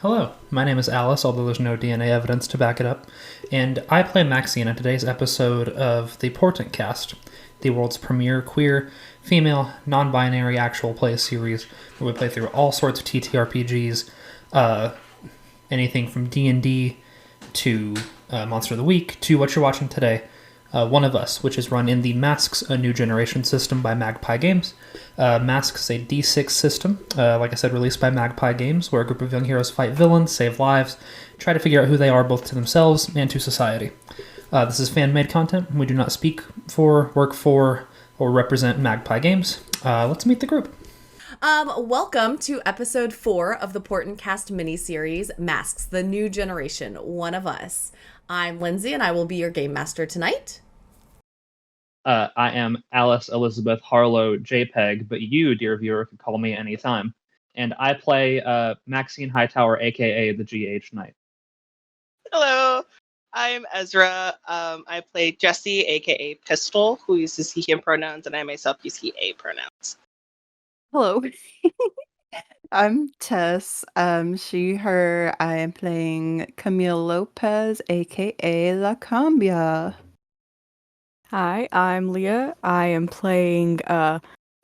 Hello, my name is Alice, although there's no DNA evidence to back it up, and I play Maxine in today's episode of the Portent Kast, the world's premier queer, female, non-binary actual play series where we play through all sorts of TTRPGs, anything from D&D to Monster of the Week to what you're watching today, One of Us, which is run in the Masks, a New Generation system by Magpie Games. Masks is a D6 system, like I said, released by Magpie Games, where a group of young heroes fight villains, save lives, try to figure out who they are both to themselves and to society. This is fan-made content. We do not speak for, work for, or represent Magpie Games. Let's meet the group. Welcome to episode 4 of the Portent Kast miniseries, Masks, the New Generation, One of Us. I'm Lindsay, and I will be your game master tonight. I am Alice Elizabeth Harlow JPEG, but you, dear viewer, could call me anytime. And I play Maxine Hightower, aka the GH Knight. Hello, I'm Ezra. I play Jesse, aka Pistol, who uses he, him pronouns, and I myself use he, a pronouns. Hello. I'm Tess. She, her. I am playing Camille Lopez, aka La Cambia. Hi, I'm Leah. I am playing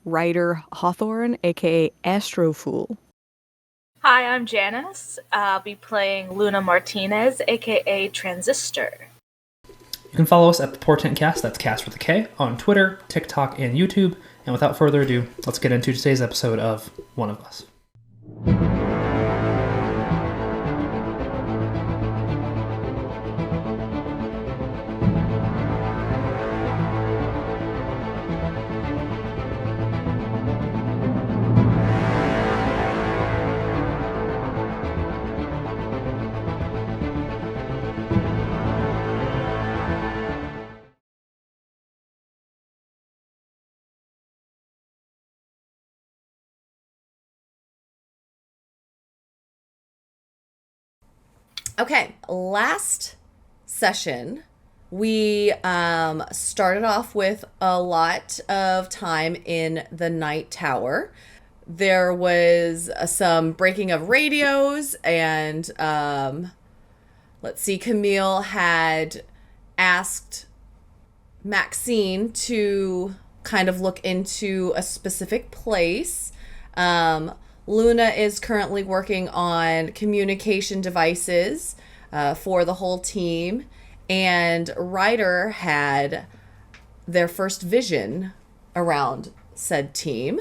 Ryder Hawthorne, aka Astrofool. Hi, I'm Janice. I'll be playing Luna Martinez, aka Transistor. You can follow us at the Portent Kast, that's Cast with a K, on Twitter, TikTok, and YouTube. And without further ado, let's get into today's episode of One of Us. Okay, last session, we started off with a lot of time in the Night Tower. There was some breaking of radios, and let's see, Camille had asked Maxine to kind of look into a specific place. Luna is currently working on communication devices for the whole team, and Ryder had their first vision around said team.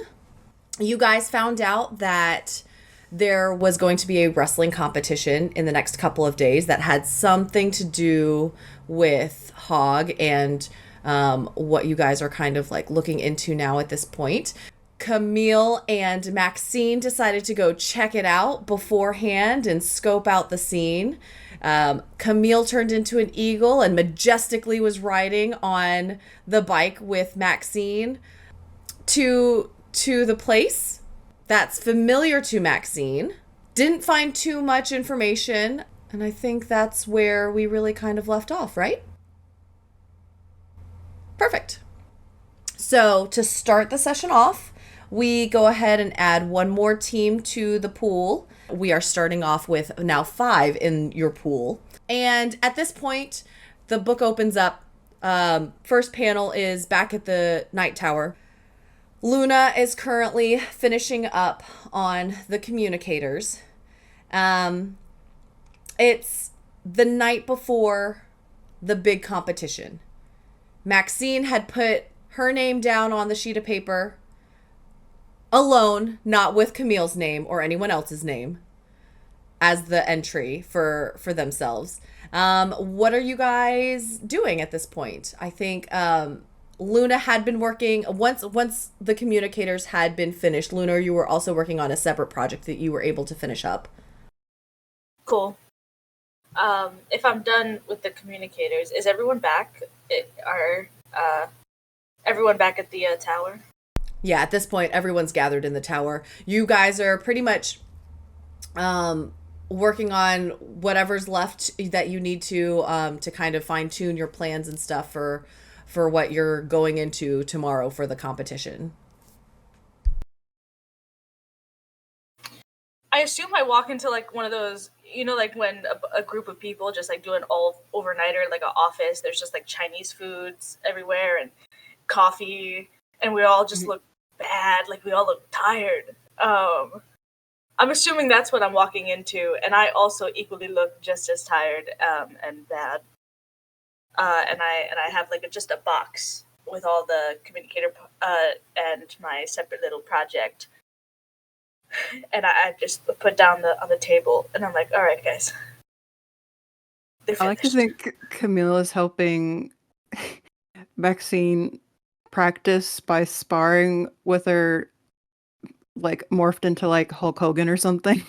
You guys found out that there was going to be a wrestling competition in the next couple of days that had something to do with Hog and what you guys are kind of like looking into now at this point. Camille and Maxine decided to go check it out beforehand and scope out the scene. Camille turned into an eagle and majestically was riding on the bike with Maxine to the place that's familiar to Maxine. Didn't find too much information, and I think that's where we really kind of left off, right? Perfect. So to start the session off, we go ahead and add one more team to the pool. We are starting off with now 5 in your pool. And at this point, the book opens up. First panel is back at the Night Tower. Luna is currently finishing up on the communicators. It's the night before the big competition. Maxine had put her name down on the sheet of paper alone, not with Camille's name or anyone else's name as the entry for themselves. What are you guys doing at this point? I think Luna had been working once the communicators had been finished. Luna, you were also working on a separate project that you were able to finish up. Cool. If I'm done with the communicators, is everyone back? Are everyone back at the tower? Yeah, at this point, everyone's gathered in the tower. You guys are pretty much working on whatever's left that you need to kind of fine tune your plans and stuff for what you're going into tomorrow for the competition. I assume I walk into like one of those, like when a group of people just like do an all overnighter, like an office. There's just like Chinese foods everywhere and coffee, and we all just look bad. Like we all look tired. I'm assuming that's what I'm walking into, and I also equally look just as tired and bad. And I have like just a box with all the communicator and my separate little project. And I just put down on the table, and I'm like, all right, guys. I like to think Camilla's helping Maxine practice by sparring with her, like, morphed into, like, Hulk Hogan or something.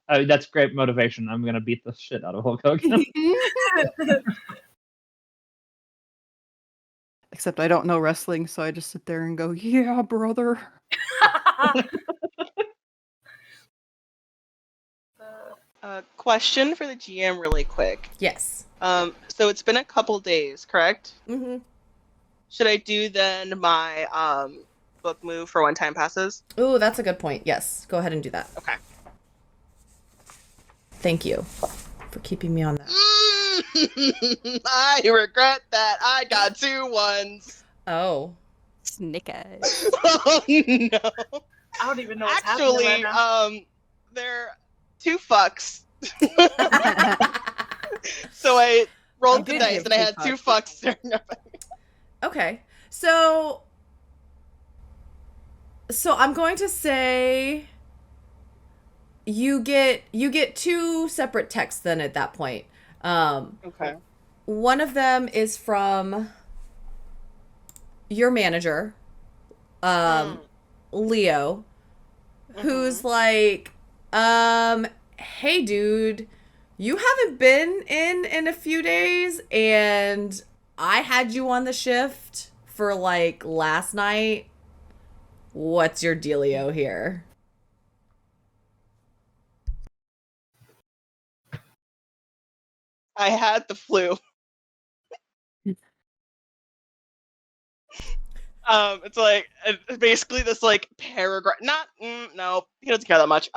That's great motivation. I'm going to beat the shit out of Hulk Hogan. Except I don't know wrestling, so I just sit there and go, yeah, brother. Question for the GM really quick. Yes. So it's been a couple days, correct? Mm-hmm. Should I do then my book move for when time passes? Ooh, that's a good point. Yes. Go ahead and do that. Okay. Thank you for keeping me on that. I regret that. I got 2 ones. Oh. Snake eyes. Oh no. I don't even know what's happening right now. They're 2 fucks. So I rolled the dice and I had 2 fucks staring up at me. Okay. So I'm going to say you get 2 separate texts then at that point. Okay. One of them is from your manager, Leo, who's like, hey dude, you haven't been in a few days, and I had you on the shift for like last night. What's your dealio here? I had the flu. It's like basically this like paragraph. Not no, he doesn't care that much.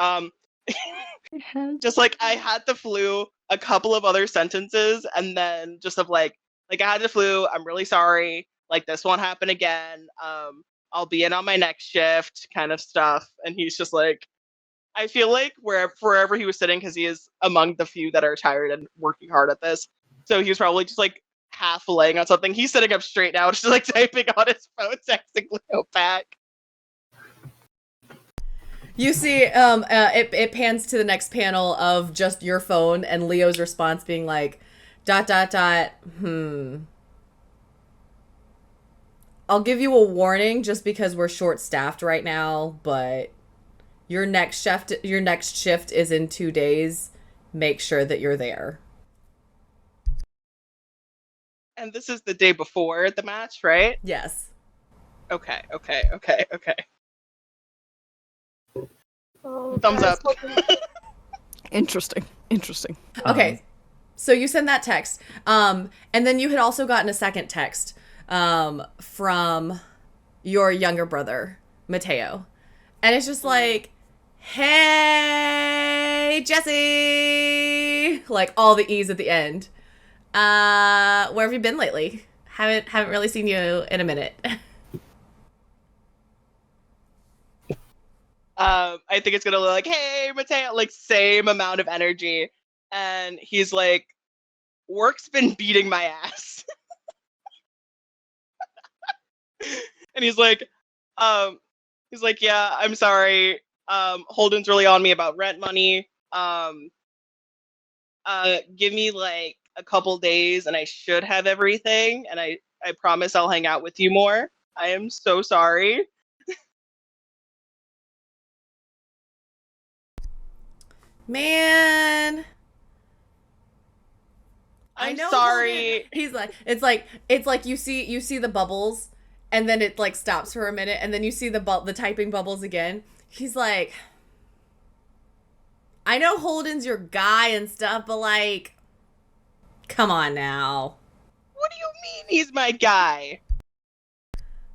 Just like I had the flu. A couple of other sentences, and then just of like I had the flu. I'm really sorry. Like this won't happen again. I'll be in on my next shift, kind of stuff. And he's just like, I feel like wherever he was sitting, because he is among the few that are tired and working hard at this. So he was probably just like half laying on something. He's sitting up straight now, just like typing on his phone, texting Leo back. You see, it pans to the next panel of just your phone and Leo's response being like, ... I'll give you a warning just because we're short-staffed right now, but your next shift is in 2 days. Make sure that you're there. And this is the day before the match, right? Yes. Okay. Oh, Thumbs guys, up. Interesting. Okay. So you send that text. And then you had also gotten a second text from your younger brother, Mateo. And it's just like, hey, Jesse! Like all the E's at the end. Where have you been lately? Haven't really seen you in a minute. I think it's gonna look like, hey, Mateo, like same amount of energy. And he's like, work's been beating my ass. And he's like, yeah, I'm sorry. Holden's really on me about rent money. Give me like a couple days and I should have everything. And I promise I'll hang out with you more. I am so sorry. Man, I'm sorry. Holden, he's like, it's like you see the bubbles, and then it like stops for a minute, and then you see the typing bubbles again. He's like, I know Holden's your guy and stuff, but like, come on now. What do you mean he's my guy?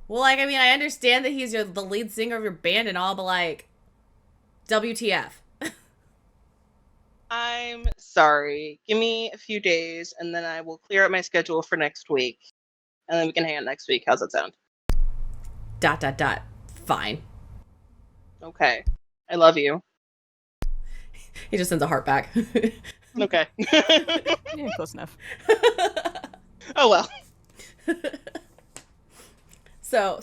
Well, like, I mean, I understand that he's the lead singer of your band and all, but like, WTF? sorry. Give me a few days, and then I will clear out my schedule for next week, and then we can hang out next week. How's that sound? ... Fine. Okay. I love you. He just sends a heart back. Okay. Yeah, close enough. Oh well. So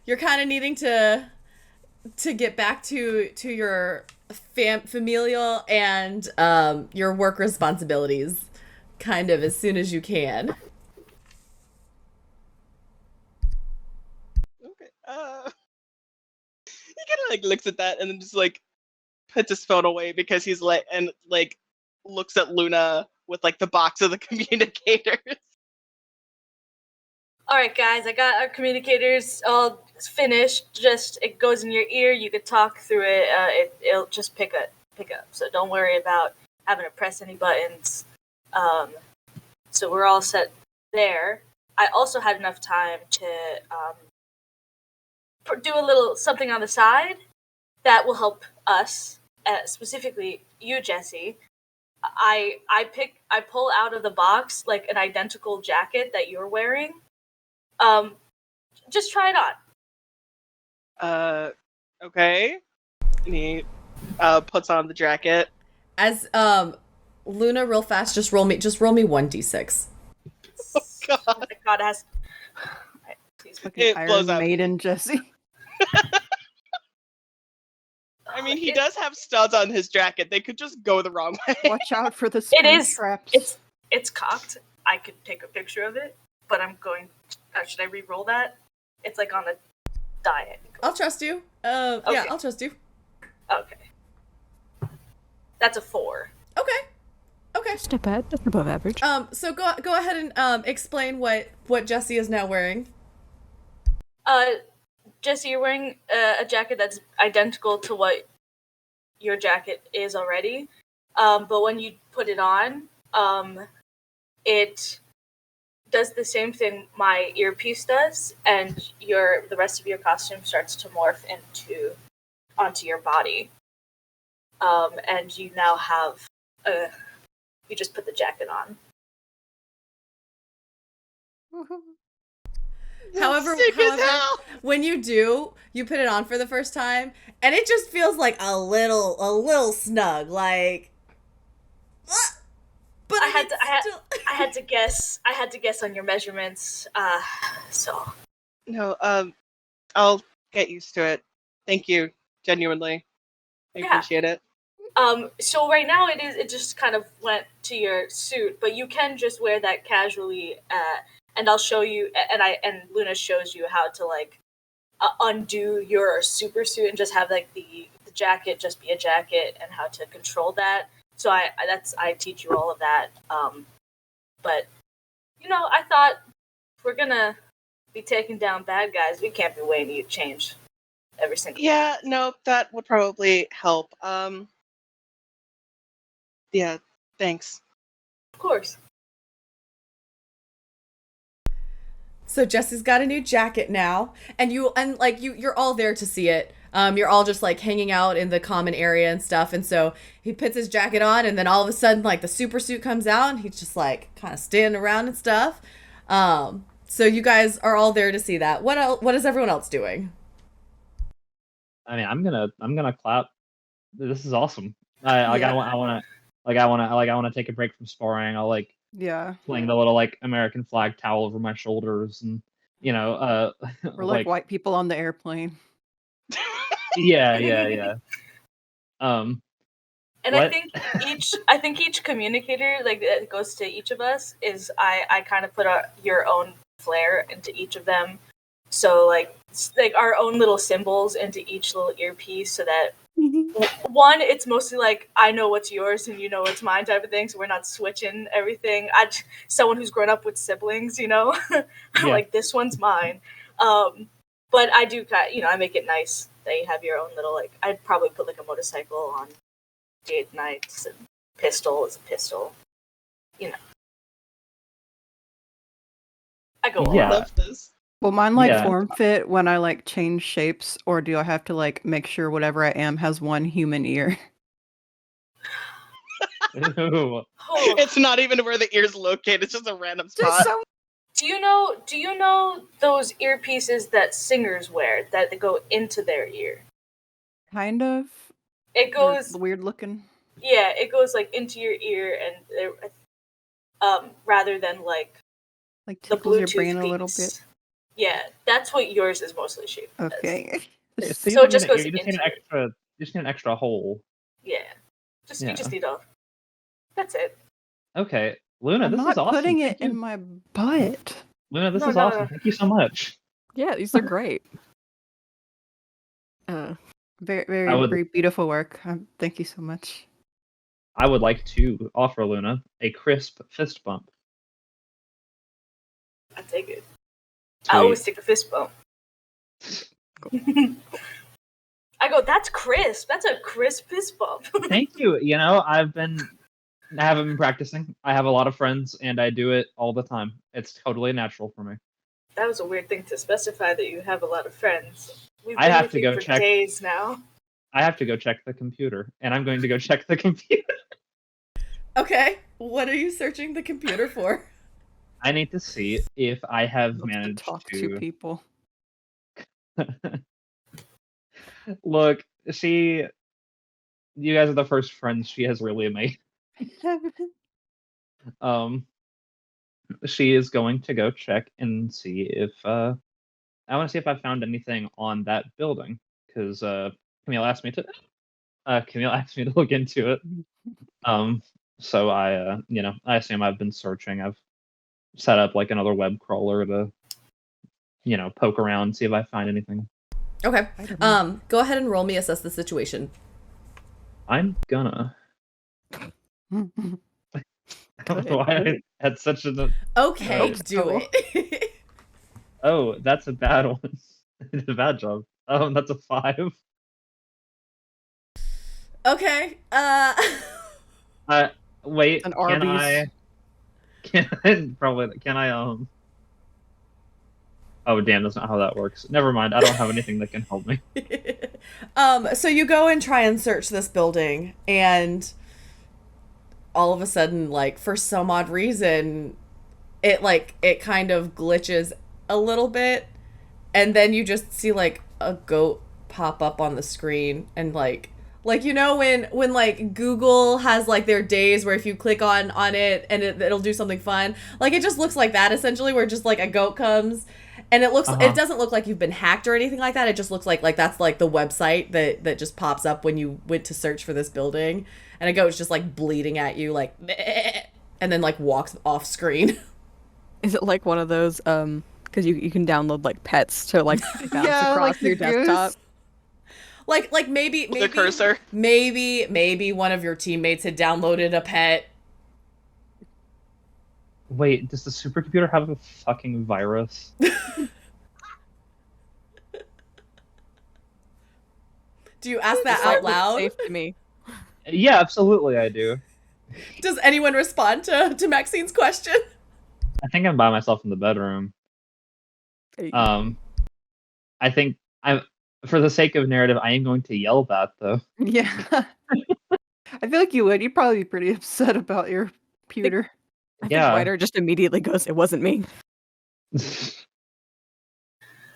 you're kind of needing to get back to your familial and your work responsibilities kind of as soon as you can. Okay. He kind of like looks at that and then just like puts his phone away because he's like looks at Luna with like the box of the communicators. All right, guys, I got our communicators all finished. Just it goes in your ear. You could talk through it. It'll just pick up. So don't worry about having to press any buttons. So we're all set there. I also had enough time to do a little something on the side that will help us, specifically you, Jesse. I pull out of the box like an identical jacket that you're wearing. Just try it on. Okay. And he puts on the jacket. As Luna, real fast, just roll me 1d6. Oh god. Oh my god, it has. Please. Fucking It blows Iron up. Maiden, Jesse. I mean, he does have studs on his jacket. They could just go the wrong way. Watch out for the spring is. traps. It's cocked. I could take a picture of it, but I'm going. Should I re-roll that? It's like on a diet. I'll trust you. Yeah, Okay. I'll trust you. Okay. That's a 4. Okay. Just not bad. That's above average. So go ahead and explain what Jesse is now wearing. Jesse, you're wearing a jacket that's identical to what your jacket is already. But when you put it on, it does the same thing my earpiece does, and the rest of your costume starts to morph onto your body. And you now have you just put the jacket on. However, Sick as hell. when you do, you put it on for the first time, and it just feels like a little snug, like. But I had to guess. I had to guess on your measurements. So No, I'll get used to it. Thank you, genuinely. I Yeah. appreciate it. So right now it just kind of went to your suit, but you can just wear that casually. And I'll show you, and Luna shows you how to like undo your super suit and just have like the jacket just be a jacket, and how to control that. So I teach you all of that. But I thought if we're gonna be taking down bad guys, we can't be waiting you to change every single. Yeah, no, that would probably help. Yeah, thanks. Of course. So Jesse's got a new jacket now, and you're all there to see it. You're all just like hanging out in the common area and stuff, and so he puts his jacket on, and then all of a sudden like the super suit comes out, and he's just like kind of standing around and stuff. So you guys are all there to see that. What is everyone else doing? I mean, I'm gonna clap. This is awesome. I want to take a break from sparring. I'll like Yeah. fling the little like American flag towel over my shoulders, and We're like white people on the airplane. yeah. And What? I think each communicator, like that goes to each of us, is I kind of put your own flair into each of them. So like our own little symbols into each little earpiece, so that one, it's mostly like I know what's yours and you know what's mine type of thing. So we're not switching everything. Someone who's grown up with siblings, I'm like, this one's mine. But I do I make it nice that you have your own little, like, I'd probably put like a motorcycle on Jade Knights, and pistol is a pistol. I go Yeah. I love this. Will mine like Yeah. form fit when I like change shapes, or do I have to like make sure whatever I am has one human ear? Ew. Oh, It's not even where the ear's located. It's just a random spot. do you know those earpieces that singers wear that go into their ear? Kind of. It goes, Weird looking. yeah, it goes like into your ear, and rather than like Like the tickles your Bluetooth brain a little piece. bit. Yeah, that's what yours is mostly shaped as. Okay. So So you don't it just need goes you just need an into it. extra. You just need an extra hole. Yeah, Yeah. you just need a. That's it. Okay, Luna, I'm this not is awesome. putting it Thank you. in my butt. Luna, this No, is no, awesome. no. Thank you so much. Yeah, these are great. Very, I very, would- very beautiful work. Thank you so much. I would like to offer Luna a crisp fist bump. I take it. Sweet. I always take a fist bump. I go, that's crisp. That's a crisp fist bump. Thank you. You know, I haven't been practicing. I have a lot of friends, and I do it all the time. It's totally natural for me. That was a weird thing to specify that you have a lot of friends. We've I been have with to you go for check. days now. I have to go check the computer, and I'm going to go check the computer. Okay, what are you searching the computer for? I need to see if I have Love to managed talk to people. Look, you guys are the first friends she has really made. She is going to go check and see if I want to see if I found anything on that building, because Camille asked me to look into it. So I assume I've been searching. I've set up like another web crawler to poke around, see if I find anything. Okay. Go ahead and roll me assess the situation. I'm gonna. I don't know why I had such a. Okay, Oh. do it. Oh, that's a bad one. I did a bad job. Oh, that's a 5. Okay. Wait. An Can I? Arby's. Can I? Oh, damn! That's not how that works. Never mind. I don't have anything that can help me. So you go and try and search this building, and all of a sudden, like, for some odd reason, it kind of glitches a little bit, and then you just see like a goat pop up on the screen, and like when like Google has like their days where if you click on it and it'll do something fun, like it just looks like that essentially, where just like a goat comes. And it doesn't look like you've been hacked or anything like that. It just looks like that's like the website that just pops up when you went to search for this building. And a goat's just like bleeding at you, like, and then like walks off screen. Is it like one of those, because you can download like pets to like bounce Yeah, across like the your desktop? goose. Like maybe The cursor. Maybe one of your teammates had downloaded a pet. Wait, does the supercomputer have a fucking virus? Do you ask that It's out like, loud? safe to me. Yeah, absolutely, I do. Does anyone respond to Maxine's question? I think I'm by myself in the bedroom. I think for the sake of narrative, I am going to yell that though. Yeah. I feel like you would. You'd probably be pretty upset about your computer. I think Yeah. Whiter just immediately goes, "It wasn't me."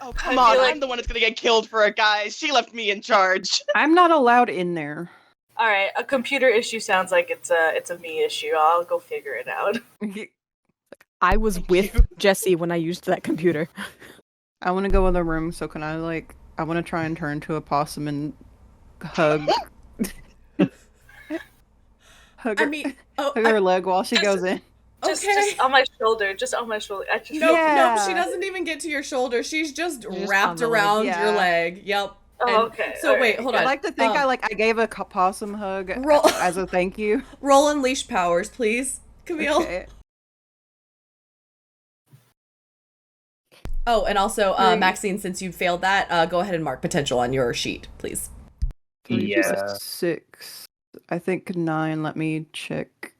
Oh, I come feel on. like- I'm the one that's going to get killed for it, guys. She left me in charge. I'm not allowed in there. All right, a computer issue sounds like it's a me issue. I'll go figure it out. I was Thank with you. Jesse when I used that computer. I want to go in the room, so can I want to try and turn to a possum and hug hug her, hug her leg while she goes in. Just on my shoulder. Just on my shoulder. I just No, Yeah. she doesn't even get to your shoulder. She's just Just wrapped on the leg, around yeah. your leg. Yep. Oh, And okay. So all wait, right. hold I on. like to think I gave a possum hug Roll- as a thank you. Roll unleash powers, please, Camille. Okay. Oh, and also, 3. Maxine, since you failed that, go ahead and mark potential on your sheet, please. 3, Yeah. 6. I think 9. Let me check.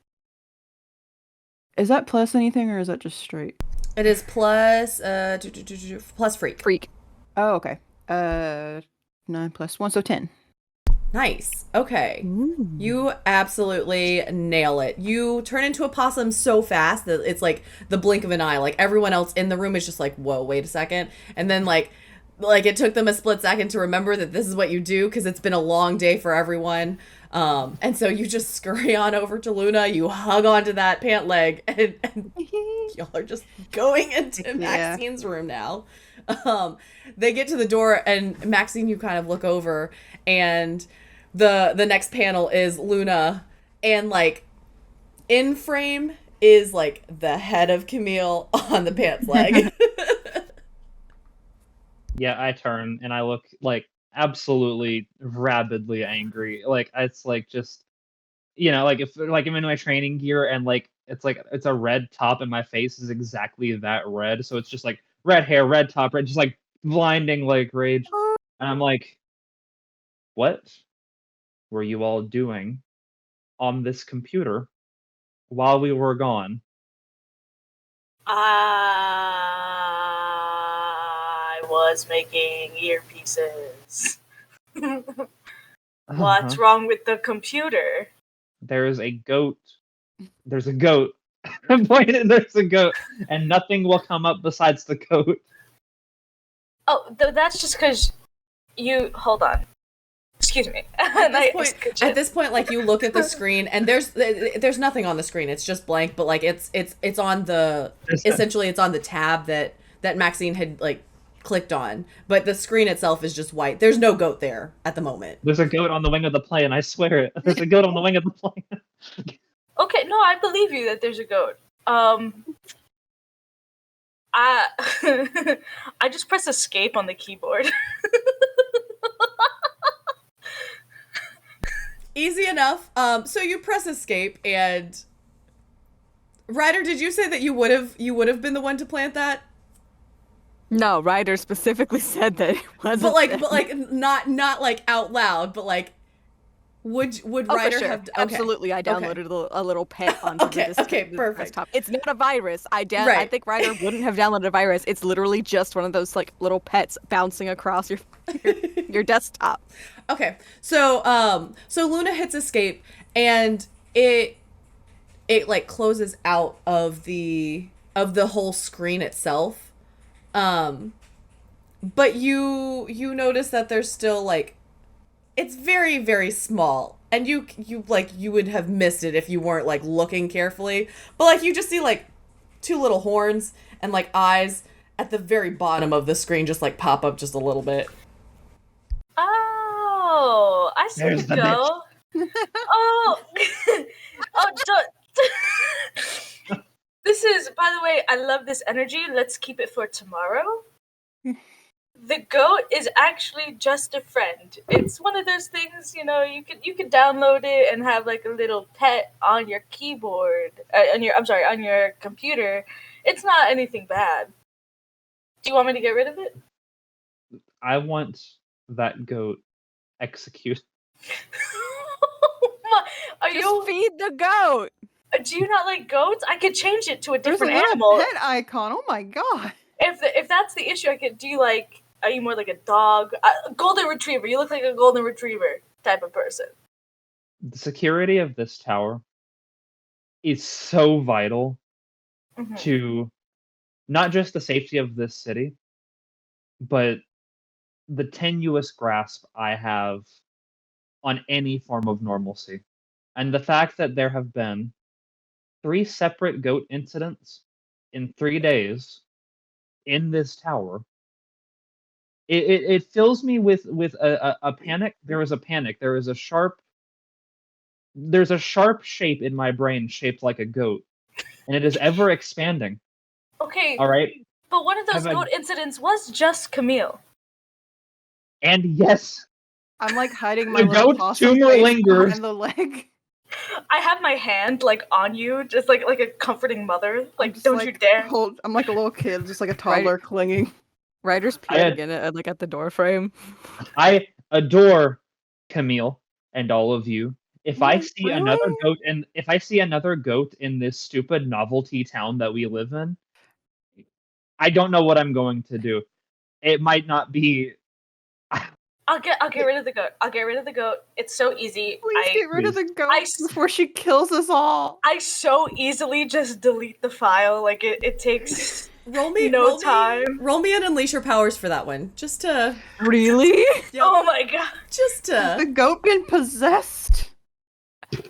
Is that plus anything or is that just straight? It is plus plus freak. Freak. Oh, okay. 9 plus 1, so 10. Nice. Okay. You absolutely nail it. You turn into a possum so fast that it's like the blink of an eye. Like everyone else in the room is just like, "Whoa, wait a second." And then like it took them a split second to remember that this is what you do because it's been a long day for everyone. And so you just scurry on over to Luna. You hug onto that pant leg, and y'all are just going into Maxine's room now. They get to the door, and Maxine, you kind of look over, and the next panel is Luna, and like in frame is like the head of Camille on the pants leg. Yeah, I turn and I look like absolutely rabidly angry. Like it's like just like if like I'm in my training gear and like it's a red top and my face is exactly that red. So it's just like red hair, red top, red, just like blinding like rage. And I'm like, what were you all doing on this computer while we were gone? I was making earpieces. What's wrong with the computer? There's a goat. There's a goat. I'm pointing. There's a goat, and nothing will come up besides the goat. Oh, that's just because you. Hold on. Excuse me. At this point, like you look at the screen, and there's nothing on the screen. It's just blank. But like it's on the essentially it's on the tab that Maxine had like clicked on. But the screen itself is just white. There's no goat there at the moment. There's a goat on the wing of the plane. I swear it. There's a goat on the wing of the plane. Okay, no, I believe you that there's a goat. I I just press escape on the keyboard. Easy enough. So you press escape, and Ryder, did you say that you would have been the one to plant that? No, Ryder specifically said that it wasn't. But like not like out loud, but like would Ryder sure. have? Okay. Absolutely, I downloaded a little pet onto the perfect. desktop. It's not a virus. I think Ryder wouldn't have downloaded a virus. It's literally just one of those like little pets bouncing across your desktop. Okay, so Luna hits escape, and it like closes out of the whole screen itself. But you notice that there's still like it's very, very small, and you would have missed it if you weren't like looking carefully. But like you just see like two little horns and like eyes at the very bottom of the screen just like pop up just a little bit. Oh, I see There's the the go. Oh, this is, by the way, I love this energy. Let's keep it for tomorrow. The goat is actually just a friend. It's one of those things, you can download it and have like a little pet on your keyboard, on your computer. It's not anything bad. Do you want me to get rid of it? I want that goat executed. Just feed the goat. Do you not like goats? I could change it to a There's different a little animal. pet icon. Oh my god. If that's the issue, I could. Are you more like a dog? Golden retriever. You look like a golden retriever type of person. The security of this tower is so vital to not just the safety of this city, but the tenuous grasp I have on any form of normalcy. And the fact that there have been 3 separate goat incidents in 3 days in this tower, it fills me with a panic. There is a panic. There's a sharp shape in my brain shaped like a goat, and it is ever expanding. Okay. All right. But one of those goat incidents was just Camille. And yes, I'm like hiding my the little goat possum tumor face lingers. behind the leg. I have my hand like on you, just like a comforting mother. Like, don't you dare. I'm like a little kid, just like a toddler clinging. Ryder's peeking at the door frame. I adore Camille and all of you. If I see another goat in this stupid novelty town that we live in, I don't know what I'm going to do. It might not be I'll get rid of the goat. I'll get rid of the goat. It's so easy. Please get rid of the goat I- before she kills us all. I so easily just delete the file. Like it takes Roll me time. Roll me and unleash your powers for that one. Just to Really? Yep. Oh my god. Just Has the to goat been possessed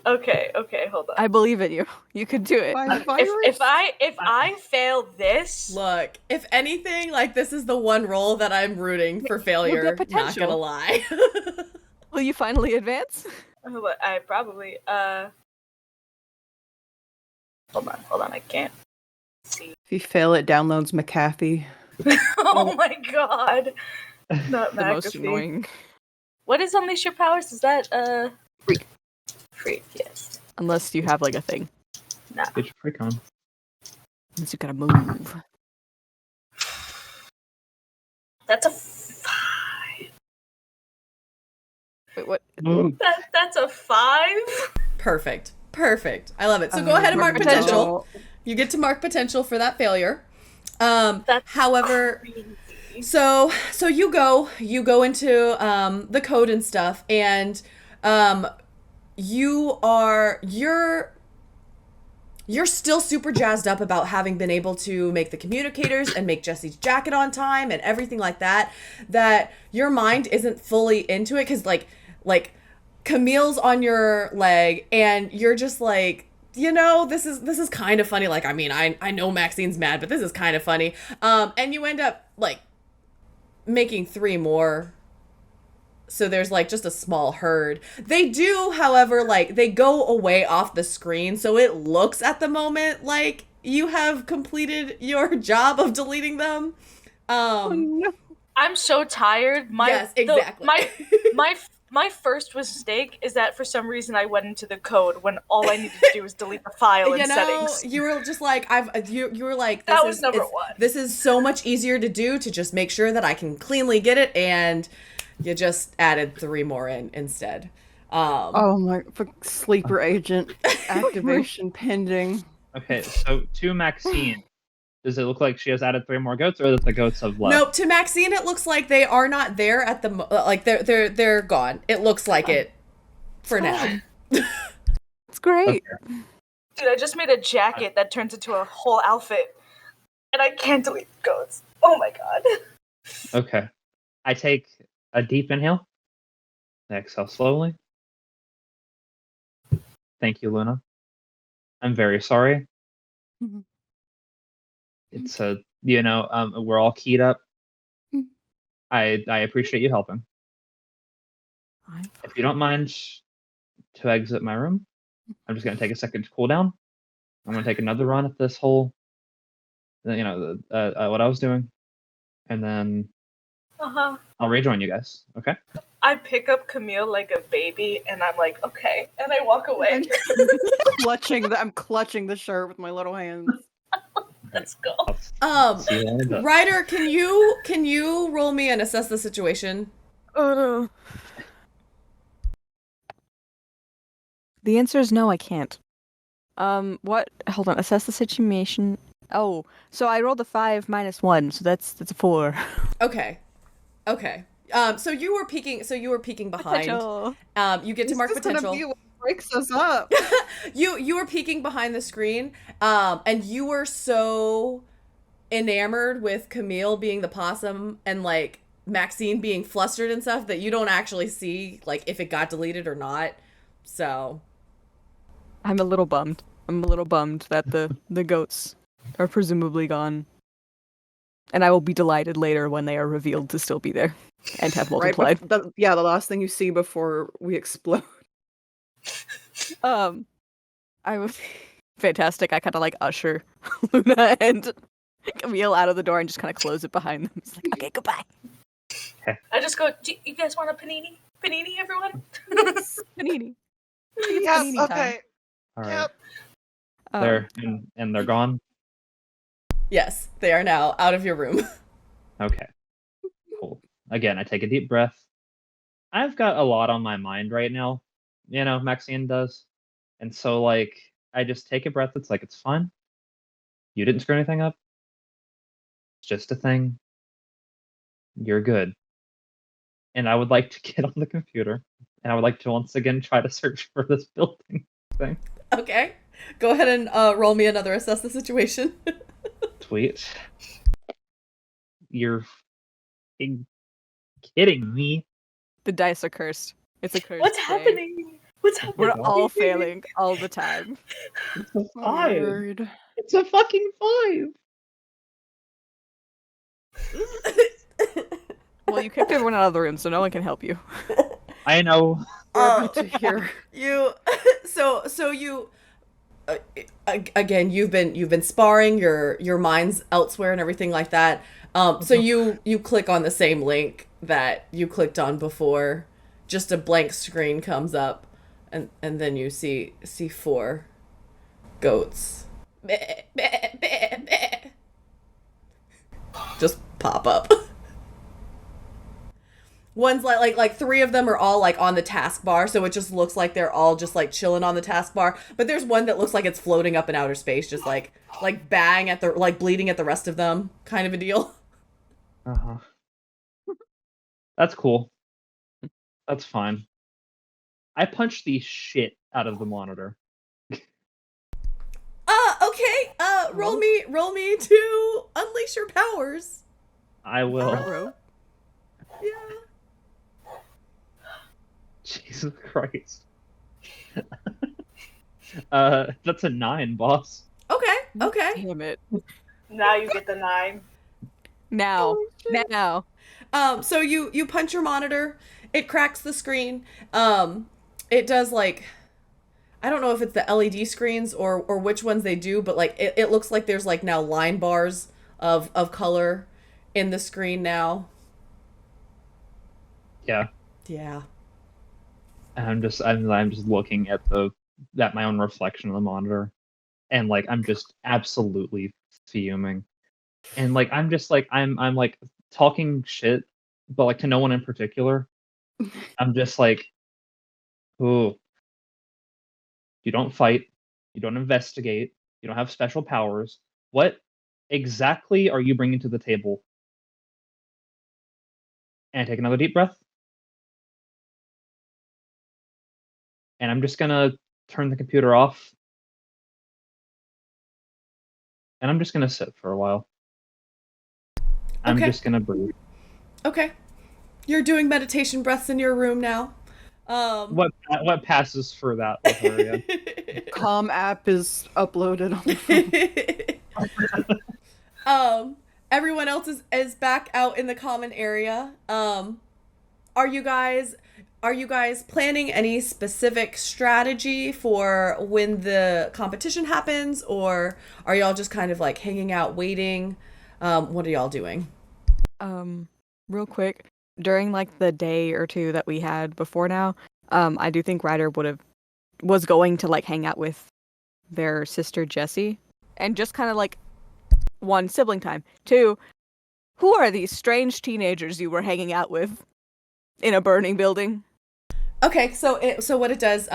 Okay, hold on. I believe in you. You could do it. by a virus? If I fail this, look. If anything, like this is the one roll that I'm rooting for failure. Not potential. gonna lie. Will you finally advance? I probably hold on, I can't see. If you fail, it downloads McAfee. Oh my god. Not The most McAfee. annoying. What is unleash your powers? Is that Freak, yes. Unless you have like a thing. Nah. Get your freak on. Unless you gotta move. That's a 5. Wait, what? That's a 5. Perfect. I love it. So go ahead and mark potential. You get to mark potential for that failure. However, crazy. so you go into the code and stuff, and you're still super jazzed up about having been able to make the communicators and make Jesse's jacket on time and everything like that, that your mind isn't fully into it, because like Camille's on your leg and you're just like, this is kind of funny. Like, I mean, I know Maxine's mad, but this is kind of funny. And you end up like making 3 more. So there's like just a small herd. They do, however, like they go away off the screen. So it looks at the moment like you have completed your job of deleting them. Oh, no. I'm so tired. Yes, exactly. My first mistake is that for some reason I went into the code when all I needed to do was delete the file in settings. You were just like, you were like, That was number 1. This is so much easier to do, to just make sure that I can cleanly get it, and you just added 3 more in instead. Oh my, sleeper agent activation pending. Okay, so to Maxine, does it look like she has added 3 more goats, or that the goats have left? Nope. To Maxine, it looks like they are not there at the like they're gone. It looks like it for now. It's great. Okay. Dude, I just made a jacket that turns into a whole outfit, and I can't delete the goats. Oh my god. Okay. I take a deep inhale. I exhale slowly. Thank you, Luna. I'm very sorry. Mhm. It's we're all keyed up. I appreciate you helping. If you don't mind to exit my room, I'm just gonna take a second to cool down. I'm gonna take another run at this whole, what I was doing, and then I'll rejoin you guys. Okay? I pick up Camille like a baby, and I'm like, okay, and I walk away. I'm clutching the shirt with my little hands. Let's go. See you later. Ryder, can you roll me and assess the situation? Oh no. The answer is no, I can't. What? Hold on. Assess the situation. Oh, so I rolled a 5 minus 1, so that's a 4. Okay. So you were peeking behind. Potential. You get to mark This is gonna potential. be what breaks us up. You were peeking behind the screen, and you were so enamored with Camille being the possum and like Maxine being flustered and stuff that you don't actually see like if it got deleted or not. So I'm a little bummed. That the goats are presumably gone. And I will be delighted later when they are revealed to still be there and have multiplied. Right, the last thing you see before we explode. I was fantastic. I kind of like usher Luna and Camille out of the door and just kind of close it behind them. It's like, okay, goodbye. I just go, do you guys want a panini? Panini, everyone? Panini. Yes, panini time. okay. All right. Yep. They're gone. yes, they are now out of your room. Okay. Cool. Again, I take a deep breath. I've got a lot on my mind right now. Maxine does. And so, like, I just take a breath. It's like, it's fine. You didn't screw anything up. It's just a thing. You're good. and I would like to get on the computer, and I would like to once again try to search for this building thing. Okay. Go ahead and roll me another assess the situation. Tweet. You're f***ing kidding me. The dice are cursed. It's a curse. What's happening? What's happening? We're all failing all the time. It's a 5. Word. It's a fucking 5. Well, you kicked everyone out of the room, so no one can help you. I know. Good to hear. You so you again you've been sparring, your mind's elsewhere and everything like that. So you click on the same link that you clicked on before. Just a blank screen comes up, and then you see 4 goats just pop up. One's like 3 of them are all like on the taskbar, so it just looks like they're all just like chilling on the taskbar. But there's one that looks like it's floating up in outer space, just like bang at the bleeding at the rest of them, kind of a deal. Uh-huh. That's cool. That's fine. I punched the shit out of the monitor. Okay. Roll me to unleash your powers. I will. Yeah. Jesus Christ. That's a 9, boss. Okay. Damn it. Now you get the 9. Now. So you punch your monitor, it cracks the screen. It does like, I don't know if it's the LED screens or which ones they do, but like it looks like there's like now line bars of color in the screen now. Yeah. Yeah. And I'm just looking at my own reflection on the monitor, and like I'm just absolutely fuming. And like I'm just like I'm like talking shit, but like to no one in particular. I'm just like, ooh. You don't fight, you don't investigate, you don't have special powers. What exactly are you bringing to the table? And take another deep breath. And I'm just gonna turn the computer off. And I'm just gonna sit for a while. I'm Okay. just gonna breathe. Okay. You're doing meditation breaths in your room now. What passes for that, Lotharia? Calm app is uploaded on the phone. Everyone else is back out in the common area. Are you guys planning any specific strategy for when the competition happens, or are y'all just kind of like hanging out waiting? What are y'all doing? Real quick, during like the day or two that we had before now, I do think Ryder was going to like hang out with their sister Jessie, and just kind of like, 1, sibling time. 2, who are these strange teenagers you were hanging out with in a burning building? Okay, so what it does,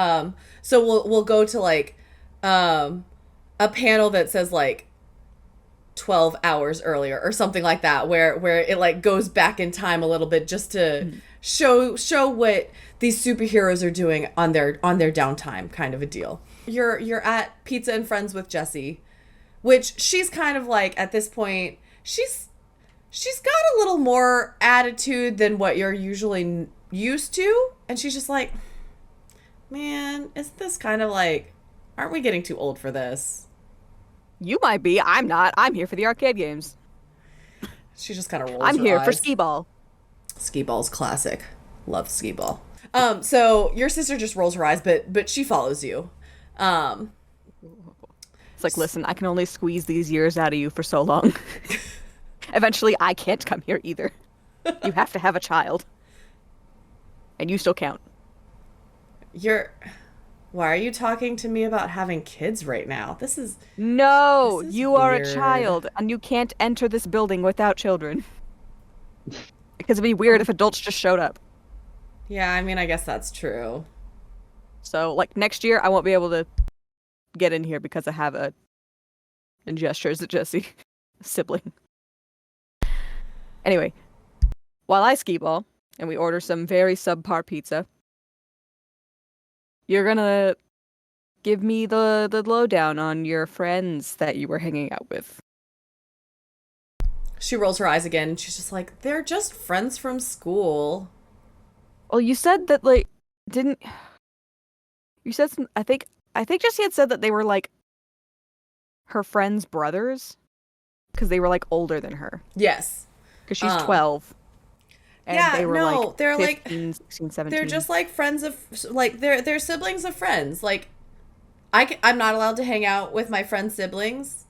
so we'll go to like a panel that says like 12 hours earlier or something like that, where it like goes back in time a little bit just to show what these superheroes are doing on their downtime, kind of a deal. You're at Pizza and Friends with Jessie, which she's kind of like, at this point, she's got a little more attitude than what you're usually used to, and she's just like, man, isn't this kind of like, aren't we getting too old for this? You might be. I'm not. I'm here for the arcade games. She just kind of rolls I'm her here for eyes. skee-ball. Skee-ball's classic. Love skee-ball. So your sister just rolls her eyes, but she follows you. It's like, listen, I can only squeeze these years out of you for so long. Eventually, I can't come here either. You have to have a child. And you still count. Why are you talking to me about having kids right now? No, this is you are weird. a child, and you can't enter this building without children. Because it'd be weird if adults just showed up. Yeah, I mean, I guess that's true. So, like, next year, I won't be able to get in here because I have a gestures at Jessie, sibling. Anyway, while I skee ball, and we order some very subpar pizza, you're gonna give me the lowdown on your friends that you were hanging out with. She rolls her eyes again, and she's just like, they're just friends from school. Well, you said that, like, didn't... You said some... I think Jessie had said that they were, like, her friends' brothers? Because they were, like, older than her. Yes. Because she's 12. And yeah, they were, no, like, they're 15, like 16, 17. they're just like friends of, like, they're siblings of friends. Like, I'm not allowed to hang out with my friends' siblings.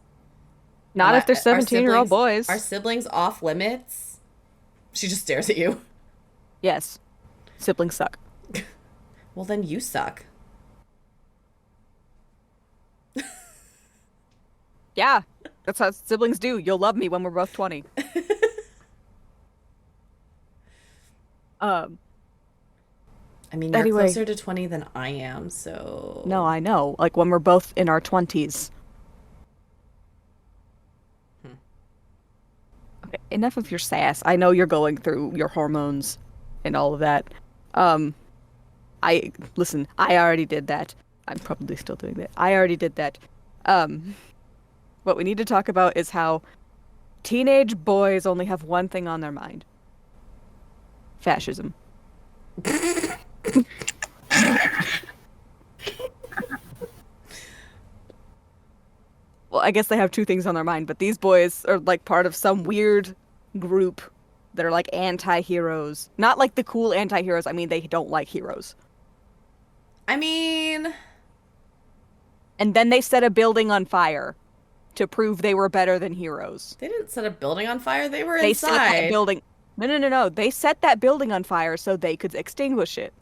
Not if they're 17-year-old boys. Are siblings off limits? She just stares at you. Yes. Siblings suck. Well, then you suck. Yeah. That's how siblings do. You'll love me when we're both 20. I mean, you're Anyway. closer to 20 than I am, so... No, I know. Like, when we're both in our 20s. Okay, enough of your sass. I know you're going through your hormones and all of that. Listen, I already did that. I'm probably still doing that. I already did that. What we need to talk about is how teenage boys only have one thing on their mind. Fascism. Well, I guess they have two things on their mind, but these boys are, like, part of some weird group that are, like, anti-heroes. Not, like, the cool anti-heroes. I mean, they don't like heroes. I mean... And then they set a building on fire to prove they were better than heroes. They didn't set a building on fire. They were They inside. set that building... No. They set that building on fire so they could extinguish it.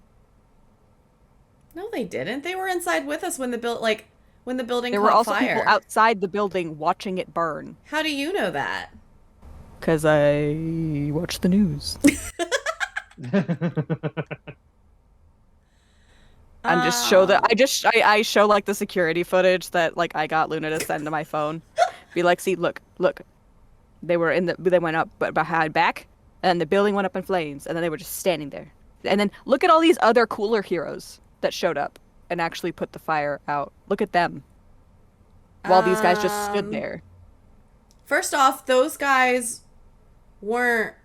No, they didn't. They were inside with us when the building There caught were also fire. people outside the building watching it burn. How do you know that? Because I watch the news. I'm just show that I show, like, the security footage that, like, I got Luna to send to my phone. Be like, see, look. They went up behind back, and the building went up in flames, and then they were just standing there. And then look at all these other cooler heroes that showed up and actually put the fire out. Look at them. While these guys just stood there. First off, those guys weren't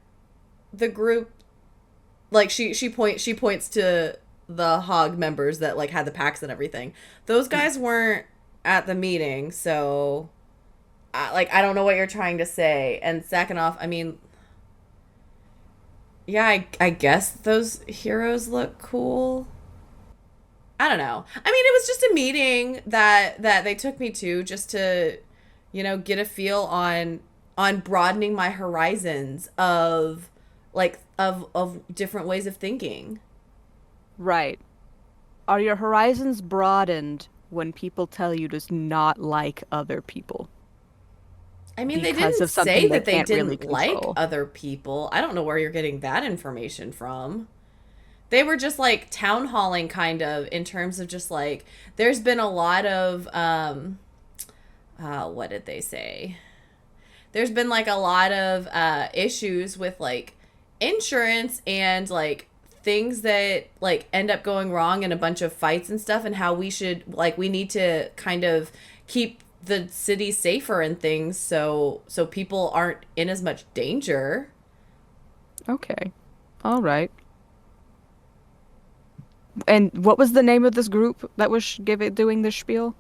the group. Like, she points to the Hog members that, like, had the packs and everything. Those guys weren't at the meeting, so I don't know what you're trying to say. And second off, I mean, yeah, I guess those heroes look cool. I don't know. I mean, it was just a meeting that they took me to just to, get a feel on broadening my horizons of different ways of thinking. Right. Are your horizons broadened when people tell you to not like other people? I mean, Because they didn't of something say they that they can't didn't really like control. other people. I don't know where you're getting that information from. They were just, like, town halling, kind of, in terms of just, like, there's been a lot of, what did they say? There's been, like, a lot of issues with, like, insurance and, like, things that, like, end up going wrong in a bunch of fights and stuff, and how we need to kind of keep the city safer and things so people aren't in as much danger. Okay. All right. And what was the name of this group that was doing this spiel?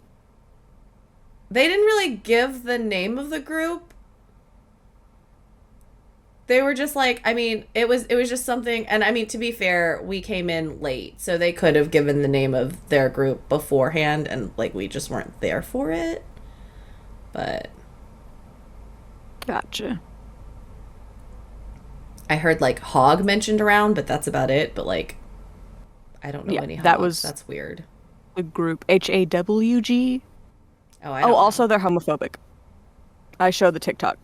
They didn't really give the name of the group. They were just like, I mean, it was just something, and I mean, to be fair, we came in late, so they could have given the name of their group beforehand, and, like, we just weren't there for it. But Gotcha. I heard, like, Hog mentioned around, but that's about it. But, like, I don't know any Hogs. That's weird. The group HAWG. Oh, I don't know. Also they're homophobic. I show the TikTok.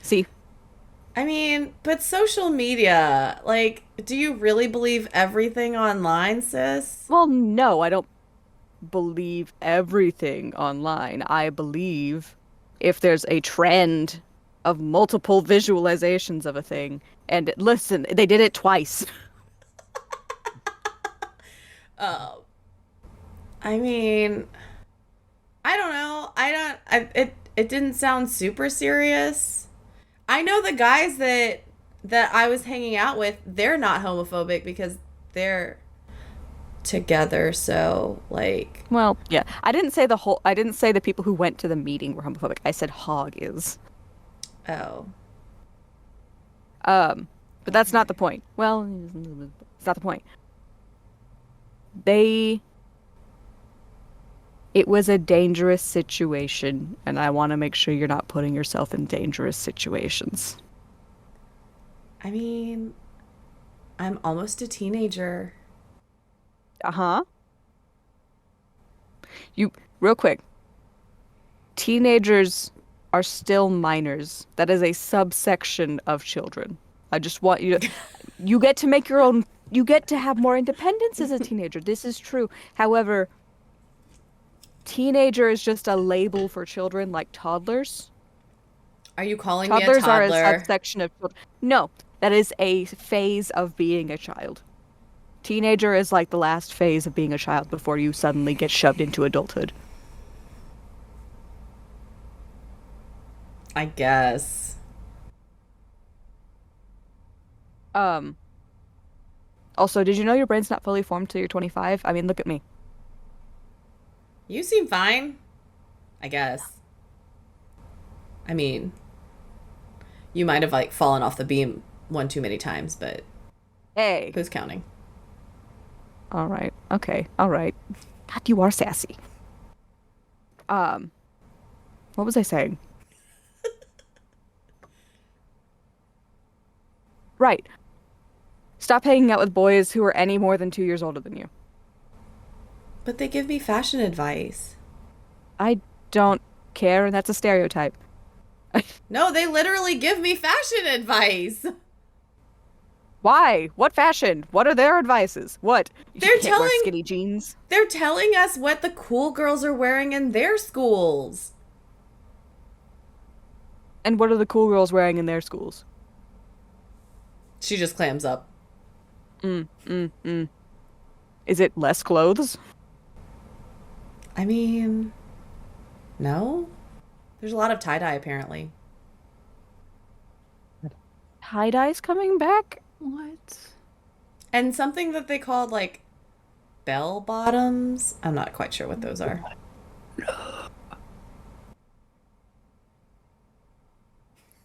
See? I mean, but social media, like, do you really believe everything online, sis? Well, no, I don't believe everything online. I believe if there's a trend of multiple visualizations of a thing. And listen, they did it twice. I mean, I don't know. It didn't sound super serious. I know the guys that I was hanging out with, they're not homophobic because they're together, so like Well, yeah. I didn't say the people who went to the meeting were homophobic. I said Hog is. oh. But that's not the point. Well, it's not the point. It was a dangerous situation, and I want to make sure you're not putting yourself in dangerous situations. I mean, I'm almost a teenager. Uh-huh. Real quick. Teenagers are still minors. That is a subsection of children. I just want you to... You get to make your own... You get to have more independence as a teenager. This is true. However, teenager is just a label for children like toddlers. Are you calling me a Toddlers are toddler? a subsection of children. No, that is a phase of being a child. Teenager is like the last phase of being a child before you suddenly get shoved into adulthood. I guess. Also, did you know your brain's not fully formed till you're 25? I mean, look at me. You seem fine. I guess. I mean, you might have like fallen off the beam one too many times, but Hey. who's counting? All right. Okay. All right. God, you are sassy. What was I saying? Right. Stop hanging out with boys who are any more than 2 years older than you. But they give me fashion advice. I don't care, and that's a stereotype. No, they literally give me fashion advice. Why? What fashion? What are their advices? What? You They're can't wear telling- skinny jeans? They're telling us what the cool girls are wearing in their schools. And what are the cool girls wearing in their schools? She just clams up. Is it less clothes? I mean, no. There's a lot of tie-dye, apparently. Tie-dye's coming back? What? And something that they called, like, bell bottoms. I'm not quite sure what those are.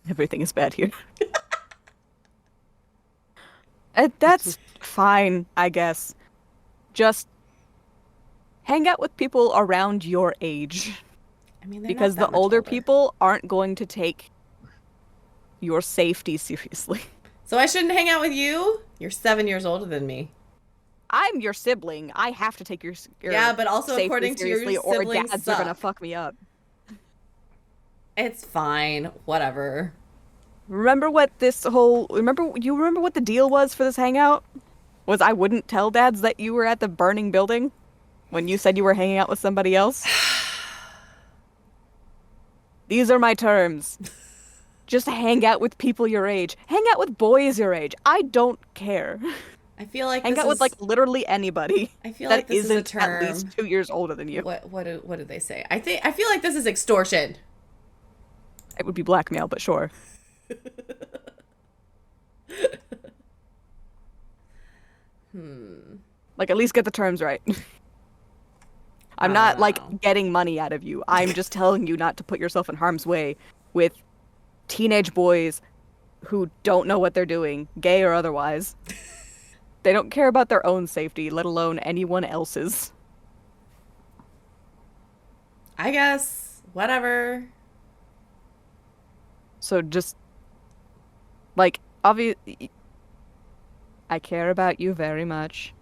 Everything is bad here. That's fine, I guess. Just hang out with people around your age. I mean, they're Because not the that much older people aren't going to take your safety seriously. So I shouldn't hang out with you? You're 7 years older than me. I'm your sibling. I have to take your Yeah, but also safety according to your seriously, or siblings dads are gonna suck. fuck me up. It's fine. Whatever. Remember what the deal was for this hangout? Was I wouldn't tell dads that you were at the burning building when you said you were hanging out with somebody else? These are my terms. Just hang out with people your age. Hang out with boys your age. I don't care. I feel like Hang this out with is- like literally anybody I feel that like this is a isn't at term. least 2 years older than you. What did they say? I feel like this is extortion. It would be blackmail, but sure. Like, at least get the terms right. I'm not, Wow. like, getting money out of you. I'm just telling you not to put yourself in harm's way with teenage boys who don't know what they're doing, gay or otherwise. They don't care about their own safety, let alone anyone else's. I guess. Whatever. So just, like, obviously, I care about you very much.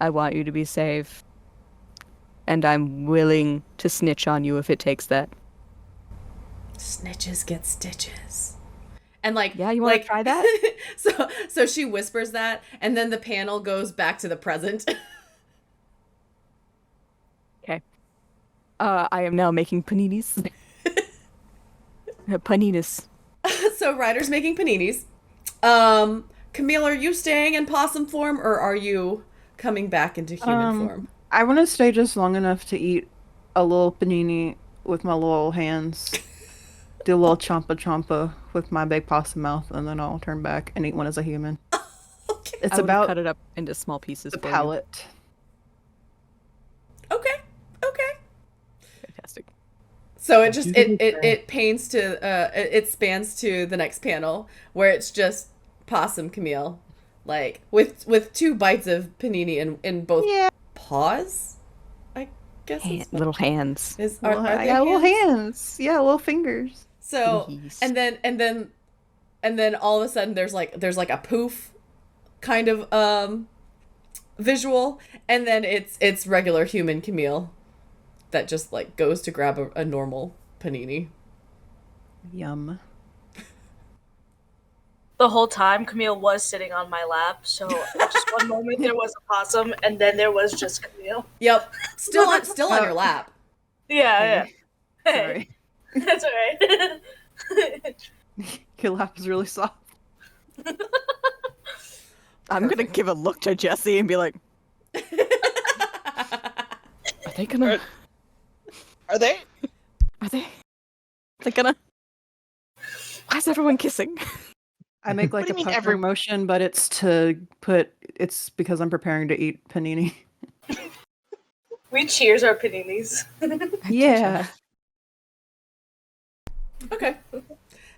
I want you to be safe. And I'm willing to snitch on you if it takes that. Snitches get stitches. And like, Yeah, you wanna try that? so she whispers that, and then the panel goes back to the present. Okay. I am now making paninis. Paninis. So Ryder's making paninis. Camille, are you staying in possum form or are you coming back into human form? I want to stay just long enough to eat a little panini with my little hands. Do a little chompa with my big possum mouth, and then I'll turn back and eat one as a human. Okay. It's I would about cut it up into small pieces. the for you. palate. Okay. Fantastic. So it just it spans to the next panel where it's just possum Camille, like with 2 bites of panini in both paws. I guess it's Little hands. are they little hands? hands. Yeah, little fingers. So Fingies. and then all of a sudden there's like a poof kind of visual, and then it's regular human Camille that just like goes to grab a normal panini. Yum. The whole time, Camille was sitting on my lap, so at just one moment there was a possum, and then there was just Camille. Yep, still on your lap. Yeah. Sorry. That's alright. Your lap is really soft. I'm gonna give a look to Jesse and be like, "Are they gonna? Are they? Are they gonna? Why is everyone kissing?" I make like do a you mean pucker motion, but it's because I'm preparing to eat panini. We cheers our paninis. Yeah. Okay.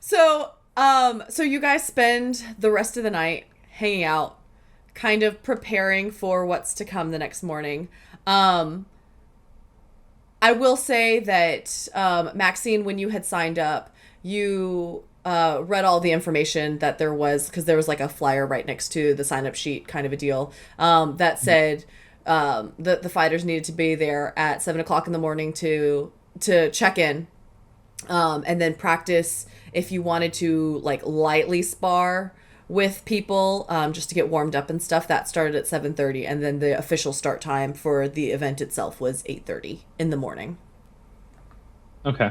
So you guys spend the rest of the night hanging out, kind of preparing for what's to come the next morning. I will say that, Maxine, when you had signed up, you read all the information that there was, because there was like a flyer right next to the sign-up sheet kind of a deal, that said the fighters needed to be there at 7 o'clock in the morning to check in, and then practice if you wanted to like lightly spar with people, just to get warmed up and stuff. That started at 7:30, and then the official start time for the event itself was 8:30 in the morning. Okay.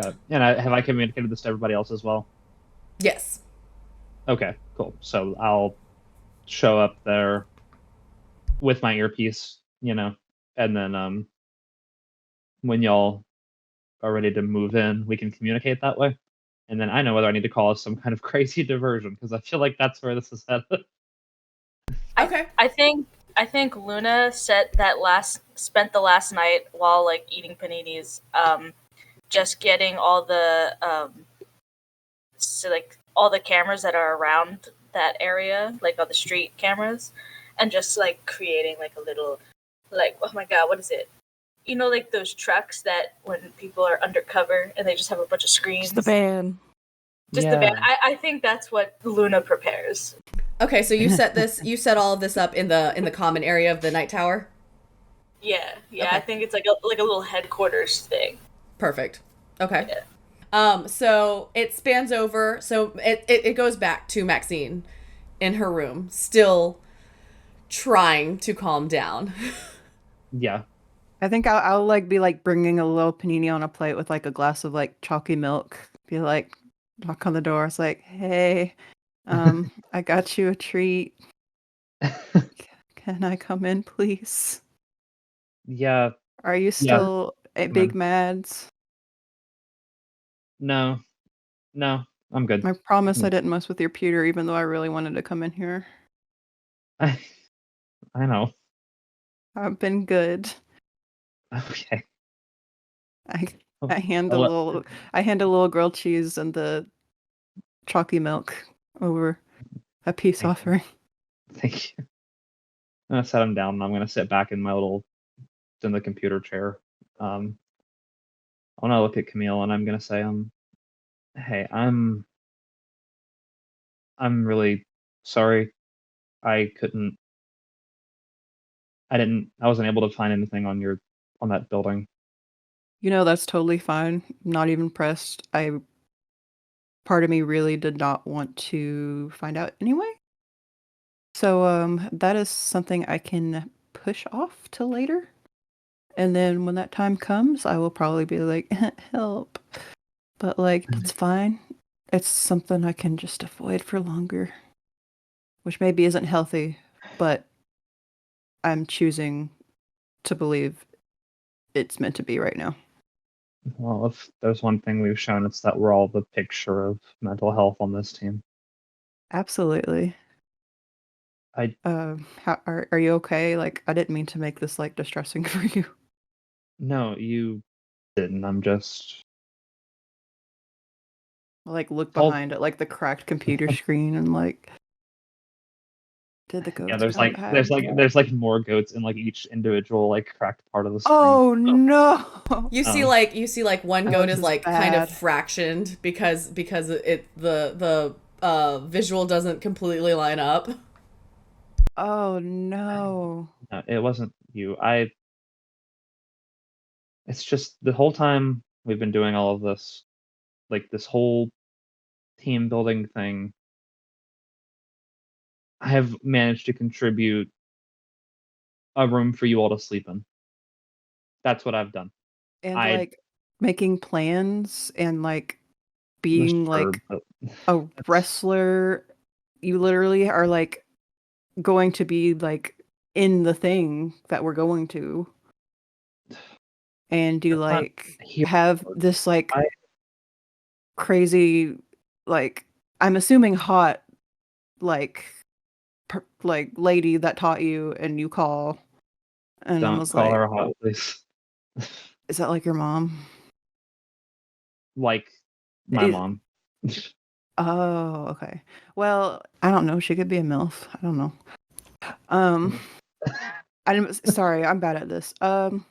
Got it. And have I communicated this to everybody else as well? Yes. Okay, cool. So I'll show up there with my earpiece, and then when y'all are ready to move in, we can communicate that way. And then I know whether I need to call some kind of crazy diversion, because I feel like that's where this is headed. Okay. I think Luna spent the last night while like eating paninis, just getting all the all the cameras that are around that area, like all the street cameras, and just like creating like a little, like, oh my god, what is it? You know, like those trucks that when people are undercover and they just have a bunch of screens. Just the van. The van. I think that's what Luna prepares. Okay, so you set all of this up in the common area of the night tower? Yeah. Okay. I think it's like a little headquarters thing. Perfect. Okay. Yeah. So it spans over, so it goes back to Maxine in her room, still trying to calm down. Yeah. I think I'll like be like bringing a little panini on a plate with like a glass of like chalky milk. Be like, knock on the door. It's like, hey, I got you a treat. Can I come in, please? Yeah. Are you still at Big Mads? No, I'm good. I promise I didn't mess with your pewter, even though I really wanted to come in here. I know. I've been good. Okay. I hand a little grilled cheese and the chalky milk over a peace offering. Thank you. I'm gonna set him down and I'm gonna sit back in the computer chair. I'm gonna look at Camille and I'm gonna say, hey, I'm really sorry. I wasn't able to find anything on that building. That's totally fine. Not even pressed. Part of me really did not want to find out anyway. So that is something I can push off till later. And then when that time comes, I will probably be like, help. But like, it's fine. It's something I can just avoid for longer. Which maybe isn't healthy, but I'm choosing to believe it's meant to be right now. Well, if there's one thing we've shown, it's that we're all the picture of mental health on this team. Absolutely. I How are you okay? Like, I didn't mean to make this like distressing for you. No, you didn't. I'm just Like, look Whole- behind at like the cracked computer screen and like, did the goats yeah. There's really like have? there's like more goats in like each individual like cracked part of the screen. Oh no! You see Um, like one Oh, goat this is is like kind of bad. fractioned because the visual doesn't completely line up. Oh no! no, it wasn't you. It's just the whole time we've been doing all of this, like this whole team building thing, I have managed to contribute a room for you all to sleep in. That's what I've done. And I like making plans and like being sure, like but a wrestler. You literally are like going to be like in the thing that we're going to, and you that's not like here. have this like I- crazy, like, I'm assuming hot, like like lady that taught you, and you call, and I Don't was call like, her hot, please. is that like your mom? Like my Is mom. Oh, okay. Well, I don't know. She could be a MILF. I don't know. Um, I'm sorry. I'm bad at this. I'm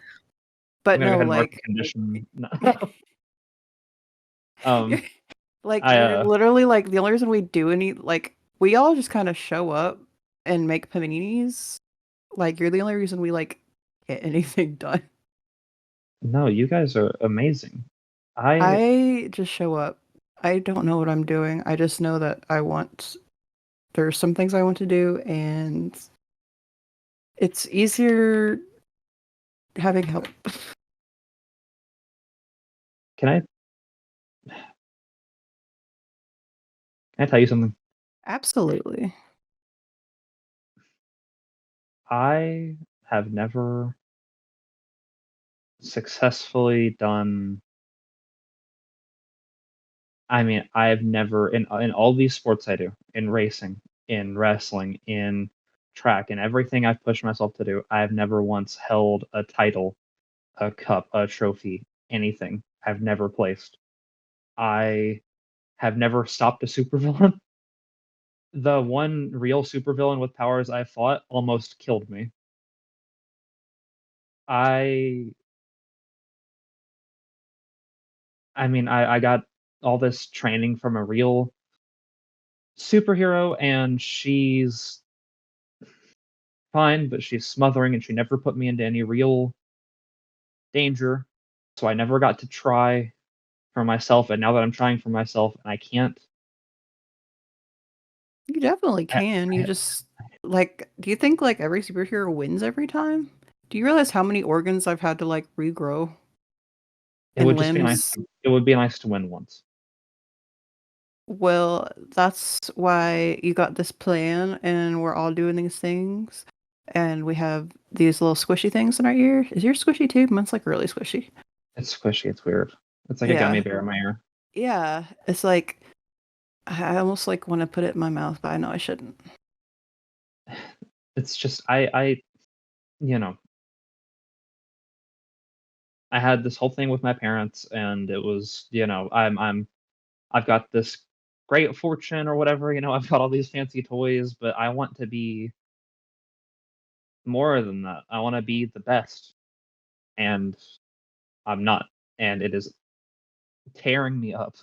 But gonna go no, ahead and mark the like, condition. No. um, like I you're literally like the only reason we do any like we all just kind of show up and make paninis. Like you're the only reason we like get anything done. no, you guys are amazing. I I just show up. I don't know what I'm doing. I just know that there's some things I want to do, and it's easier having help. can I can I tell you something? Absolutely. I have never successfully done. I mean, I have never in all these sports I do, in racing, in wrestling, in track, and everything I've pushed myself to do, I have never once held a title, a cup, a trophy, anything. I've never placed. I have never stopped a supervillain. The one real supervillain with powers I fought almost killed me. I I mean, I got all this training from a real superhero, and she's fine, but she's smothering, and she never put me into any real danger. So I never got to try for myself, and now that I'm trying for myself and I can't, You definitely I, can. You I, just like, do you think like every superhero wins every time? Do you realize how many organs I've had to like regrow it and would just be nice. limbs? It would be nice to win once. Well, that's why you got this plan, and we're all doing these things, and we have these little squishy things in our ear. Is yours squishy too? Mine's like really squishy. It's squishy. It's weird. It's like a gummy Yeah. bear in my ear. Yeah. It's like I almost like want to put it in my mouth, but I know I shouldn't. It's just you know, I had this whole thing with my parents, and it was, I've got this great fortune or whatever, I've got all these fancy toys, but I want to be more than that. I want to be the best, and I'm not, and it is tearing me up.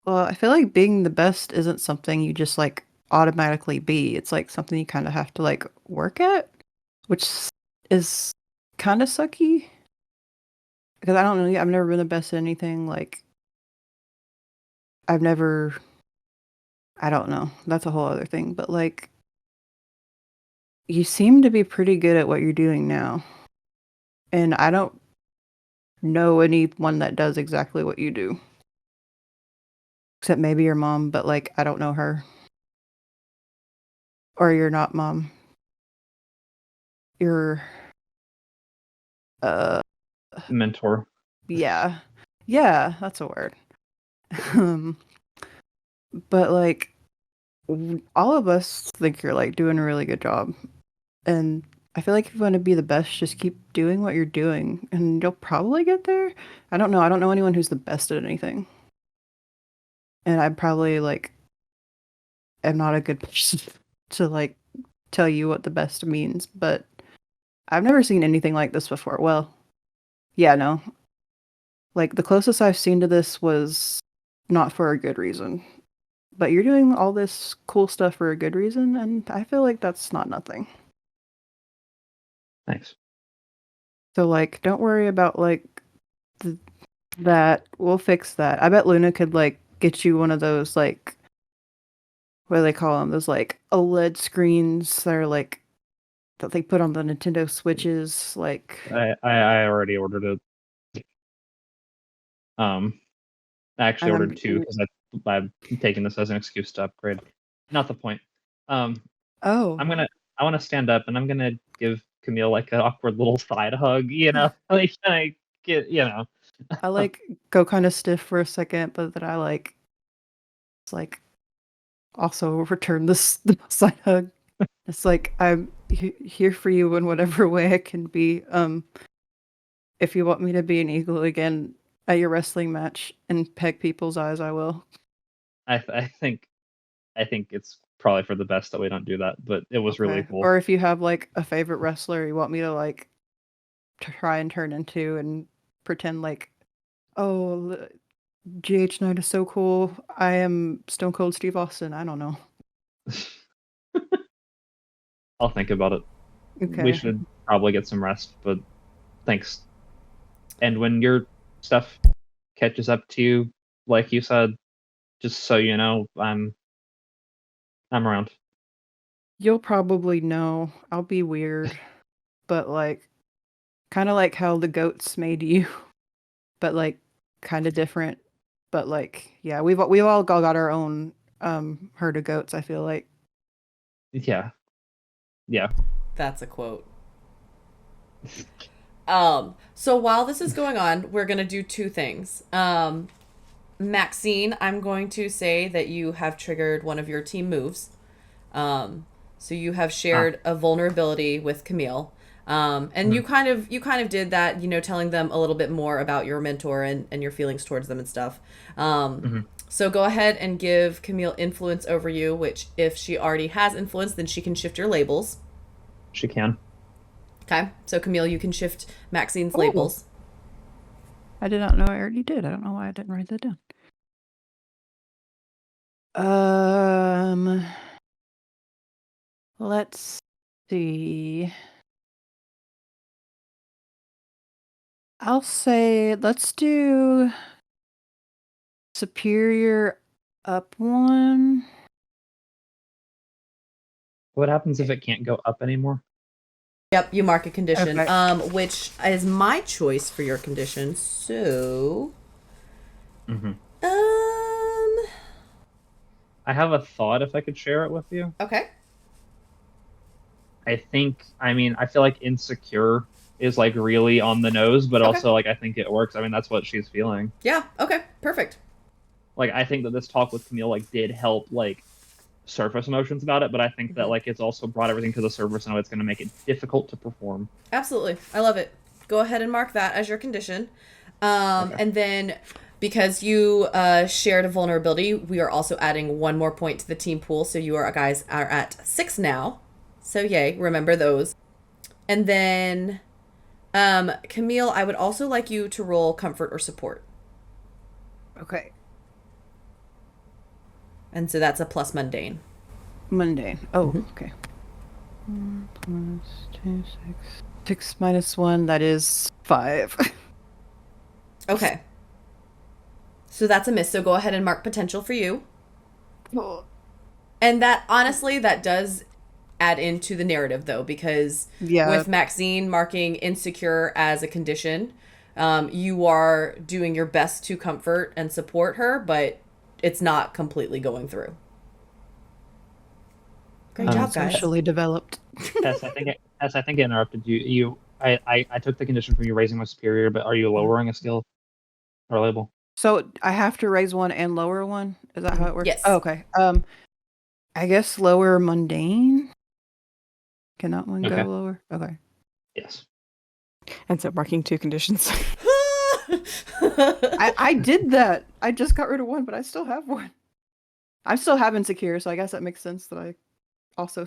Well, I feel like being the best isn't something you just like automatically be. It's like something you kind of have to like work at, which is kind of sucky. Because I don't know, I've never been the best at anything. Like, I've never, I don't know. That's a whole other thing. But like, you seem to be pretty good at what you're doing now. And I don't know anyone that does exactly what you do. Except maybe your mom, but like I don't know her. Or you're not mom. You're Mentor. yeah. Yeah, that's a word. Um, but like all of us think you're like doing a really good job. And I feel like if you want to be the best, just keep doing what you're doing and you'll probably get there. I don't know. I don't know anyone who's the best at anything. And I probably like am not a good person to like tell you what the best means, but I've never seen anything like this before. Well, yeah, no. Like the closest I've seen to this was not for a good reason. But you're doing all this cool stuff for a good reason, and I feel like that's not nothing. Thanks. So like don't worry about like that. We'll fix that. I bet Luna could like get you one of those like what do they call them? Those like OLED screens that are like that they put on the Nintendo Switches. Like I already ordered it. I actually And I'm- ordered 2 because I'm taking this as an excuse to upgrade. Not the point. oh, I want to stand up and I'm gonna give Camille like an awkward little side hug. Like I get I like go kind of stiff for a second, but then I like it's like also return this the side hug. It's like I'm here for you in whatever way I can be. If you want me to be an eagle again at your wrestling match and peg people's eyes, I will. I think it's probably for the best that we don't do that, but it was really Okay. cool. Or if you have like a favorite wrestler you want me to like try and turn into and pretend like, oh, GH Knight is so cool. I am Stone Cold Steve Austin. I don't know. I'll think about it. Okay. We should probably get some rest, but thanks. And when your stuff catches up to you, like you said, just so you know, I'm around. You'll probably know. I'll be weird, but like kind of like how the goats made you, but like kind of different. But like yeah, we've all got our own herd of goats, I feel like. Yeah. Yeah. That's a quote. So while this is going on, we're gonna do 2 things. Maxine, I'm going to say that you have triggered one of your team moves. So you have shared a vulnerability with Camille. And you kind of did that, telling them a little bit more about your mentor and your feelings towards them and stuff. So go ahead and give Camille influence over you, which if she already has influence, then she can shift your labels. She can. Okay, so Camille, you can shift Maxine's labels. I did not know I already did. I don't know why I didn't write that down. Let's see. I'll say let's do superior up 1. What happens if it can't go up anymore? Yep, you mark a condition, Okay. which is my choice for your condition. So, I have a thought if I could share it with you. Okay. I feel like insecure is like really on the nose, but also like I think it works. I mean, that's what she's feeling. Yeah. Okay. Perfect. Like I think that this talk with Camille like did help like surface emotions about it, but I think that like it's also brought everything to the surface and it's going to make it difficult to perform. Absolutely. I love it. Go ahead and mark that as your condition. And then because you shared a vulnerability, we are also adding 1 more point to the team pool. So you guys are at 6 now. So yay, remember those. And then Camille, I would also like you to roll comfort or support. Okay. And so that's a plus mundane. Mundane. Oh, okay. 1 plus 2, 6. 6 minus 1, that is 5. Okay. So that's a miss. So go ahead and mark potential for you. Oh. And that, honestly, that does add into the narrative, though, because with Maxine marking insecure as a condition, You are doing your best to comfort and support her, but it's not completely going through. Great job, guys. Socially developed. Tess, I think I interrupted you. I took the condition from you raising my superior, but are you lowering a skill or label? So I have to raise one and lower one? Is that how it works? Yes. Oh, okay. I guess lower mundane? Can that one Okay. go lower? Okay. Yes. Ends up marking 2 conditions. I did that. I just got rid of one, but I still have one. I'm still have insecure, so I guess that makes sense that I also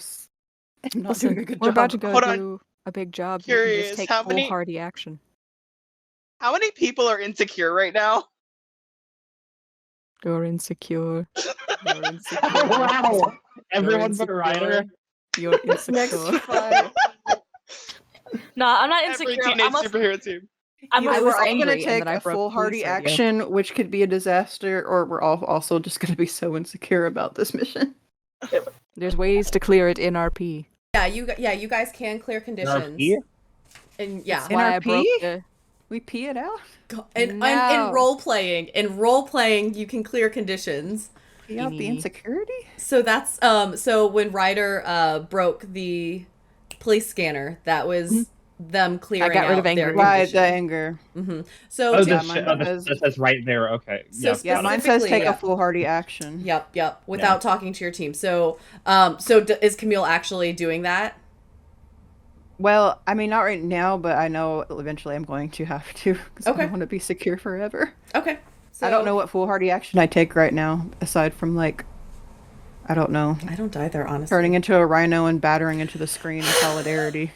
am not doing a good We're job. about to go Hold on. do a big job. You Curious, can just take how many- foolhardy action. How many people are insecure right now? You're insecure. You're insecure. Wow! Everyone but insecure. Ryder. You're Next insecure. five. No, I'm not Every insecure. teenage superhero team. I'm Either I we're was all angry, gonna and take then I a broke foolhardy police radio. action, which could be a disaster, or we're all also just gonna be so insecure about this mission. There's ways to clear it in RP. Yeah, you guys can clear conditions. RP? And yeah, That's why I NRP? broke the... We pee it out? and No. in role playing, you can clear conditions. Pee out the Teeny. insecurity? So that's so when Ryder broke the police scanner, that was them clearing got rid out of anger. their Right, the condition. anger. So Oh, to- yeah, that's right there. Okay. So Yeah. Yeah, got it. mine says take yeah. a foolhardy action. Yep. Without talking to your team. So is Camille actually doing that? Well, I mean, not right now, but I know eventually I'm going to have to, because I Okay. don't want to be secure forever. Okay. So, I don't know what foolhardy action I take right now, aside from, like, I don't know, I don't either, honestly. turning into a rhino and battering into the screen in solidarity.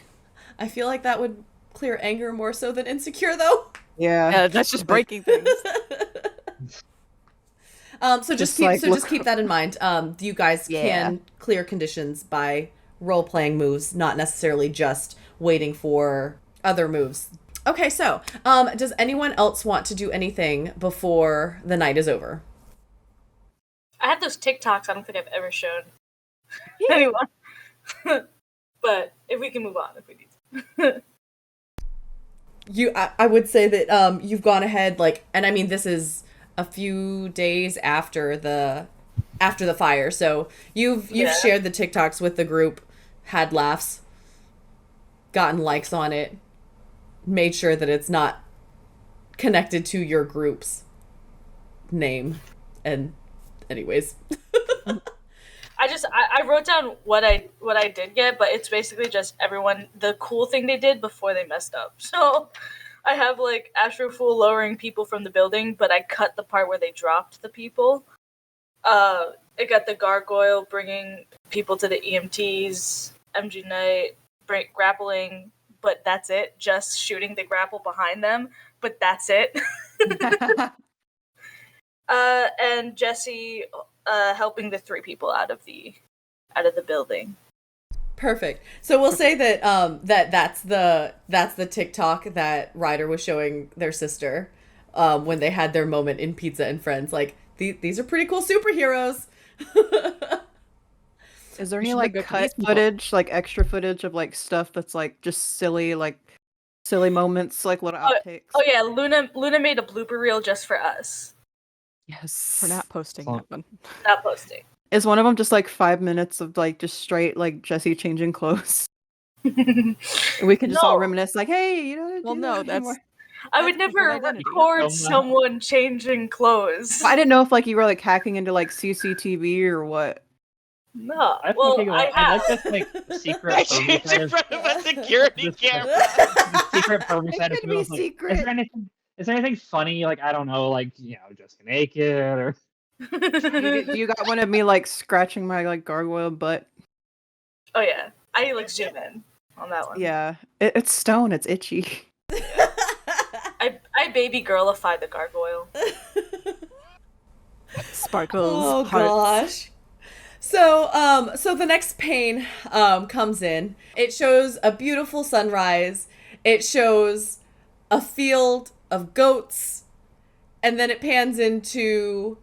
I feel like that would clear anger more so than insecure, though. Yeah. that's just breaking things. So Just keep like, just keep that in mind. You guys Yeah. can clear conditions by role playing moves, not necessarily just waiting for other moves. Okay, so does anyone else want to do anything before the night is over? I have those TikToks I don't think I've ever shown anyone. But if we can move on if we need to. I would say that you've gone ahead, like, and I mean this is a few days after the fire, so you've shared the TikToks with the group, had laughs, gotten likes on it, made sure that it's not connected to your group's name, and anyways. I wrote down what I did get, but it's basically just everyone the cool thing they did before they messed up. So I have like Astro Fool lowering people from the building, but I cut the part where they dropped the people. I got the gargoyle bringing people to the EMTs, MG Knight grappling, but that's it. Just shooting the grapple behind them, but that's it. And Jesse helping the 3 people out of the building. Perfect. So we'll say that that's the TikTok that Ryder was showing their sister when they had their moment in Pizza and Friends. Like these are pretty cool superheroes. Is there We any, should like, go to cut these people. footage, like, extra footage of, like, stuff that's, like, just silly moments, like, little outtakes? Oh yeah, Luna made a blooper reel just for us. Yes. We're not posting that one. Not posting. Is one of them just, like, 5 minutes of, like, just straight, like, Jesse changing clothes? And we can just all No. reminisce, like, hey, you know, Well, no, that's... I would That's never people's identity. record someone changing clothes. I didn't know if, like, you were, like, hacking into, like, CCTV or what. No. I'm Well, thinking, I like, I have. like this, like, secret I changed in front of a security camera. secret permaset. It could be secret. Is there anything funny? Like, I don't know, like, you know, just naked or. You got one of me, like, scratching my, like, gargoyle butt. Oh yeah, I like zoom in on that one. Yeah. It's stone. It's itchy. I baby girlified the gargoyle. Sparkles. Oh hearts. gosh. So the next pane comes in. It shows a beautiful sunrise. It shows a field of goats, and then it pans into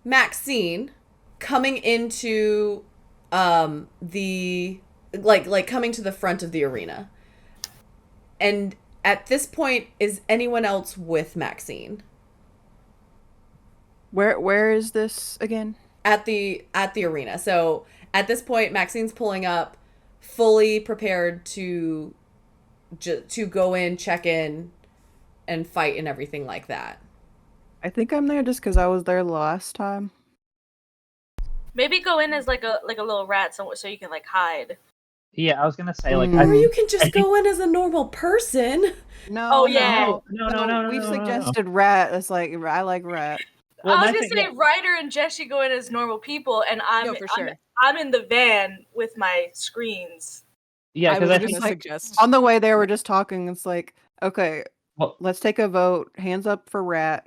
Maxine coming into the like coming to the front of the arena. And at this point, is anyone else with Maxine? Where is this again? At the arena. So at this point, Maxine's pulling up, fully prepared to go in, check in, and fight and everything like that. I think I'm there just because I was there last time. Maybe go in as like a little rat so you can like hide. Yeah, I was gonna say like. Or you can just go in as a normal person. No. Oh, yeah. No. We've suggested rat. It's like I like rat. Well, I my was gonna thing- say Ryder and Jesse go in as normal people, and No, for sure. I'm in the van with my screens. Yeah, I because was I going think to like, suggest. On the way there, we're just talking. It's like, okay, Well- let's take a vote. Hands up for rat.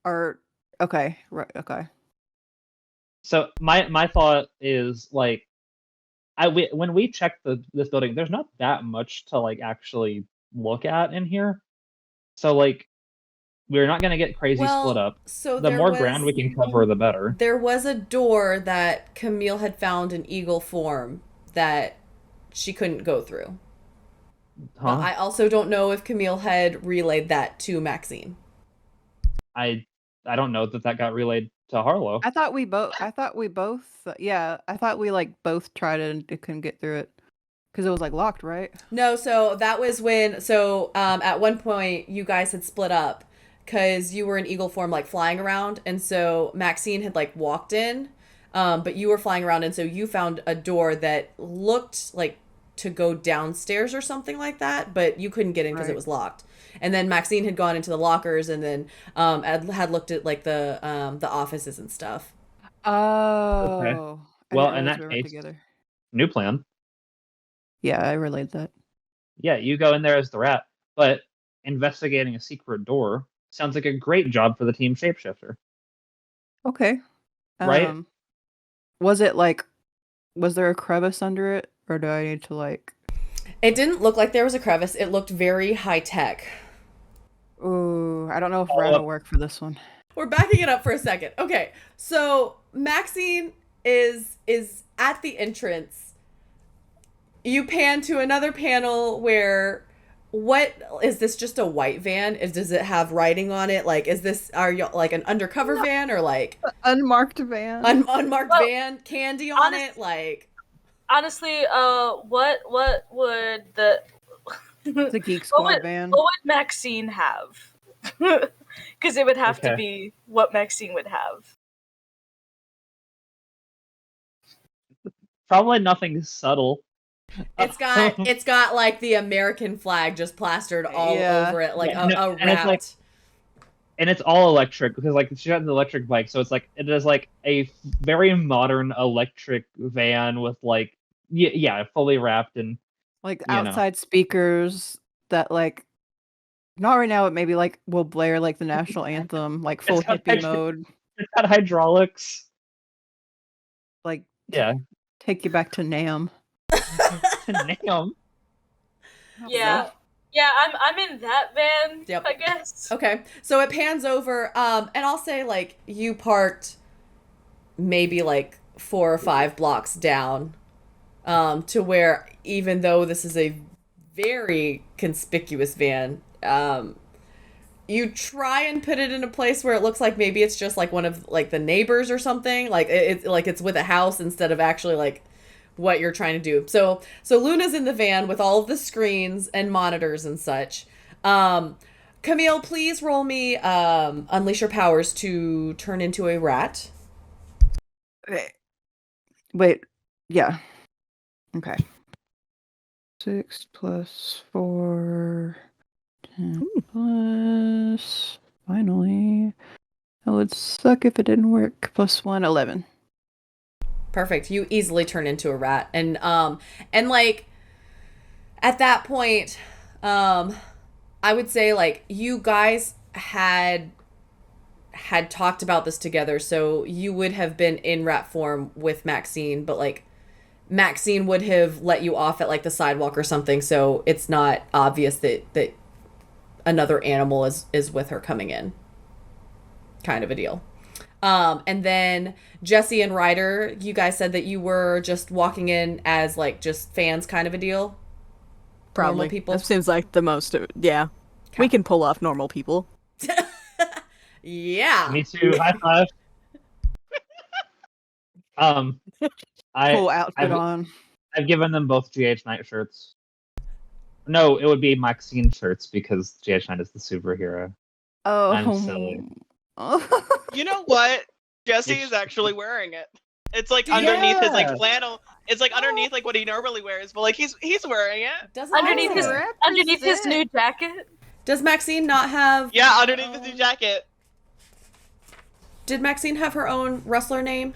Or okay, right, okay. so. My thought is like, when we check this building, there's not that much to like actually look at in here. So like, we're not gonna get crazy split up. So The more ground we can cover, the better. There was a door that Camille had found in eagle form that she couldn't go through. Huh? But I also don't know if Camille had relayed that to Maxine. I don't know that got relayed to Harlow. I thought we both. Yeah, I thought we like both tried it and couldn't get through it because it was like locked, right? No, so that was when. So at one point you guys had split up because you were in eagle form, like flying around, and so Maxine had like walked in, but you were flying around, and so you found a door that looked like to go downstairs or something like that, but you couldn't get in because it was locked. And then Maxine had gone into the lockers and then had looked at like the offices and stuff. Oh. Okay. I Well, didn't in realize that we were case- together. New plan. Yeah, I relayed that. Yeah, you go in there as the rat, but investigating a secret door sounds like a great job for the team shapeshifter. Okay. Right? Was there a crevice under it, or do I need to like? It didn't look like there was a crevice. It looked very high tech. Ooh, I don't know if rat will work for this one. We're backing it up for a second. Okay, so Maxine is at the entrance. You pan to another panel where, what is this? Just a white van? Does it have writing on it? Like, are you like an undercover van or like Unmarked van? unmarked van? Candy on it? Like, Honestly, what would the It's a Geek Squad what van. would Maxine have? Because it would have to Okay. be what Maxine would have. Probably nothing subtle. it's got like the American flag just plastered all Yeah. over it, like Yeah, a no, and it's rat. like- And it's all electric because like she got an electric bike, so it's like it is like a very modern electric van with like fully wrapped and Like you know. outside speakers that like not right now, but maybe like will blare like the national anthem, like full It's got hippie extra- mode, it's got hydraulics. like Yeah. take you back to Nam. Damn. Yeah. Yeah, I'm in that van, Yep. I guess. Okay, so it pans over, and I'll say like you parked maybe like 4 or 5 blocks down, to where even though this is a very conspicuous van, you try and put it in a place where it looks like maybe it's just like one of like the neighbors or something, like it's with a house instead of actually like what you're trying to do. So Luna's in the van with all of the screens and monitors and such. Camille, please roll me unleash your powers to turn into a rat. Wait, yeah. Okay. 6 plus 4, 10 plus. Finally. That would suck if it didn't work. Plus 1, 11. Perfect. You easily turn into a rat. And like at that point, I would say like you guys had talked about this together, so you would have been in rat form with Maxine, but like Maxine would have let you off at like the sidewalk or something, so it's not obvious that another animal is with her coming in. Kind of a deal. And then Jesse and Ryder, you guys said that you were just walking in as like just fans kind of a deal. Probably. Normal people? That seems like the most. Yeah. Okay. We can pull off normal people. Yeah. Me too. High five. Full outfit I've on. I've given them both GH Knight shirts. No, it would be Maxine shirts because GH Knight is the superhero. Oh. I'm silly. You know what? Jesse It's- is actually wearing it. It's like underneath his like flannel. It's like underneath like what he normally wears, but like he's wearing it. Doesn't Underneath his matter. underneath his new jacket. Does Maxine not have? Yeah, underneath his new jacket. Did Maxine have her own wrestler name?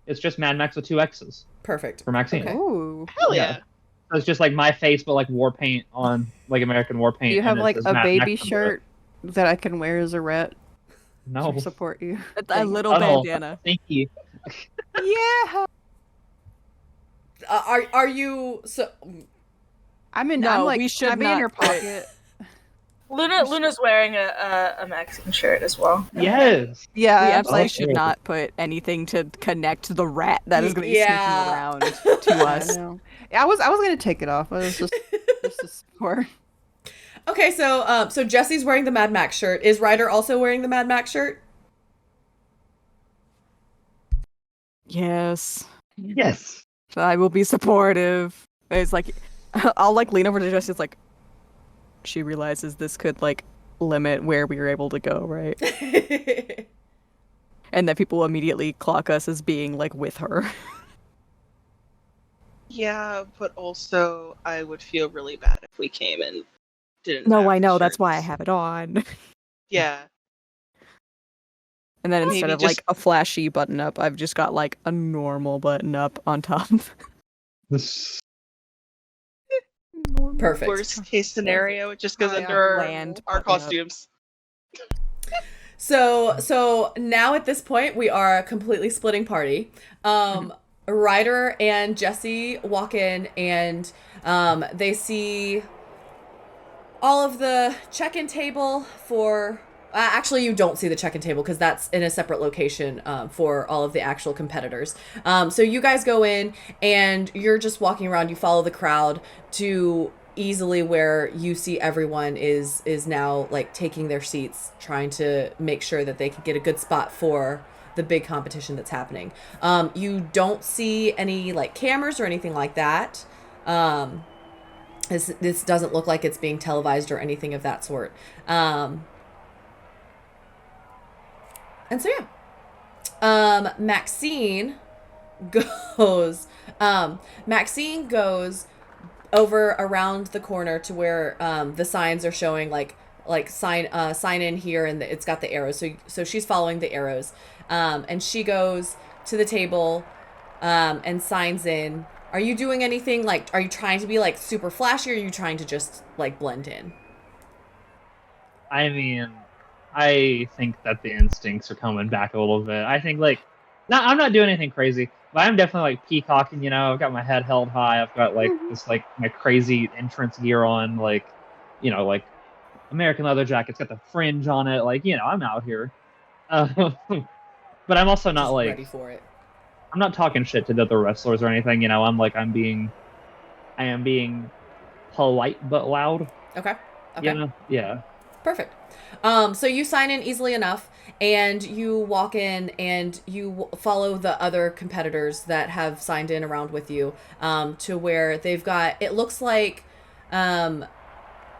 It's just Mad Max with 2 X's Perfect. for Maxine. Okay. Ooh. Hell Yeah. yeah. So it's just like my face, but like war paint on, like American war paint. Do you have and it like says a Mad baby Max on the- shirt that I can wear as a ret No. to support you? A little Oh, bandana. Thank you. Yeah. Are you so? I'm in. No, I'm like. we should I'm in your not put- pocket. Luna's wearing a Maxine shirt as well. Yes. Yeah. We I'm absolutely like, should not put anything to connect the rat that is going to be Yeah. sneaking around to I us. know. Yeah, I was gonna take it off. I was just to support. Okay, so Jesse's wearing the Mad Max shirt. Is Ryder also wearing the Mad Max shirt? Yes. Yes. I will be supportive. It's like, I'll like lean over to Jesse. It's like, she realizes this could like limit where we were able to go, right? And that people immediately clock us as being like with her. Yeah, but also I would feel really bad if we came and didn't. No, have I know. That's why I shirts. have it on. Yeah. And then Maybe instead of just- like a flashy button up, I've just got like a normal button up on top. Perfect. Worst case scenario, it just goes Oh, yeah. under Bland our button up. costumes. So now at this point we are completely splitting party. Ryder and Jesse walk in and they see all of the check-in table for. Actually, you don't see the check-in table because that's in a separate location for all of the actual competitors. So you guys go in and you're just walking around. You follow the crowd to easily where you see everyone is now like taking their seats, trying to make sure that they can get a good spot for the big competition that's happening. You don't see any like cameras or anything like that. This doesn't look like it's being televised or anything of that sort. And so yeah, Maxine goes over around the corner to where the signs are showing like sign in here, and it's got the arrows. So she's following the arrows, and she goes to the table and signs in. Are you doing anything like? Are you trying to be like super flashy, or are you trying to just like blend in? I mean, I think that the instincts are coming back a little bit. I think like, I'm not doing anything crazy, but I'm definitely like peacocking. You know, I've got my head held high. I've got like this like my crazy entrance gear on, like, you know, like American leather jacket's got the fringe on it. Like, you know, I'm out here. But I'm also not Just like ready for it. I'm not talking shit to the other wrestlers or anything. You know, I am being polite but loud. Okay. You know? Yeah. Perfect. So you sign in easily enough, and you walk in, and you follow the other competitors that have signed in around with you, to where they've got. It looks like,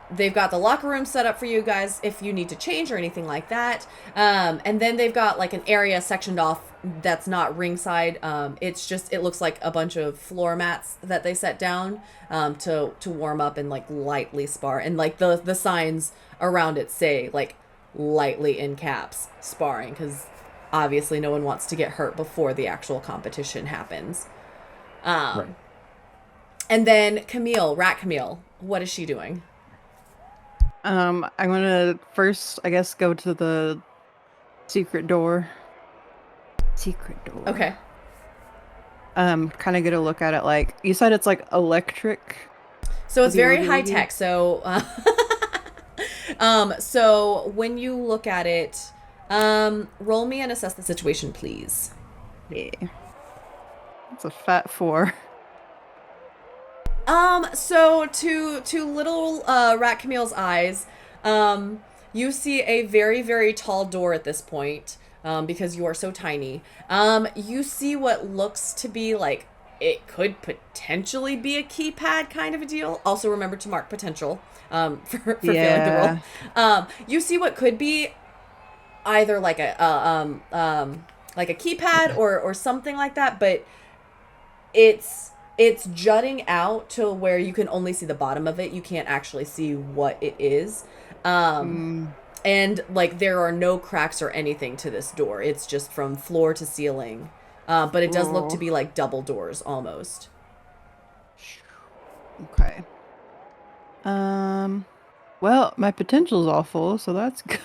they've got the locker room set up for you guys if you need to change or anything like that. And then they've got like an area sectioned off that's not ringside. It looks like a bunch of floor mats that they set down to warm up and like lightly spar. And like the signs around it say like lightly in caps sparring, because obviously no one wants to get hurt before the actual competition happens. Right. And then Rat Camille, what is she doing? I'm gonna first, I guess, go to the secret door. Okay. Kind of get a look at it. Like you said, it's like electric. So it's Oogie, very oogie, high oogie. tech. So, so when you look at it, roll me and assess the situation, please. Yeah. It's a fat 4. So to little Rat Camille's eyes, you see a very, very tall door at this point, because you are so tiny. You see what looks to be like it could potentially be a keypad kind of a deal. Also remember to mark potential, for failing the roll. You see what could be either like a keypad or something like that, but it's jutting out to where you can only see the bottom of it. You can't actually see what it is. And like there are no cracks or anything to this door. It's just from floor to ceiling. But it does look to be like double doors almost. Okay. Well, my potential's all full, so that's good.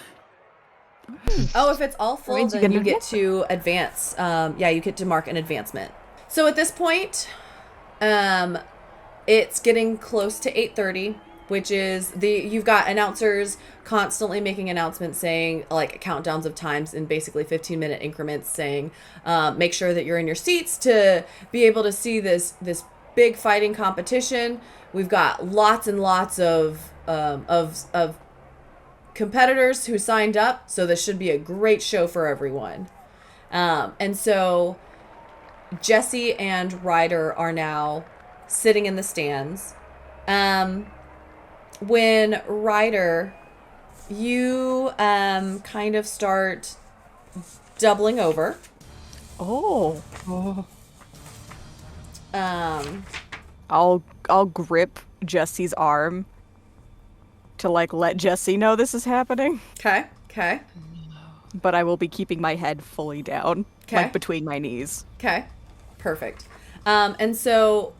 Oh, if it's all full, means you then get you an get to advance. Yeah, you get to mark an advancement. So at this point, it's getting close to 8:30, which is you've got announcers constantly making announcements saying like countdowns of times in basically 15-minute increments, saying make sure that you're in your seats to be able to see this big fighting competition. We've got lots and lots of competitors who signed up, so this should be a great show for everyone. And so Jesse and Ryder are now sitting in the stands. When Ryder, you kind of start doubling over. Oh. I'll I'll grip Jesse's arm to like let Jesse know this is happening. Okay. But I will be keeping my head fully down, Okay. like between my knees. Okay. Perfect. And so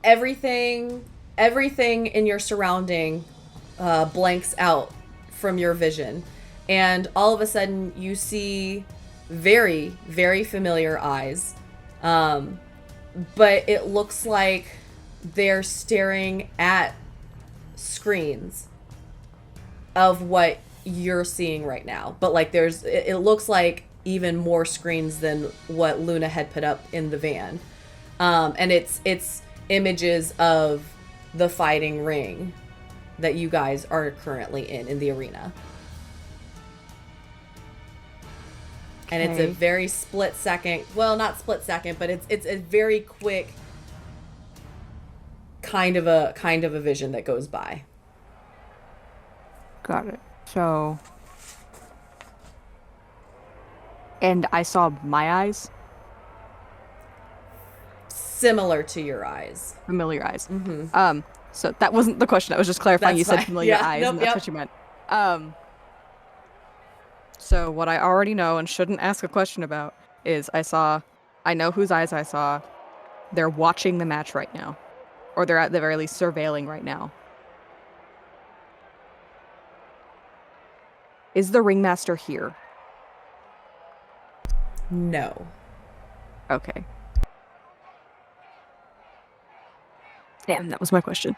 everything in your surrounding blanks out from your vision, and all of a sudden you see very, very familiar eyes, but it looks like they're staring at screens of what you're seeing right now, but like it looks like even more screens than what Luna had put up in the van, and it's images of the fighting ring that you guys are currently in the arena. And it's a very split second, well, not split second, but it's a very quick kind of a vision that goes by. Got it. So, and I saw my eyes, Similar to your eyes. familiar eyes. Mm-hmm. So that wasn't the question. I was just clarifying. That's You said fine. familiar Yeah, eyes, nope, and that's yep. what you meant. So what I already know and shouldn't ask a question about is I know whose eyes I saw. They're watching the match right now, or they're at the very least surveilling right now. Is the ringmaster here? No. Okay. Damn, that was my question.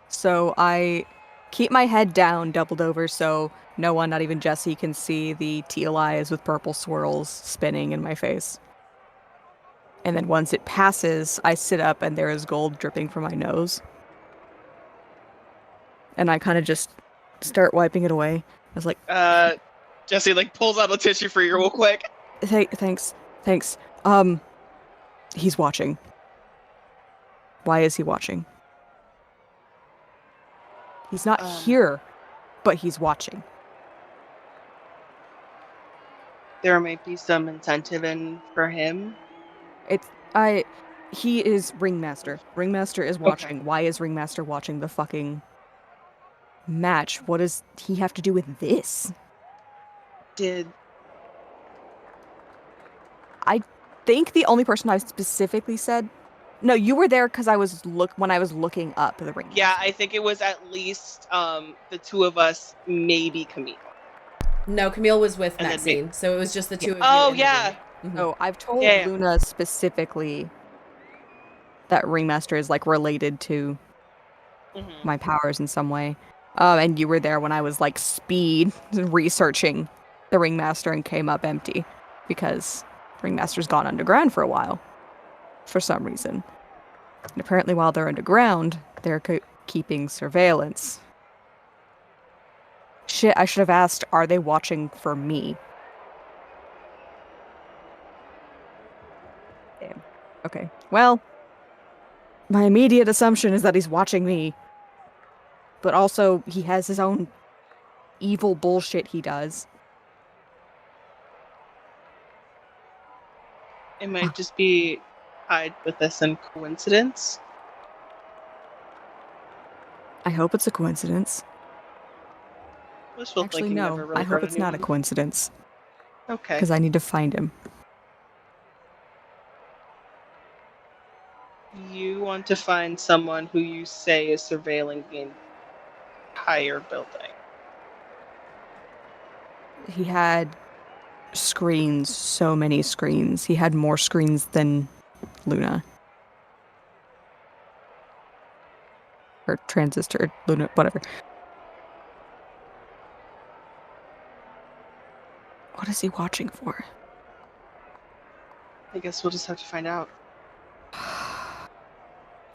So I keep my head down, doubled over, so no one, not even Jesse, can see the teal eyes with purple swirls spinning in my face. And then once it passes, I sit up and there is gold dripping from my nose. And I kind of just start wiping it away. I was like, Jesse like pulls out a tissue for you real quick. Thanks. He's watching. Why is he watching? He's not here, but he's watching. There might be some incentive in for him. He is Ringmaster. Ringmaster is watching. Okay. Why is Ringmaster watching the fucking match? What does he have to do with this? I think the only person I specifically said... No, you were there because when I was looking up the Ringmaster. Yeah, I think it was at least the two of us, maybe Camille. No, Camille was with And then Maxine, so it was just the two of you. Oh, in the yeah. room. Mhm. Oh, I've told Yeah. Luna specifically that Ringmaster is like related to my powers in some way. And you were there when I was like speed researching the Ringmaster and came up empty because Ringmaster's gone underground for a while. For some reason. And apparently while they're underground, they're keeping surveillance. Shit, I should have asked, are they watching for me? Damn. Okay. Well, my immediate assumption is that he's watching me. But also, he has his own evil bullshit he does. It might just be tied with this in coincidence. I hope it's a coincidence. Wishful Actually, thinking no. never really I hope hurt it's not a anyone. coincidence. Okay. Because I need to find him. You want to find someone who you say is surveilling the entire building. He had screens, so many screens. He had more screens than Luna. Or Transistor, Luna, whatever. What is he watching for? I guess we'll just have to find out.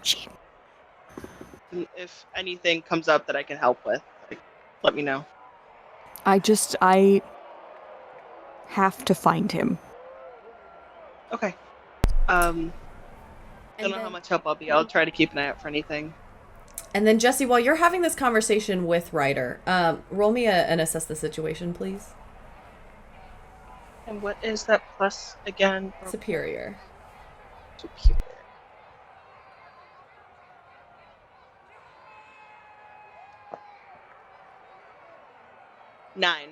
Gee. And if anything comes up that I can help with, like, let me know. I have to find him. Okay. Don't know how much help I'll be. I'll try to keep an eye out for anything. And then, Jesse, while you're having this conversation with Ryder, roll me an assess the situation, please. And what is that plus again? Superior. Superior. Nine.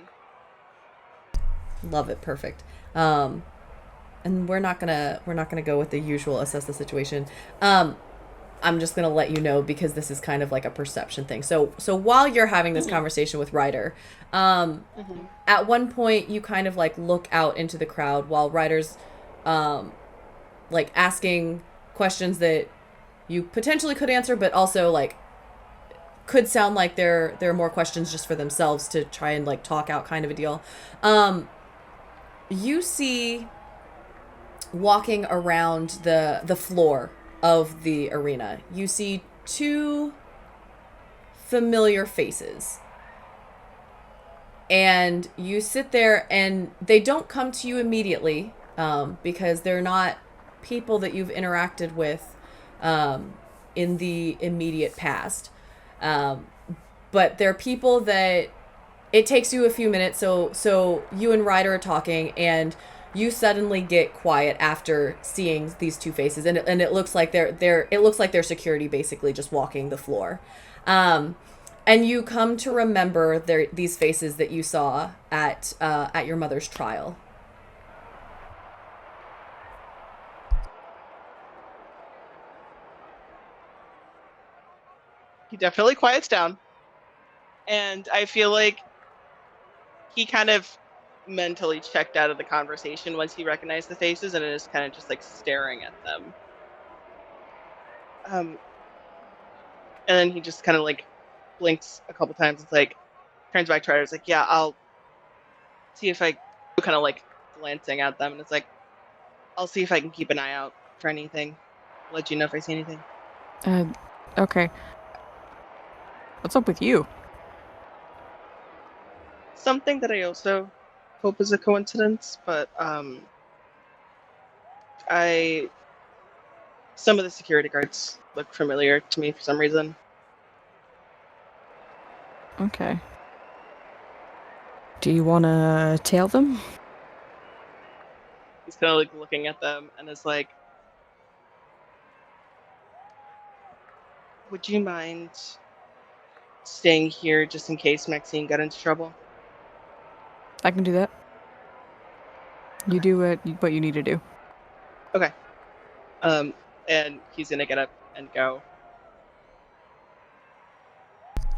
Love it. Perfect. And we're not gonna go with the usual assess the situation. I'm just gonna let you know because this is kind of like a perception thing. So while you're having this conversation with Ryder, at one point you kind of like look out into the crowd while Ryder's like asking questions that you potentially could answer, but also like could sound like there are more questions just for themselves to try and like talk out kind of a deal. You see walking around the floor of the arena, you see two familiar faces. And you sit there and they don't come to you immediately because they're not people that you've interacted with in the immediate past. But they're people that it takes you a few minutes. So you and Ryder are talking and you suddenly get quiet after seeing these two faces, and it looks like they're security basically just walking the floor. And you come to remember these faces that you saw at your mother's trial. He definitely quiets down. And I feel like he kind of mentally checked out of the conversation once he recognized the faces and is kind of just like staring at them. And then he just kind of like blinks a couple times. It's like turns back to Ryder. It's like, yeah, I'll see if I kind of like glancing at them, and it's like, I'll see if I can keep an eye out for anything. I'll let you know if I see anything. Okay. What's up with you? Something that I also hope is a coincidence, but some of the security guards look familiar to me for some reason. Okay. Do you want to tail them? He's kind of like looking at them and is like, would you mind staying here just in case Maxine got into trouble? I can do that. You do what you need to do. Okay. And he's gonna get up and go.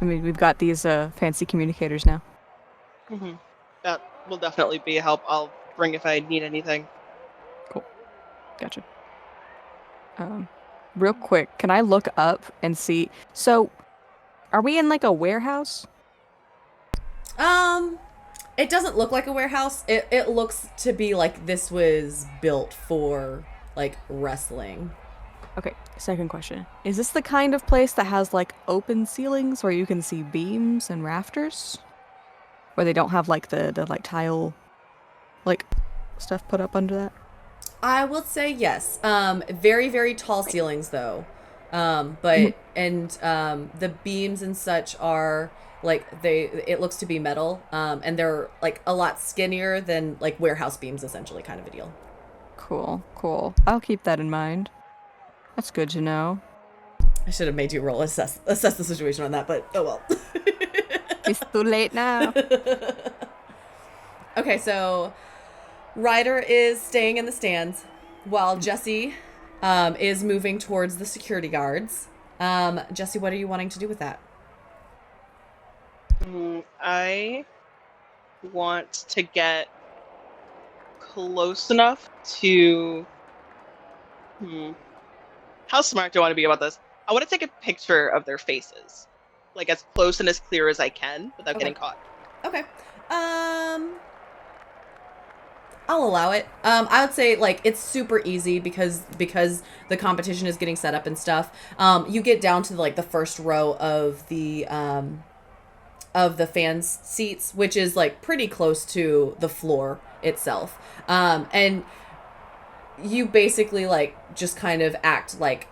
I mean, we've got these fancy communicators now. That will definitely be a help. I'll bring if I need anything. Cool. Gotcha. Real quick, can I look up and see? So, are we in like a warehouse? It doesn't look like a warehouse. It looks to be like this was built for like wrestling. Okay, second question. Is this the kind of place that has like open ceilings where you can see beams and rafters? Where they don't have like the like tile like stuff put up under that? I will say yes. Very, very tall ceilings though. But the beams and such are like it looks to be metal. And they're like a lot skinnier than like warehouse beams, essentially, kind of a deal. Cool. I'll keep that in mind. That's good to know. I should have made you roll assess the situation on that, but oh well. It's too late now. Okay, so Ryder is staying in the stands while Jesse is moving towards the security guards. Jesse, what are you wanting to do with that? I want to get close enough to... How smart do I want to be about this? I want to take a picture of their faces. Like, as close and as clear as I can without getting caught. Okay. I'll allow it. I would say like it's super easy because the competition is getting set up and stuff. You get down to like the first row of the fans' seats, which is like pretty close to the floor itself. And you basically like just kind of act like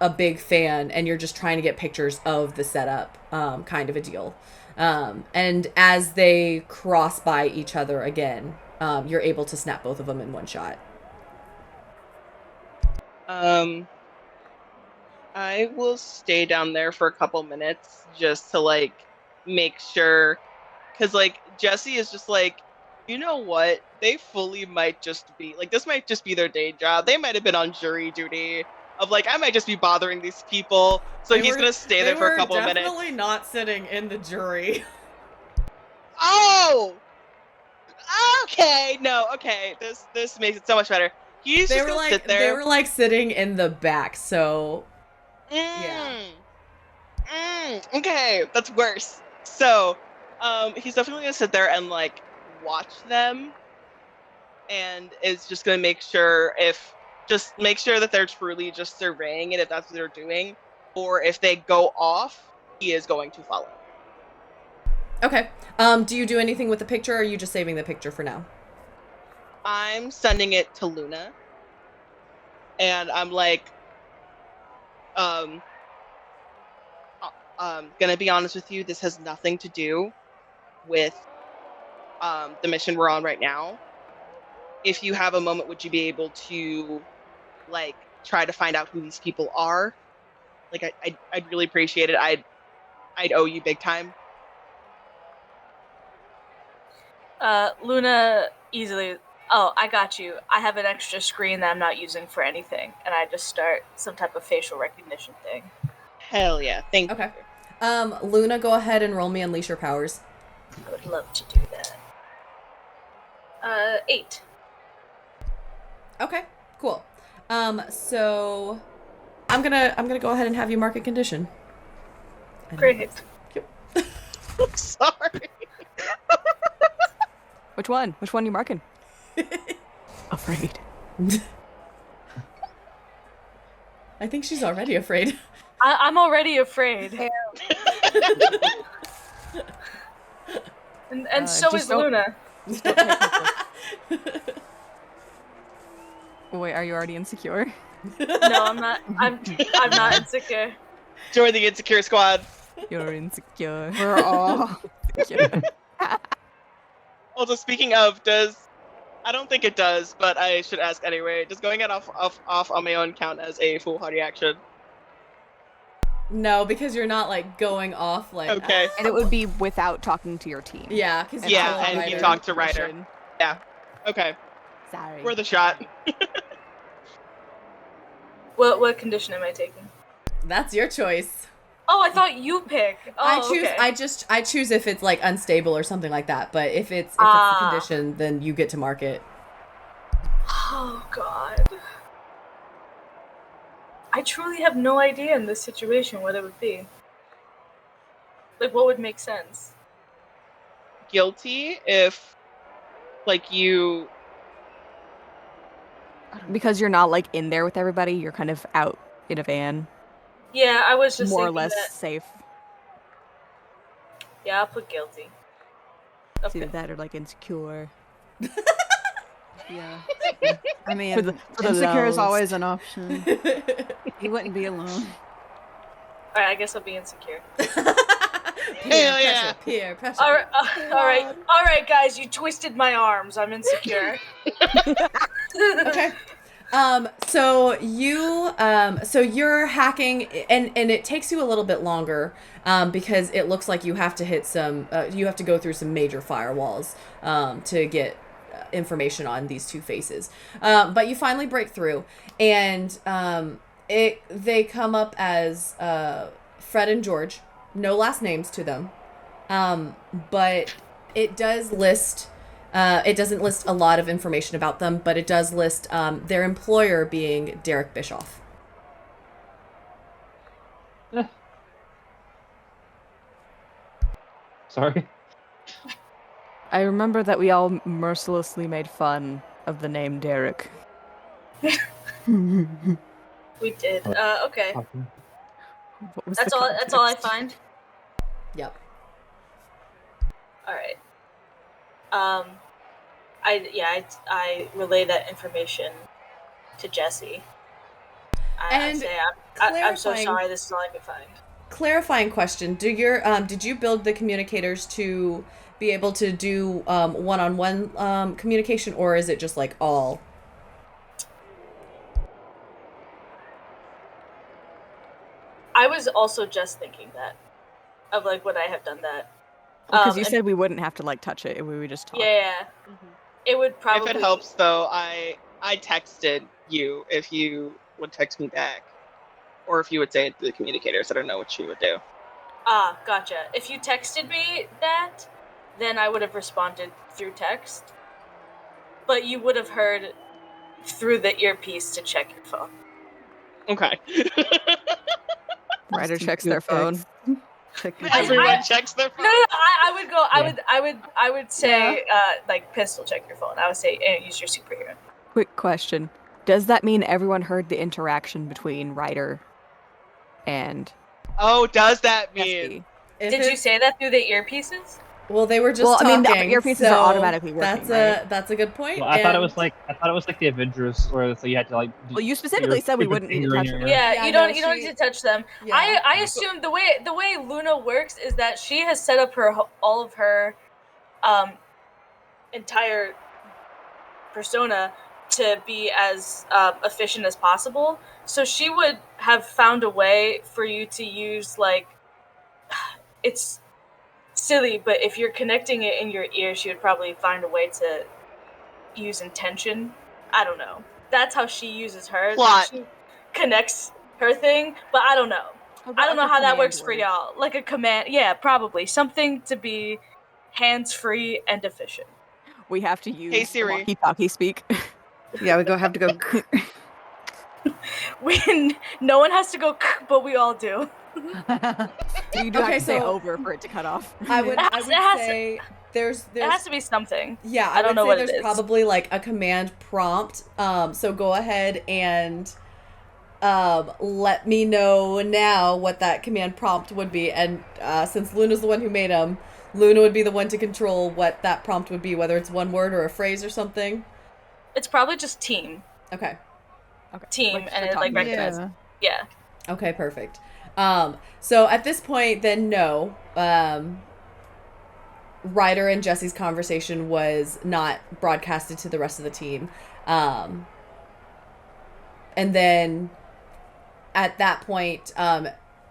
a big fan, and you're just trying to get pictures of the setup, kind of a deal. And as they cross by each other again, you're able to snap both of them in one shot. I will stay down there for a couple minutes just to like make sure, because like Jesse is just like, you know what? They fully might just be like, this might just be their day job. They might have been on jury duty. Of like, I might just be bothering these people. So he's gonna stay there for a couple of minutes. Definitely not sitting in the jury. Oh. Okay, no, okay. This makes it so much better. He's just gonna sit there. They were like sitting in the back, so yeah. Okay, that's worse. So, he's definitely gonna sit there and like watch them, and is just gonna make sure that they're truly just surveying it, if that's what they're doing, or if they go off, he is going to follow. Okay. Do you do anything with the picture, or are you just saving the picture for now? I'm sending it to Luna. And I'm like, gonna be honest with you, this has nothing to do with the mission we're on right now. If you have a moment, would you be able to like try to find out who these people are? Like I'd really appreciate it. I'd owe you big time. Luna easily... Oh, I got you. I have an extra screen that I'm not using for anything, and I just start some type of facial recognition thing. Hell yeah. Thank you. Okay. Luna, go ahead and roll me Unleash Your Powers. I would love to do that. 8. Okay, cool. So I'm gonna go ahead and have you mark a condition. Great. I'm sorry. Which one? Which one you marking? Afraid. I think she's already afraid. I'm already afraid. and so is Luna. Wait, are you already insecure? No, I'm not. I'm not insecure. Join the insecure squad. You're insecure. We're all insecure. Also, speaking of, I don't think it does, but I should ask anyway. Does going out off on my own count as a foolhardy action? No, because you're not like going off like. Okay. And it would be without talking to your team. Yeah, because and you talk to Ryder. Yeah. Okay. Sorry. Worth a shot. What condition am I taking? That's your choice. Oh, I thought you pick. Oh, I choose if it's like unstable or something like that. But if it's the condition, then you get to mark it. Oh God. I truly have no idea in this situation what it would be. Like, what would make sense? guilty if, like, you... Because you're not like in there with everybody, you're kind of out in a van, Yeah, I was just more or thinking less that. safe. Yeah, I'll put guilty. It's Okay. either that or like insecure. Yeah. I mean, For the insecure is lulz. always an option. You wouldn't be alone. All right, I guess I'll be insecure. Hell yeah. Peer pressure. All right, guys, you twisted my arms. I'm insecure. Okay. So you're hacking, and it takes you a little bit longer, because it looks like you have to hit you have to go through some major firewalls, to get information on these two faces. But you finally break through, and they come up as Fred and George. No last names to them, but it does list. It doesn't list a lot of information about them, but it does list their employer being Derek Bischoff. Sorry. I remember that we all mercilessly made fun of the name Derek. We did. Okay. What was That's the all. That's all I context? find. Yep. All right. I relay that information to Jesse. I say I'm so clarifying- sorry. This is all I could find. Clarifying question: did you build the communicators to be able to do one-on-one communication, or is it just like all? I was also just thinking that, of like would I have done that? Because you and- said we wouldn't have to like touch it, we would just talk. Yeah. It would probably. If it helps, though, I texted you if you would text me back. Or if you would say it to the communicators, I don't know what you would do. Ah, gotcha. If you texted me that, then I would have responded through text. But you would have heard through the earpiece to check your phone. Okay. Ryder checks their phone. Everyone checks their phone. No, I would go. I would say, like, pistol check your phone. I would say, use your superhero. Quick question. Does that mean everyone heard the interaction between Ryder and Oh, does that mean? Jesse? Did you say that through the earpieces? Well, they were just Well, I talking. mean, the earpieces are automatically working, That's a good point. Well, I thought it was like the Avengers, where so you had to like. Well, you specifically said we wouldn't need to touch them. Yeah, you no, don't need to touch them. Yeah. I assume the way Luna works is that she has set up all of her entire persona to be as efficient as possible. So she would have found a way for you to use, like, it's silly, but if you're connecting it in your ear, she would probably find a way to use intention. I don't know. That's how she uses hers. Plot. She connects her thing, but I don't know. I don't know how that works for y'all. Like a command. Yeah, probably. Something to be hands-free and efficient. We have to use Hey, Siri. walkie-talkie speak. Yeah, we have to go. No one has to go, but we all do. You do have Okay, to say so- over for it to cut off. I would It has to- say there's It has to be something. yeah, I don't would know say what it there's is. probably like a command prompt. So go ahead and let me know now what that command prompt would be. And since Luna's the one who made them, Luna would be the one to control what that prompt would be, whether it's one word or a phrase or something. It's probably just team. Okay. Team, Like and for it like talking. recognizes. Yeah. Okay, perfect. So at this point, then no, Ryder and Jesse's conversation was not broadcasted to the rest of the team. And then at that point,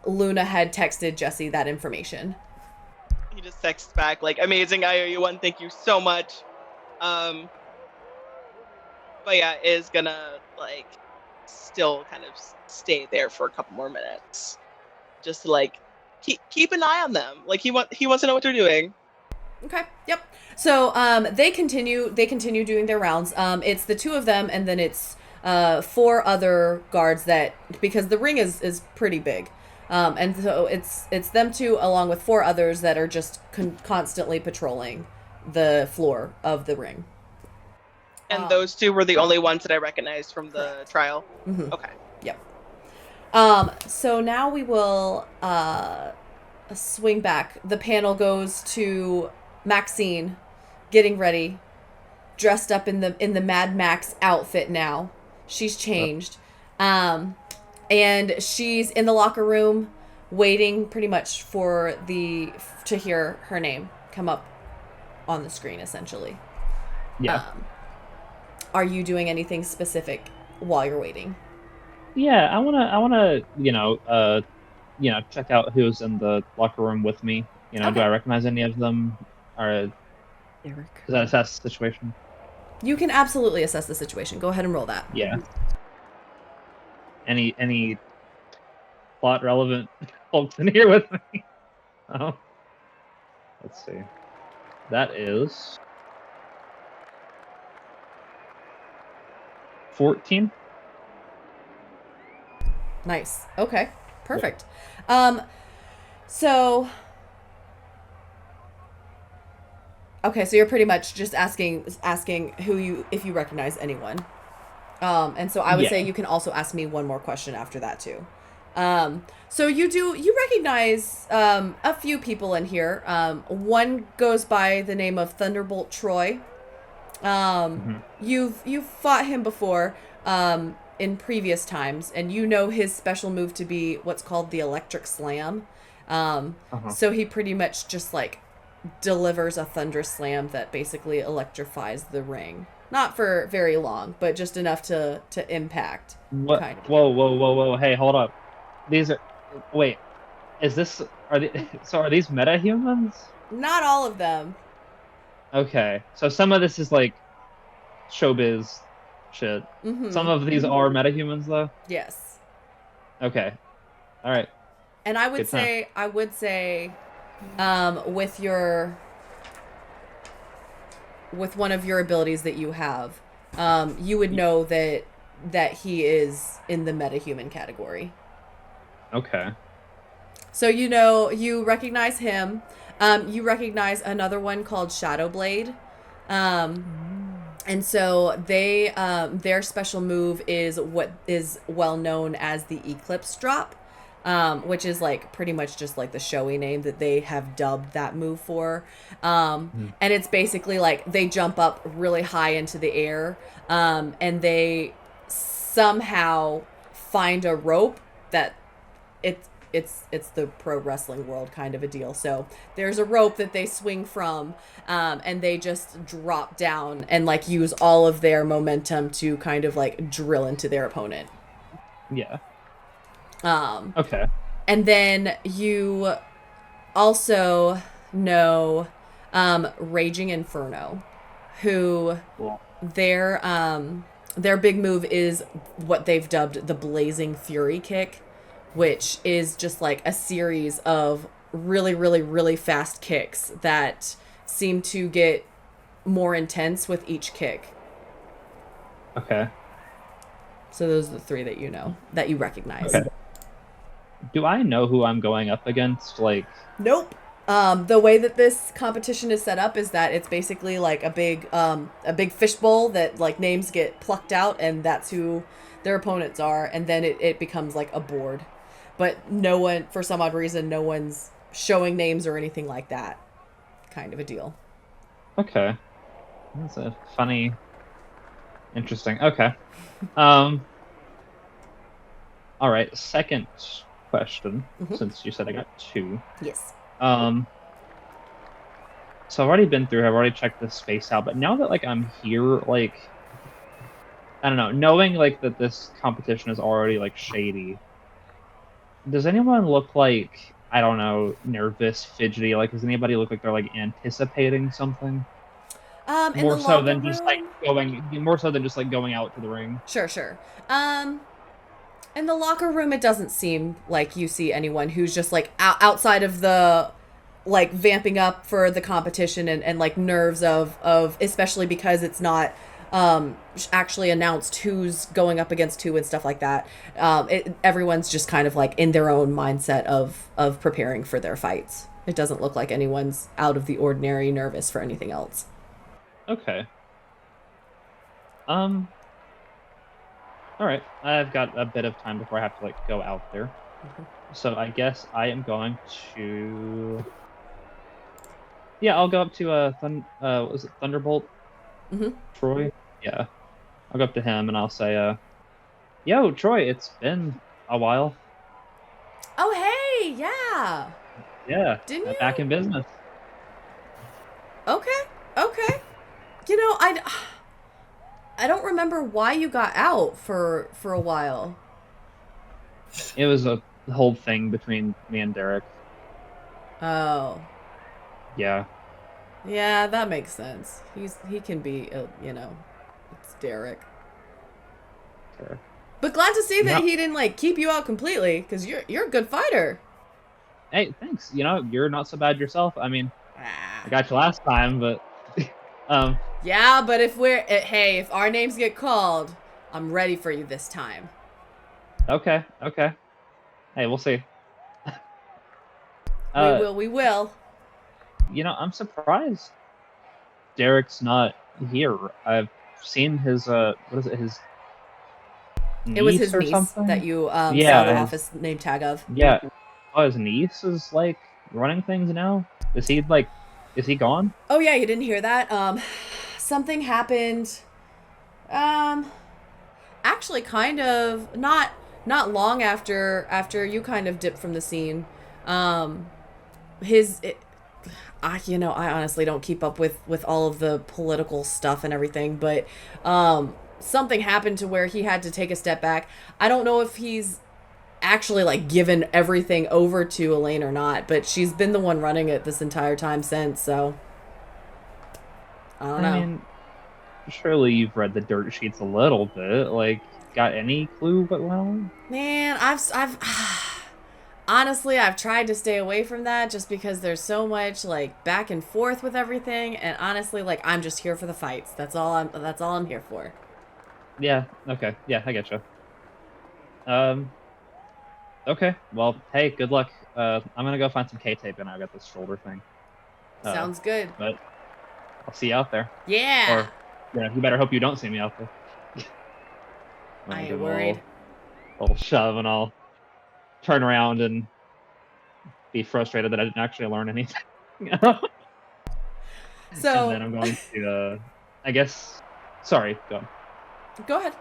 Luna had texted Jesse that information. He just texts back like, "Amazing, I owe you one. Thank you so much." But yeah, is gonna like still kind of stay there for a couple more minutes, just to like keep an eye on them. Like he wants to know what they're doing. Okay. Yep. So they continue doing their rounds. It's the two of them, and then it's 4 other guards that, because the ring is pretty big. And so it's them two along with 4 others that are just constantly patrolling the floor of the ring. And those 2 were the only ones that I recognized from the trial. Mm-hmm. Okay. Yep. So now we will swing back. The panel goes to Maxine getting ready, dressed up in the Mad Max outfit now. She's changed. And she's in the locker room waiting pretty much for to hear her name come up on the screen, essentially. Yeah. Are you doing anything specific while you're waiting? Yeah, I wanna, check out who's in the locker room with me. Do I recognize any of them? Or Eric. does that assess the situation? You can absolutely assess the situation. Go ahead and roll that. Yeah. Any plot relevant folks in here with me? Oh. Let's see. That is 14. Nice. Okay. Perfect. So okay, so you're pretty much just asking if you recognize anyone. And so I would say you can also ask me one more question after that too. So you recognize a few people in here. One goes by the name of Thunderbolt Troy. You've fought him before in previous times, and you know his special move to be what's called the Electric Slam. So he pretty much just like delivers a thunder slam that basically electrifies the ring. Not for very long, but just enough to impact. What? Kind of. Whoa! Hey, hold up. These are. Wait, are these metahumans? Not all of them. Okay, so some of this is like showbiz shit. Mm-hmm. Some of these are metahumans, though. Yes. Okay. All right. And I would say, with one of your abilities that you have, you would know that he is in the metahuman category. Okay. So you recognize him. You recognize another one called Shadowblade. And so they their special move is what is well known as the Eclipse Drop, which is like pretty much just like the showy name that they have dubbed that move for. And it's basically like they jump up really high into the air, and they somehow find a rope that it's the pro wrestling world kind of a deal. So there's a rope that they swing from, and they just drop down and like use all of their momentum to kind of like drill into their opponent. Yeah. Okay. And then you also know Raging Inferno, who their big move is what they've dubbed the Blazing Fury Kick, which is just like a series of really, really, really fast kicks that seem to get more intense with each kick. Okay. So those are the 3 that you know, that you recognize. Okay. Do I know who I'm going up against? Like, nope. The way that this competition is set up is that it's basically like a big fishbowl that like names get plucked out, and that's who their opponents are, and then it becomes like a board. But no one, for some odd reason, no one's showing names or anything like that. Kind of a deal. Okay. That's a funny, interesting. Okay. All right. Second question, since you said I got 2. Yes. So I've already been through. I've already checked this space out, but now that like I'm here, like I don't know, knowing like that this competition is already like shady. Does anyone look like, I don't know, nervous, fidgety? Like, does anybody look like they're like anticipating something? More so than just like going out to the ring. Sure. In the locker room, it doesn't seem like you see anyone who's just like outside of the like vamping up for the competition and like nerves of especially because it's not actually announced who's going up against who and stuff like that. Everyone's just kind of like in their own mindset of preparing for their fights. It doesn't look like anyone's out of the ordinary nervous for anything else. Okay. All right. I've got a bit of time before I have to like go out there. So I guess I am going to. Yeah, I'll go up to what was it, Thunderbolt? Troy? Yeah. I'll go up to him and I'll say, yo, Troy, it's been a while. Oh, hey, yeah. Yeah. Didn't you? Back in business. Okay. You know, I don't remember why you got out for a while. It was a whole thing between me and Derek. Oh. Yeah. Yeah, that makes sense. He can be, it's Derek. Okay. But glad to see that Yeah. he didn't like keep you out completely, because you're a good fighter. Hey, thanks. You're not so bad yourself. I mean, I got you last time, but Yeah, but if our names get called, I'm ready for you this time. okay. Hey, we'll see. We will. I'm surprised Derek's not here. I've seen his what is it, his niece It was his or niece something? that you Yeah, saw the his- office name tag of. Yeah. Oh, his niece is like running things now? Is he gone? Oh yeah, you didn't hear that? Something happened. Actually, kind of not long after you kind of dipped from the scene. I honestly don't keep up with all of the political stuff and everything, but something happened to where he had to take a step back. I don't know if he's actually like given everything over to Elaine or not, but she's been the one running it this entire time since, so I don't know. I mean, surely you've read the dirt sheets a little bit. Like, got any clue what went on? Man, I've honestly, I've tried to stay away from that just because there's so much like back and forth with everything, and honestly, like I'm just here for the fights. That's all I'm here for. Yeah. Okay. Yeah, I get you. Okay. Well, hey, good luck. I'm gonna go find some K-tape and I got this shoulder thing. Sounds good. But I'll see you out there. Yeah. Or, you better hope you don't see me out there. I Give ain't him a worried. little shove, and I'll turn around and be frustrated that I didn't actually learn anything. So And then I'm going to, I guess. Sorry, go on. go ahead.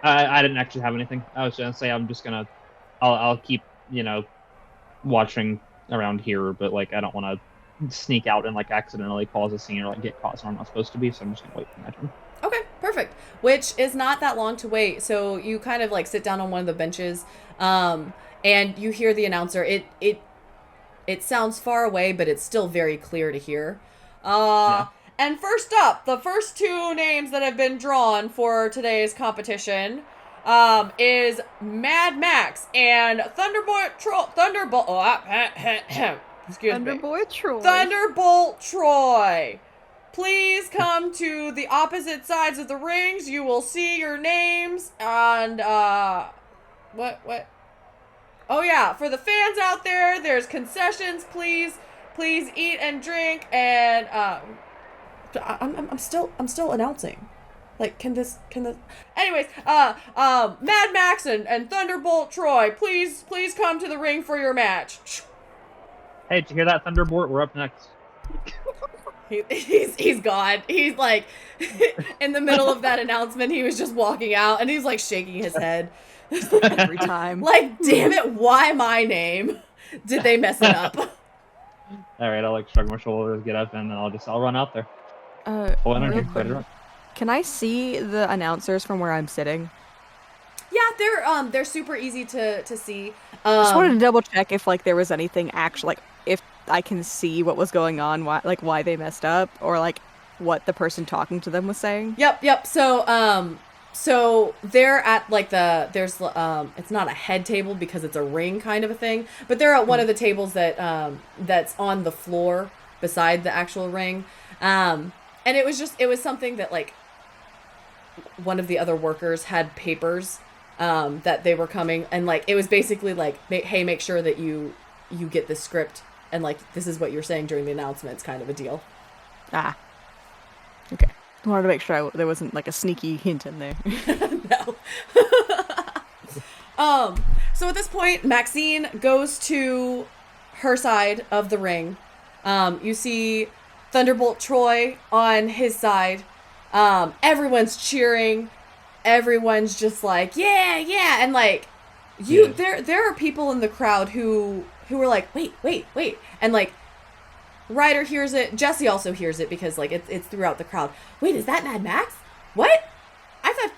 I didn't actually have anything. I was gonna say I'll keep watching around here, but like I don't want to sneak out and like accidentally cause a scene or like get caught somewhere I'm not supposed to be. So I'm just gonna wait for my turn. Okay, perfect. Which is not that long to wait. So you kind of like sit down on one of the benches, and you hear the announcer. It sounds far away, but it's still very clear to hear. Yeah. And first up, the first two names that have been drawn for today's competition, is Mad Max and Thunderbolt. Excuse me. Thunderboy Troy. Thunderbolt Troy. Please come to the opposite sides of the rings. You will see your names and what? Oh yeah, for the fans out there, there's concessions. Please eat and drink, and I'm still announcing. Like, can this? Anyways, Mad Max and Thunderbolt Troy, please come to the ring for your match. Hey, did you hear that, Thunderbolt? We're up next. He's gone. He's like in the middle of that announcement, he was just walking out and he's like shaking his head. Every time. Like, damn it, why my name? Did they mess it up? All right, I'll like shrug my shoulders, get up, and then I'll run out there. Full energy, real quick, ready to run. Can I see the announcers from where I'm sitting? Yeah, they're super easy to see. Just wanted to double check if like there was anything actual, like if I can see what was going on, why they messed up, or like what the person talking to them was saying. Yep. So they're at like there's it's not a head table because it's a ring kind of a thing, but they're at one of the tables that that's on the floor beside the actual ring. And it was something that like one of the other workers had papers that they were coming, and like it was basically like, hey, make sure that you get this script, and like this is what you're saying during the announcements, kind of a deal. Ah. Okay. I wanted to make sure there wasn't like a sneaky hint in there. No. So at this point, Maxine goes to her side of the ring. You see Thunderbolt Troy on his side. Everyone's cheering. Everyone's just like, yeah, and like there are people in the crowd who were like, wait, and like Ryder hears it. Jesse also hears it because like it's throughout the crowd. Wait, is that Mad Max? What? I thought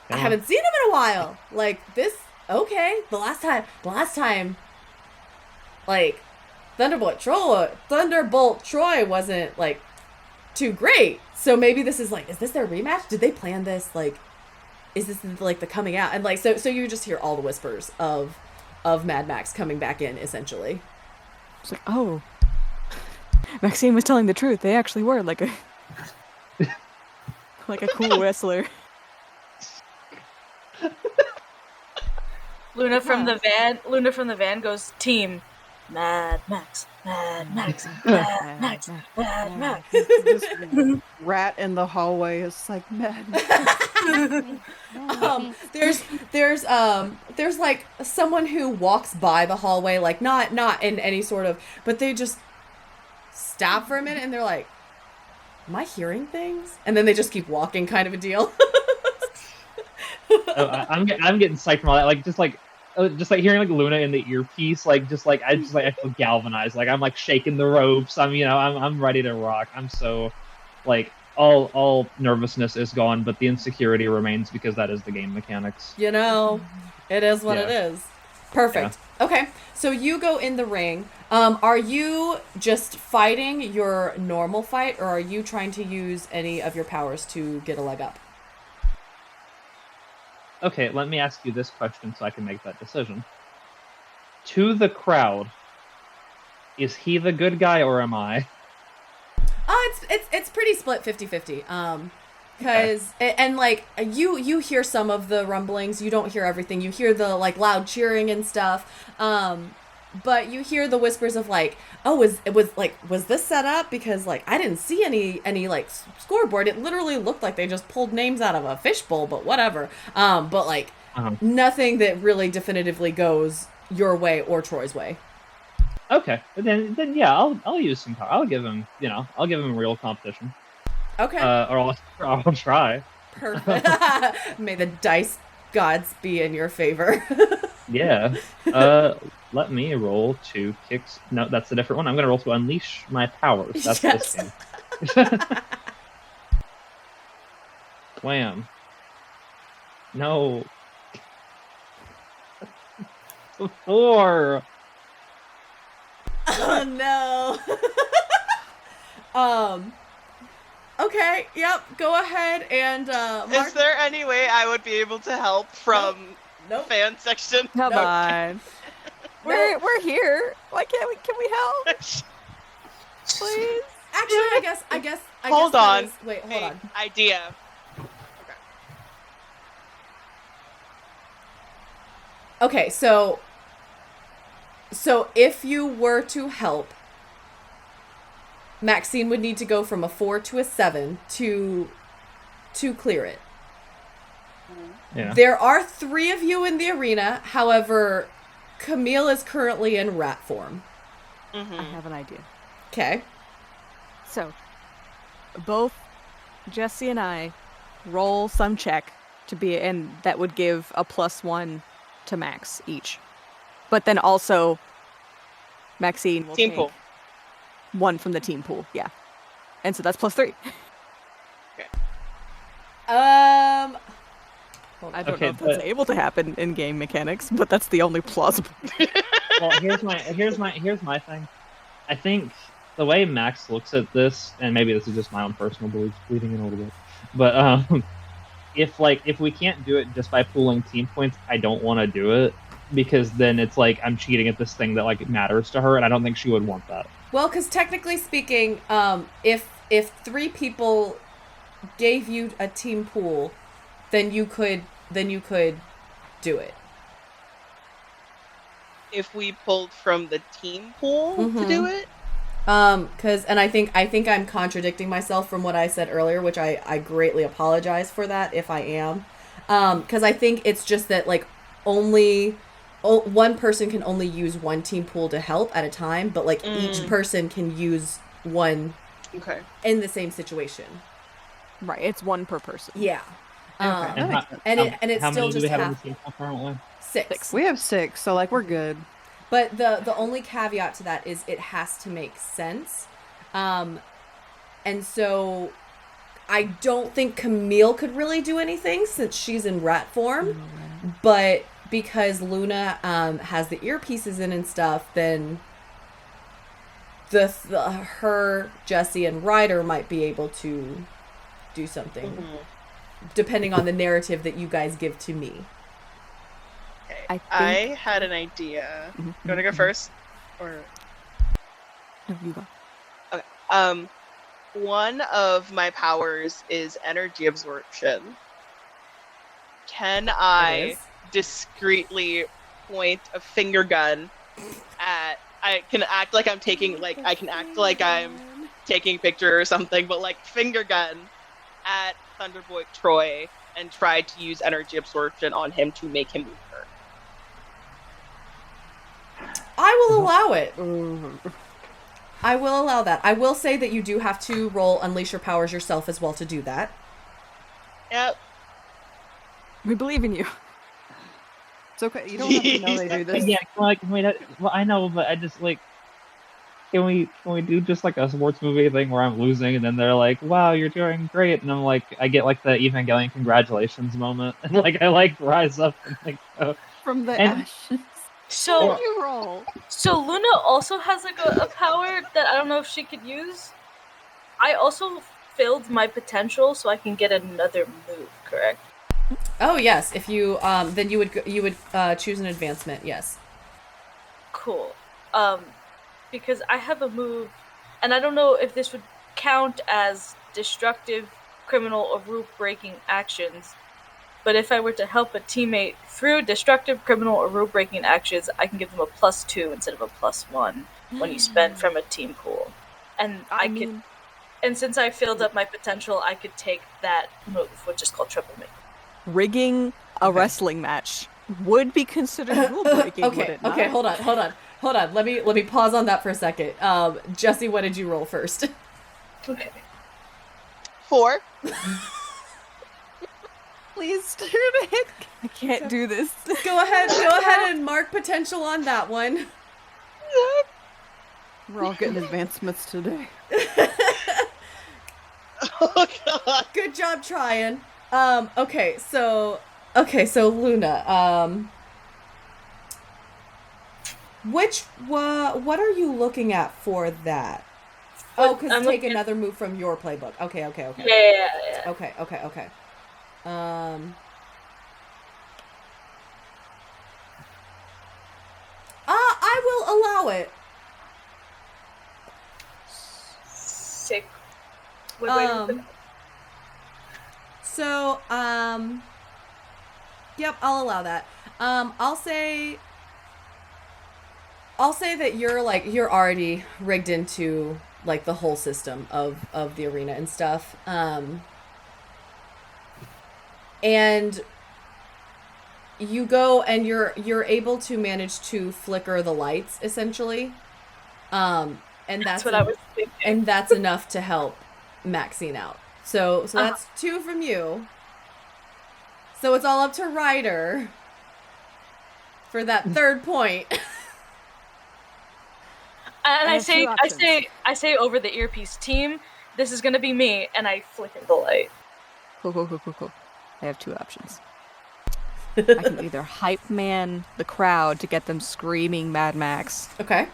I haven't seen him in a while. Like this. Okay, the last time, like Thunderbolt Troy wasn't like too great. So maybe this is like, is this their rematch? Did they plan this? Like, is this like the coming out? And like, so you just hear all the whispers of Mad Max coming back in, essentially. It's like, oh, Maxine was telling the truth. They actually were like a like a cool wrestler. Luna from the van goes, team Mad Max, Mad Max, Mad Max, Mad Max. This rat in the hallway is like, Mad Max. There's like someone who walks by the hallway, like not in any sort of, but they just stop for a minute and they're like, am I hearing things? And then they just keep walking, kind of a deal. I'm getting psyched from all that. Like just like hearing like Luna in the earpiece, I feel galvanized. Like I'm like shaking the ropes. I'm ready to rock. I'm so like all nervousness is gone, but the insecurity remains because that is the game mechanics. You know, it is what it is. Perfect. Yeah. Okay, so you go in the ring. Are you just fighting your normal fight, or are you trying to use any of your powers to get a leg up? Okay, let me ask you this question so I can make that decision. To the crowd, is he the good guy or am I? It's pretty split 50-50. Because and like you hear some of the rumblings, you don't hear everything. You hear the like loud cheering and stuff. But you hear the whispers of like, oh, was this set up? Because like I didn't see any like scoreboard. It literally looked like they just pulled names out of a fishbowl, but whatever. But like nothing that really definitively goes your way or Troy's way. Okay, then yeah, I'll use some power. I'll give him real competition. Okay. Or I'll try. Perfect. May the dice gods be in your favor. Yeah. Let me roll to kicks. No, that's a different one. I'm gonna roll to unleash my powers. That's this game. Wham. No. 4. Oh no. Okay, yep, go ahead and Mark. Is there any way I would be able to help from fan section? Come on. We're here. Why can't we? Can we help? Please. Actually, I guess. Hold on. Wait, hold on. Idea. Okay, so if you were to help, Maxine would need to go from a 4 to a 7 to clear it. Yeah. There are 3 of you in the arena. However, Camille is currently in rat form. Mm-hmm. I have an idea. Okay. So, both Jesse and I roll some check to be, and that would give a +1 to Max each. But then also, Maxine will team take pool. 1 from the team pool, yeah. And so that's +3. Okay. I don't know if that's able to happen in game mechanics, but that's the only plausible. Well, here's my thing. I think the way Max looks at this, and maybe this is just my own personal beliefs bleeding in a little bit, but if we can't do it just by pooling team points, I don't want to do it, because then it's like I'm cheating at this thing that like matters to her, and I don't think she would want that. Well, because technically speaking, if if 3 people gave you a team pool, then you could do it. If we pulled from the team pool to do it? And I think I'm contradicting myself from what I said earlier, which I greatly apologize for that if I am. Because I think it's just that, like, one person can only use one team pool to help at a time, but, like, each person can use one in the same situation. Right, it's one per person. Yeah. And it's how still many do just we have in the half team pool currently? 6. We have 6, so like we're good. But the only caveat to that is it has to make sense. And so I don't think Camille could really do anything since she's in rat form. But because Luna has the earpieces in and stuff, then her, Jesse, and Ryder might be able to do something. Depending on the narrative that you guys give to me. Okay. I had an idea. You want to go first? Or No, you go. okay. One of my powers is energy absorption. Can I discreetly point a finger gun at? I can act like I'm taking a picture or something, but like finger gun at Thunderbolt Troy and try to use energy absorption on him to make him weaker. I will allow it. I will allow that. I will say that you do have to roll Unleash Your Powers yourself as well to do that. Yep. We believe in you. It's okay. You don't have to know they do this. Yeah, like, well, I know, but I just like. Can we do just like a sports movie thing where I'm losing and then they're like, "Wow, you're doing great," and I'm like, I get like the Evangelion congratulations moment, and like I like rise up and like from the ashes. So you roll. So Luna also has like a power that I don't know if she could use. I also filled my potential, so I can get another move. Correct? Oh yes, if you then you would choose an advancement. Yes. Cool. Because I have a move, and I don't know if this would count as destructive, criminal, or rule-breaking actions, but if I were to help a teammate through destructive, criminal, or rule-breaking actions, I can give them a +2 instead of a +1 when you spend from a team pool. And and since I filled up my potential, I could take that move, which is called triple mate. Rigging a wrestling match would be considered rule breaking. Okay, would it not? okay, hold on. Let me pause on that for a second. Jesse, what did you roll first? Okay. 4. Please do it. I can't do this. Go ahead and mark potential on that one. We're all getting advancements today. Oh god. Good job trying. Okay, so Luna, what are you looking at for that? Oh, because take another move from your playbook. Okay. Yeah. Okay. I will allow it. Sick. Wait. So, yep, I'll allow that. I'll say that you're already rigged into like the whole system of the arena and stuff. And you go and you're able to manage to flicker the lights essentially. And that's what I was thinking. And that's enough to help Maxine out. So that's 2 from you. So it's all up to Ryder for that 3rd point. And I say over the earpiece, team, this is gonna be me, and I flicker the light. Cool. I have 2 options. I can either hype man the crowd to get them screaming Mad Max. Okay.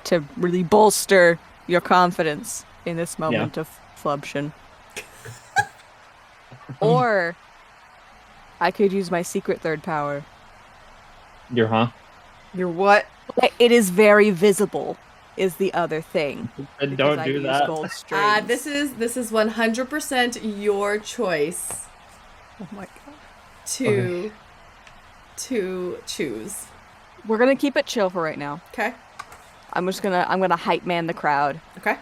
To really bolster your confidence in this moment of flubtion. Or I could use my secret 3rd power. Your Your what? It is very visible is the other thing. And because don't I do use that. Gold strings. This is 100% your choice Oh my god. to choose. We're gonna keep it chill for right now. Okay. I'm gonna hype man the crowd. Okay.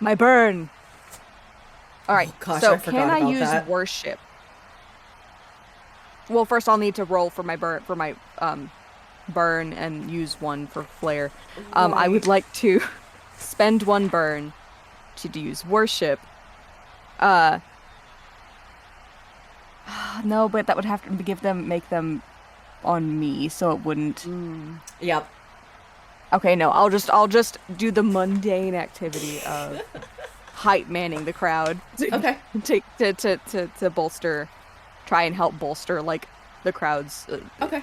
My burn. All right. Oh, gosh, so I forgot can I about use that. worship? Well, first I'll need to roll for my burn and use one for flare. I would like to spend one burn to use worship. No, but that would have to make them on me, so it wouldn't. Yep. Okay, no, I'll just do the mundane activity of hype manning the crowd. Okay. To bolster, try and help bolster like the crowd's. Okay.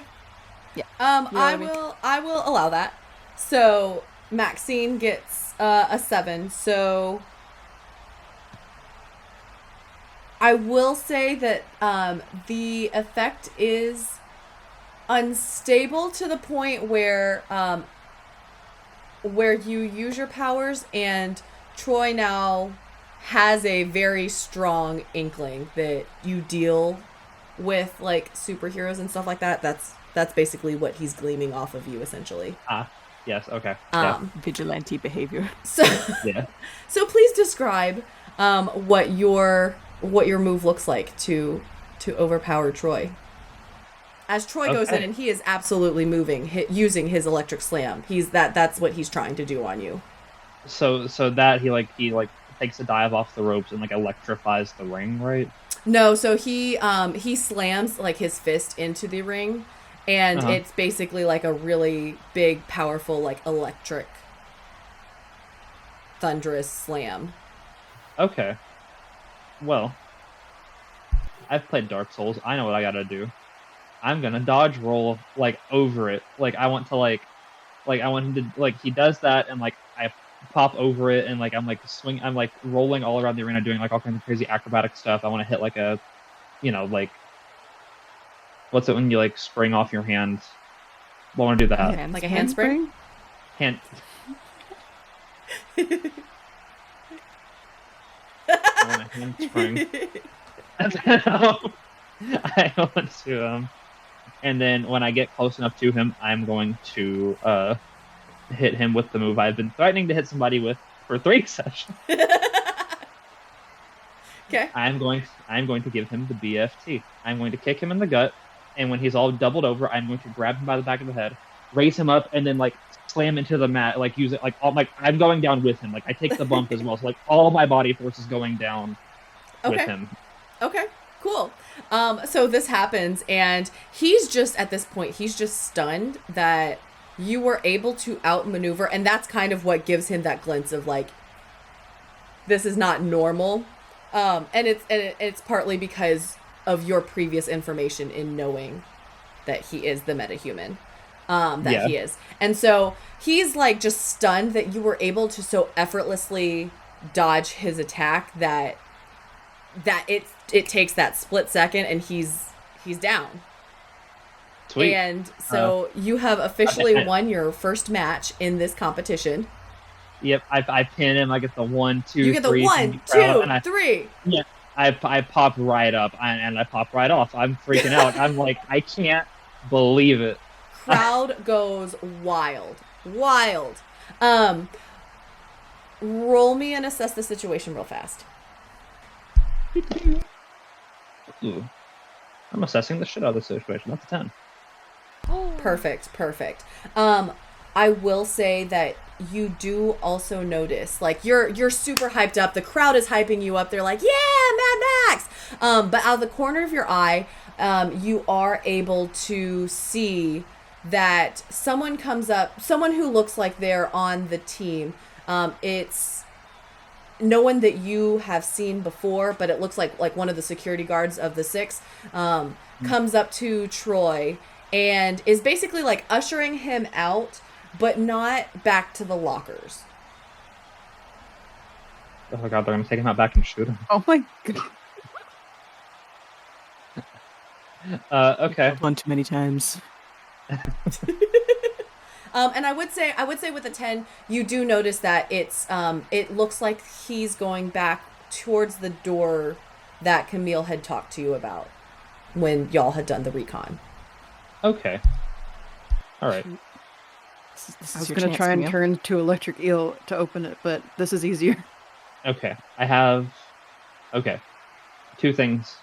Yeah. I will allow that. So Maxine gets a 7. So I will say that the effect is unstable to the point where you use your powers, and Troy now has a very strong inkling that you deal with like superheroes and stuff like that. That's basically what he's gleaming off of you, essentially. Yes. Okay. Vigilante behavior. So Yeah. So please describe what your move looks like to overpower Troy. As Troy goes in, and he is absolutely moving, using his electric slam. That's what he's trying to do on you. So that he takes a dive off the ropes and like electrifies the ring, right? No, so he slams like his fist into the ring, and it's basically like a really big, powerful, like electric, thunderous slam. Okay. Well, I've played Dark Souls. I know what I gotta do. I'm gonna dodge roll like over it. Like I want him to like he does that, and like I pop over it, and like I'm like rolling all around the arena doing like all kinds of crazy acrobatic stuff. I want to hit like a, like what's it when you like spring off your hand? I want to do that. Like a handspring? Hand. I want a handspring. I want to and then when I get close enough to him, I'm going to hit him with the move I've been threatening to hit somebody with for 3 sessions. Okay. I'm going to give him the BFT. I'm going to kick him in the gut, and when he's all doubled over, I'm going to grab him by the back of the head, raise him up, and then like slam into the mat, like use it like all like I'm going down with him. Like I take the bump as well, so like all my body force is going down with him. Okay, cool. So this happens, and he's just, at this point, he's just stunned that you were able to outmaneuver, and that's kind of what gives him that glimpse of like, this is not normal. And it's partly because of your previous information in knowing that he is the metahuman, he is. And so he's like just stunned that you were able to so effortlessly dodge his attack that it takes that split second, and he's down. Sweet. And so you have officially won your first match in this competition. Yep, I pin him. I get the 1, 2, 3. You get the 1, 2, 3. Yeah, I pop right up and I pop right off. I'm freaking out. I'm like, I can't believe it. Crowd goes wild. Roll me and assess the situation real fast. Ooh. I'm assessing the shit out of the situation. That's a 10. Perfect. I will say that you do also notice, like, you're super hyped up. The crowd is hyping you up. They're like, yeah, Mad Max. But out of the corner of your eye, you are able to see that someone comes up, someone who looks like they're on the team. It's no one that you have seen before, but it looks like one of the security guards of the 6 comes up to Troy and is basically like ushering him out, but not back to the lockers. Oh my god, they're gonna take him out back and shoot him. Oh my god. Okay. One too many times. And I would say with a 10, you do notice that it looks like he's going back towards the door that Camille had talked to you about when y'all had done the recon. Okay. All right. This I is was your going to chance, try and Camille. turn to electric eel to open it, but this is easier. Okay. I have. Okay. Two things.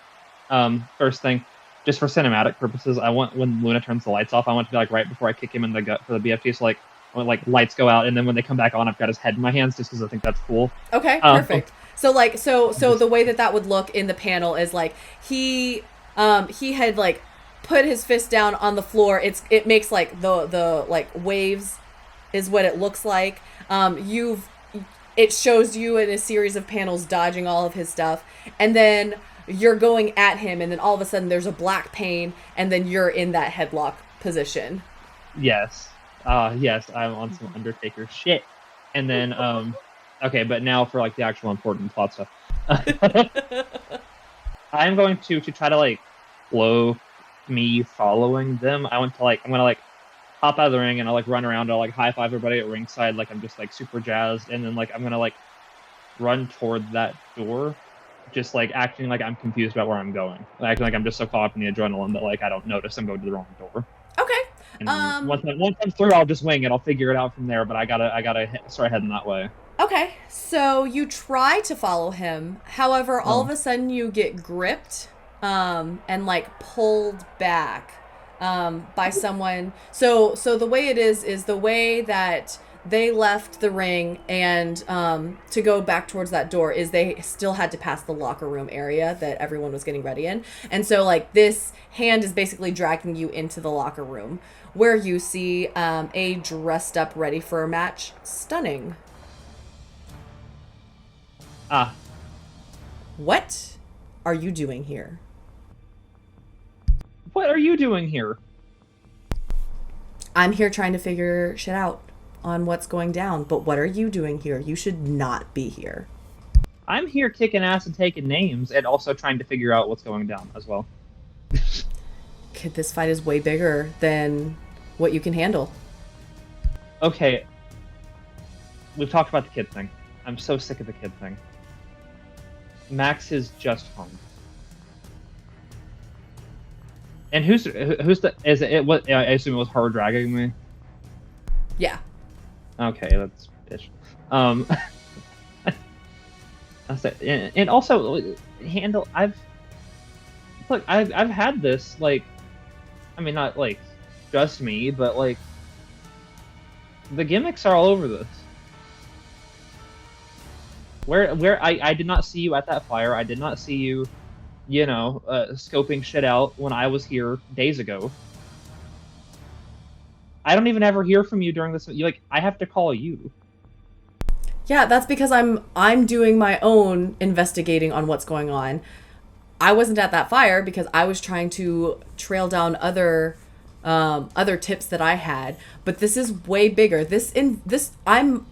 First thing, just for cinematic purposes, I want when Luna turns the lights off, I want to be like right before I kick him in the gut for the BFT. So like when like lights go out, and then when they come back on, I've got his head in my hands, just because I think that's cool. Okay, perfect. So like so the way that would look in the panel is like he had like put his fist down on the floor. It makes like the like waves is what it looks like. It shows you in a series of panels dodging all of his stuff, and then you're going at him, and then all of a sudden there's a black pane, and then you're in that headlock position. Yes. Yes, I'm on some Undertaker shit. And then okay, but now for like the actual important plot stuff. I'm going to try to like flow me following them. I'm gonna like hop out of the ring, and I'll like run around, I'll like high five everybody at ringside, like I'm just like super jazzed, and then like I'm gonna like run toward that door, just like acting like I'm confused about where I'm going. Acting like I'm just so caught up in the adrenaline that like I don't notice I'm going to the wrong door. Okay. And once I'm through, I'll just wing it. I'll figure it out from there. But I gotta start heading that way. Okay, so you try to follow him. However, all of a sudden you get gripped and like pulled back by someone. So the way it is the way that they left the ring and to go back towards that door is they still had to pass the locker room area that everyone was getting ready in. And so like this hand is basically dragging you into the locker room where you see a dressed up ready for a match Stunning. What are you doing here? What are you doing here? I'm here trying to figure shit out on what's going down, but what are you doing here? You should not be here. I'm here kicking ass and taking names, and also trying to figure out what's going down as well. Kid, this fight is way bigger than what you can handle. Okay. We've talked about the kid thing. I'm so sick of the kid thing. Max is just home. And who's the is it what I assume it was her dragging me? Yeah. Okay, that's bitch. And also handle. I've had this, like, I mean, not like just me, but like the gimmicks are all over this. Where I did not see you at that fire. I did not see you, scoping shit out when I was here days ago. I don't even ever hear from you during this. I have to call you. Yeah, that's because I'm doing my own investigating on what's going on. I wasn't at that fire because I was trying to trail down other tips that I had, but this is way bigger. I'm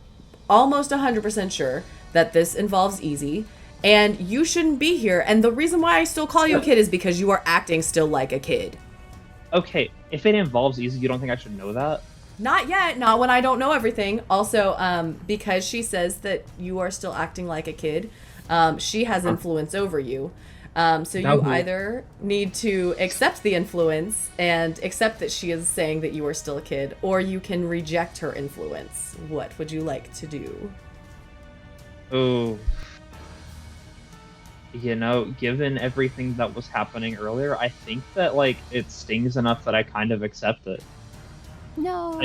almost 100% sure that this involves Easy, and you shouldn't be here. And the reason why I still call you a kid is because you are acting still like a kid. Okay, if it involves Easy, you don't think I should know that? Not yet. Not when I don't know everything. Also, because she says that you are still acting like a kid, she has influence over you. So you either need to accept the influence and accept that she is saying that you are still a kid, or you can reject her influence. What would you like to do? Oh. Given everything that was happening earlier, I think that, it stings enough that I kind of accept it. No.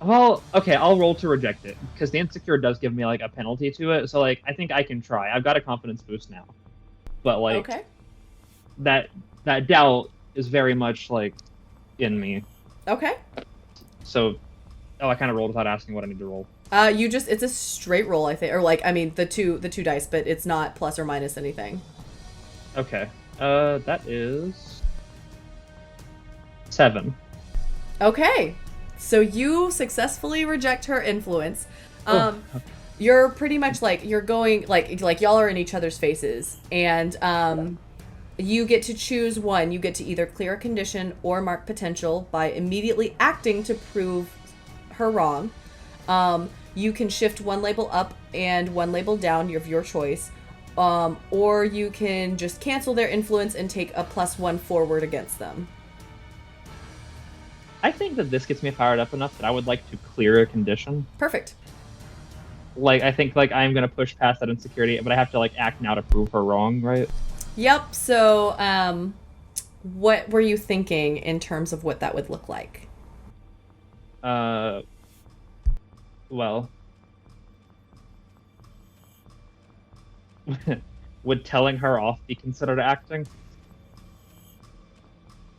Well, okay, I'll roll to reject it, because the insecure does give me, a penalty to it, so, I think I can try. I've got a confidence boost now. But, okay. that doubt is very much, in me. Okay. So, I kind of rolled without asking what I need to roll. It's a straight roll, I think, or the two dice, but it's not plus or minus anything. Okay. That is 7. Okay. So you successfully reject her influence. You're pretty much like you're going like y'all are in each other's faces, and you get to choose one. You get to either clear a condition or mark potential by immediately acting to prove her wrong. You can shift one label up and one label down of your choice, or you can just cancel their influence and take a +1 forward against them. I think that this gets me fired up enough that I would like to clear a condition. Perfect. Like, I think like I'm gonna push past that insecurity, but I have to like act now to prove her wrong, right? Yep. So, what were you thinking in terms of what that would look like? Well, would telling her off be considered acting?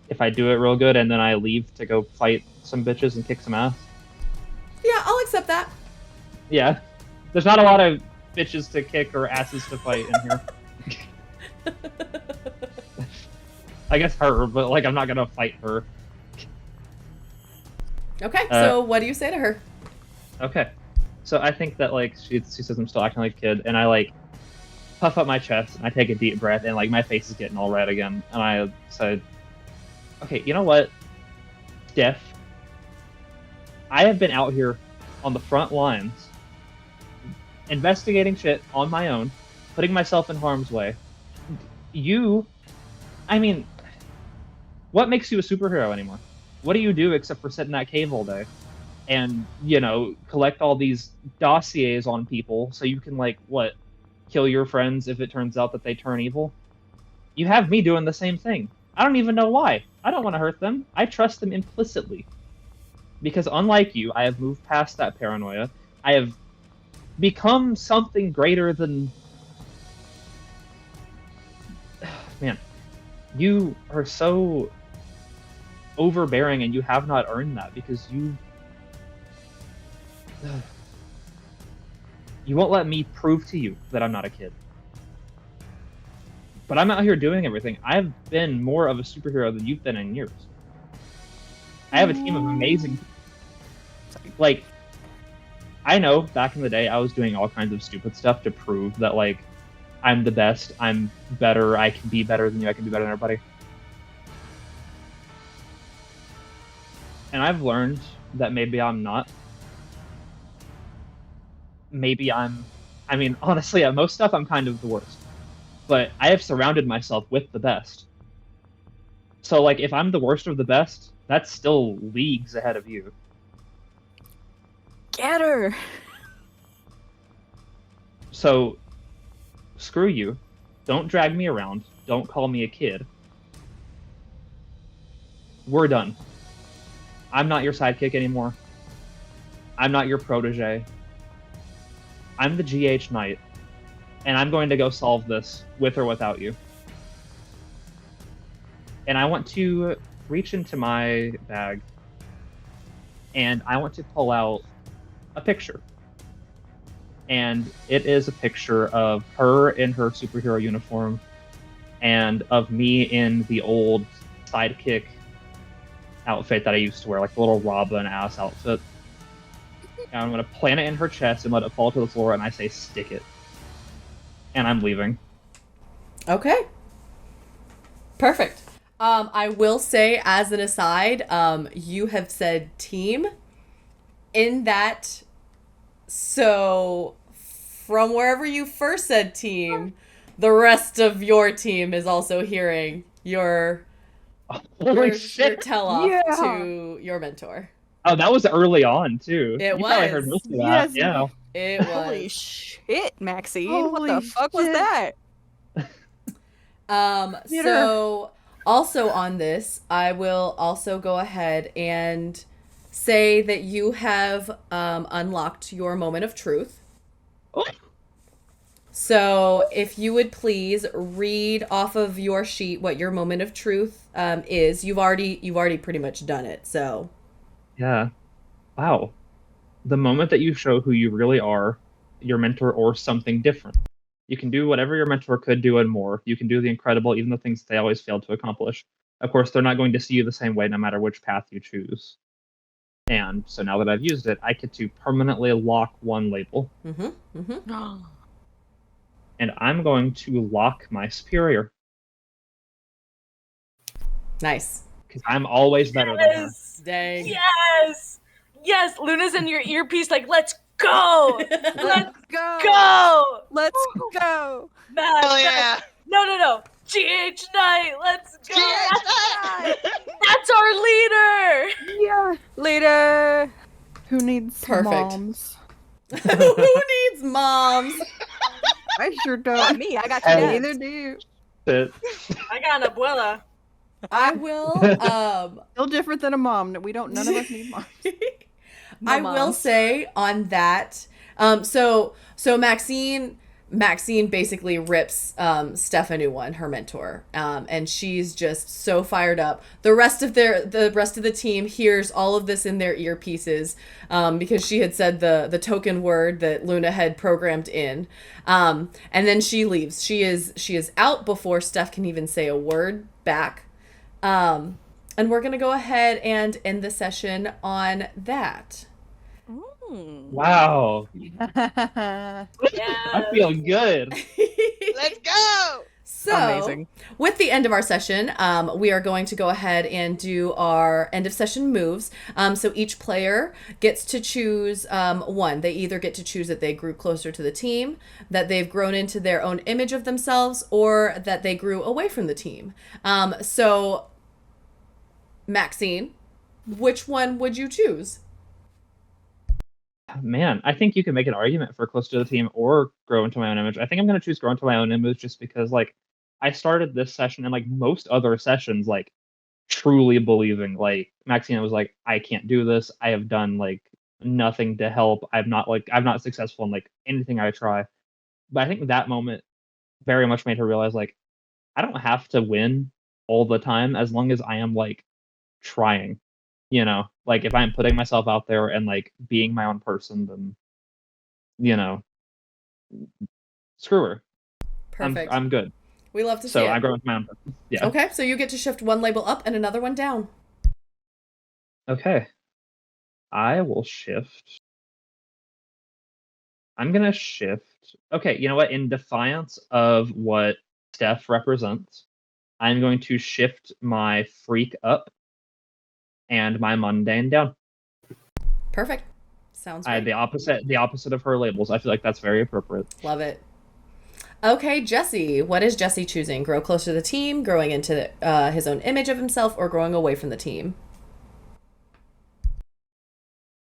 If I do it real good and then I leave to go fight some bitches and kick some ass? Yeah, I'll accept that. Yeah. There's not a lot of bitches to kick or asses to fight in here. I guess her, but like I'm not gonna fight her. Okay, so what do you say to her? Okay. So I think that like she says I'm still acting like a kid, and I like puff up my chest and I take a deep breath, and like my face is getting all red again, and I said, okay, you know what, Steph? I have been out here on the front lines, investigating shit on my own, putting myself in harm's way. I mean, what makes you a superhero anymore? What do you do except for sit in that cave all day and, you know, collect all these dossiers on people so you can, like, what, kill your friends if it turns out that they turn evil? You have me doing the same thing. I don't even know why. I don't want to hurt them. I trust them implicitly. Because unlike you, I have moved past that paranoia. I have become something greater than... Man, you are so overbearing, and you have not earned that because you won't let me prove to you that I'm not a kid. But I'm out here doing everything. I've been more of a superhero than you've been in years. I have a team of amazing... Like, I know back in the day I was doing all kinds of stupid stuff to prove that, like, I'm the best, I'm better, I can be better than you, I can be better than everybody. And I've learned that maybe I'm not. Maybe I mean, honestly, at most stuff, I'm kind of the worst. But I have surrounded myself with the best. So, like, if I'm the worst of the best, that's still leagues ahead of you. Get her! So, screw you. Don't drag me around. Don't call me a kid. We're done. I'm not your sidekick anymore. I'm not your protege. I'm the GH Knight, and I'm going to go solve this with or without you. And I want to reach into my bag, and I want to pull out a picture. And it is a picture of her in her superhero uniform, and of me in the old sidekick outfit that I used to wear, like the little Robin ass outfit. And I'm gonna plant it in her chest and let it fall to the floor, and I say, stick it. And I'm leaving. Okay. Perfect. I will say, as an aside, you have said team in that, so from wherever you first said team, the rest of your team is also hearing your tell-off to your mentor. Oh, that was early on, too. It you was. probably heard most of that, Yes. yeah. It was. Holy shit, Maxine. Holy what the fuck was shit. that? So also on this, I will also go ahead and say that you have unlocked your moment of truth. Oh. So if you would please read off of your sheet what your moment of truth is. You've already pretty much done it. So Yeah. Wow. The moment that you show who you really are, your mentor, or something different. You can do whatever your mentor could do and more. You can do the incredible, even the things they always failed to accomplish. Of course, they're not going to see you the same way no matter which path you choose. And so now that I've used it, I get to permanently lock one label. And I'm going to lock my superior. Nice. Because I'm always better than her. Dang. Yes, Luna's in your earpiece like, let's go! Let's Go! go! Let's go! Hell yeah! No. GH Knight, let's go! GH That's our leader! Yeah. Later. Who needs Perfect. moms? Who needs moms? I sure Not don't. me. I got two Oh. dads. Neither do you. I got an abuela. I will. Still different than a mom. None of us need moms. I will say on that. So Maxine basically rips Steph a new one, her mentor, and she's just so fired up. The rest of the team hears all of this in their earpieces because she had said the token word that Luna had programmed in, and then she leaves. She is out before Steph can even say a word back, and we're gonna go ahead and end the session on that. Wow. Yeah. I feel good. Let's go! So, Amazing. with the end of our session, we are going to go ahead and do our end of session moves. So each player gets to choose one. They either get to choose that they grew closer to the team, that they've grown into their own image of themselves, or that they grew away from the team. So, Maxine, which one would you choose? Man, I think you can make an argument for close to the team or grow into my own image. I think I'm going to choose grow into my own image just because, like, I started this session and, like, most other sessions, like, truly believing, like, Maxine was like, I can't do this. I have done, like, nothing to help. I'm not successful in, like, anything I try. But I think that moment very much made her realize, like, I don't have to win all the time as long as I am, like, trying. You know, like if I'm putting myself out there and like being my own person, then screw her. Perfect. I'm good. We love to see So it. I grow with my own person. Yeah. Okay, so you get to shift one label up and another one down. Okay. I will shift. I'm gonna shift. Okay, you know what? In defiance of what Steph represents, I'm going to shift my freak up and my mundane down. Perfect. Sounds great. The opposite of her labels. I feel like that's very appropriate. Love it. Okay, Jesse. What is Jesse choosing? Grow closer to the team, growing into his own image of himself, or growing away from the team?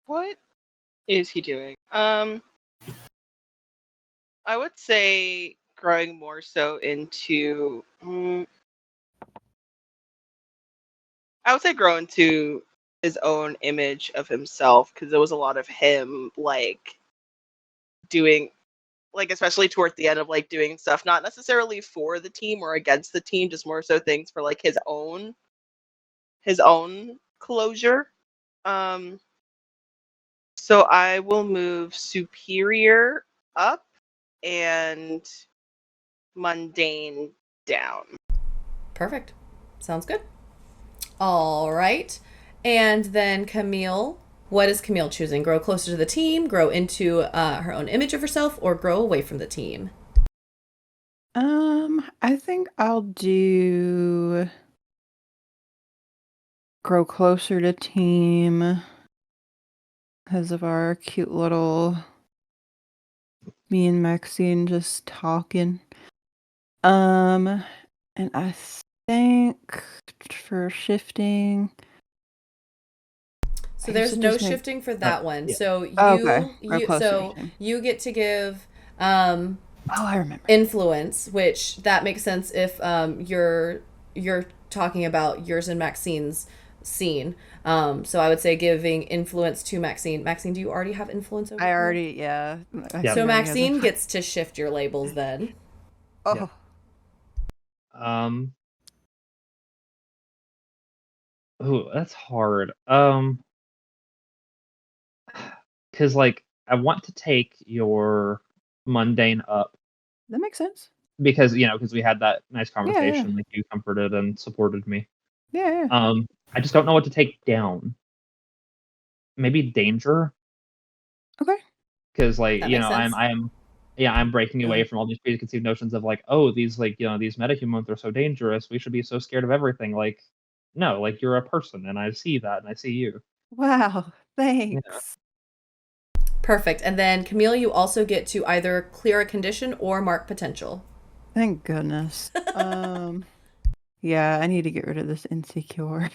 What is he doing? I would say growing more so into. I would say grow into his own image of himself because there was a lot of him like doing, like especially toward the end of like doing stuff not necessarily for the team or against the team, just more so things for like his own closure. So I will move superior up and mundane down. Perfect. Sounds good. All right. And then Camille. What is Camille choosing? Grow closer to the team, grow into her own image of herself, or grow away from the team? I think I'll do grow closer to team because of our cute little me and Maxine just talking. And I think for shifting. So I there's should no just make- shifting for that one. yeah. So you Okay. Grow you closer so to team. you get to give Oh, I remember. influence, which that makes sense if you're talking about yours and Maxine's scene. So I would say giving influence to Maxine. Maxine, do you already have influence over I her? already, yeah. Yeah. So Maxine gets to shift your labels then. Oh, Ooh, that's hard. Because like I want to take your mundane up that makes sense. because we had that nice yeah. conversation. Like you comforted and supported me. Yeah. I just don't know what to take down. maybe danger. Okay. Because like That you makes know sense. I'm breaking away from all these preconceived notions of like, oh, these like these metahumans are so dangerous, we should be so scared of everything. Like, no, like you're a person, and I see that, and I see you. Wow. Yeah. Thanks. Perfect. And then Camille, you also get to either clear a condition or mark potential. Thank goodness. Yeah, I need to get rid of this insecure.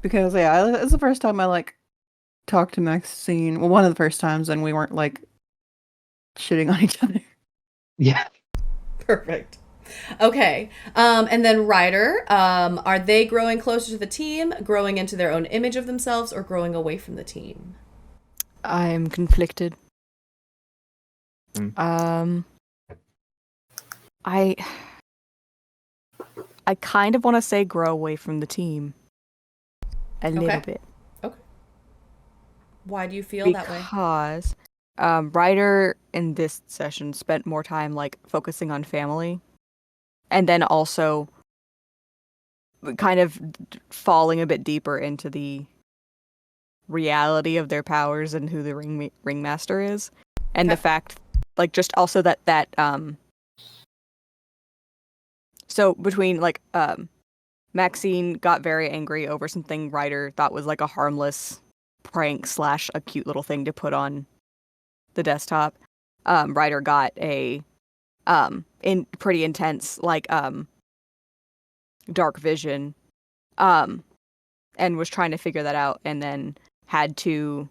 Because yeah, it's the first time I like talked to Maxine. Well, one of the first times, and we weren't like shitting on each other. Yeah. Perfect. Okay. And then Ryder, are they growing closer to the team, growing into their own image of themselves, or growing away from the team? I'm conflicted. Mm. I kind of want to say grow away from the team. A little bit. Okay. Why do you feel that way? Because Ryder in this session spent more time like focusing on family, and then also kind of falling a bit deeper into the reality of their powers and who the ringmaster is, and the fact, like, just also that so between like Maxine got very angry over something Ryder thought was like a harmless prank / a cute little thing to put on the desktop. Ryder got a pretty intense like dark vision, and was trying to figure that out, and then had to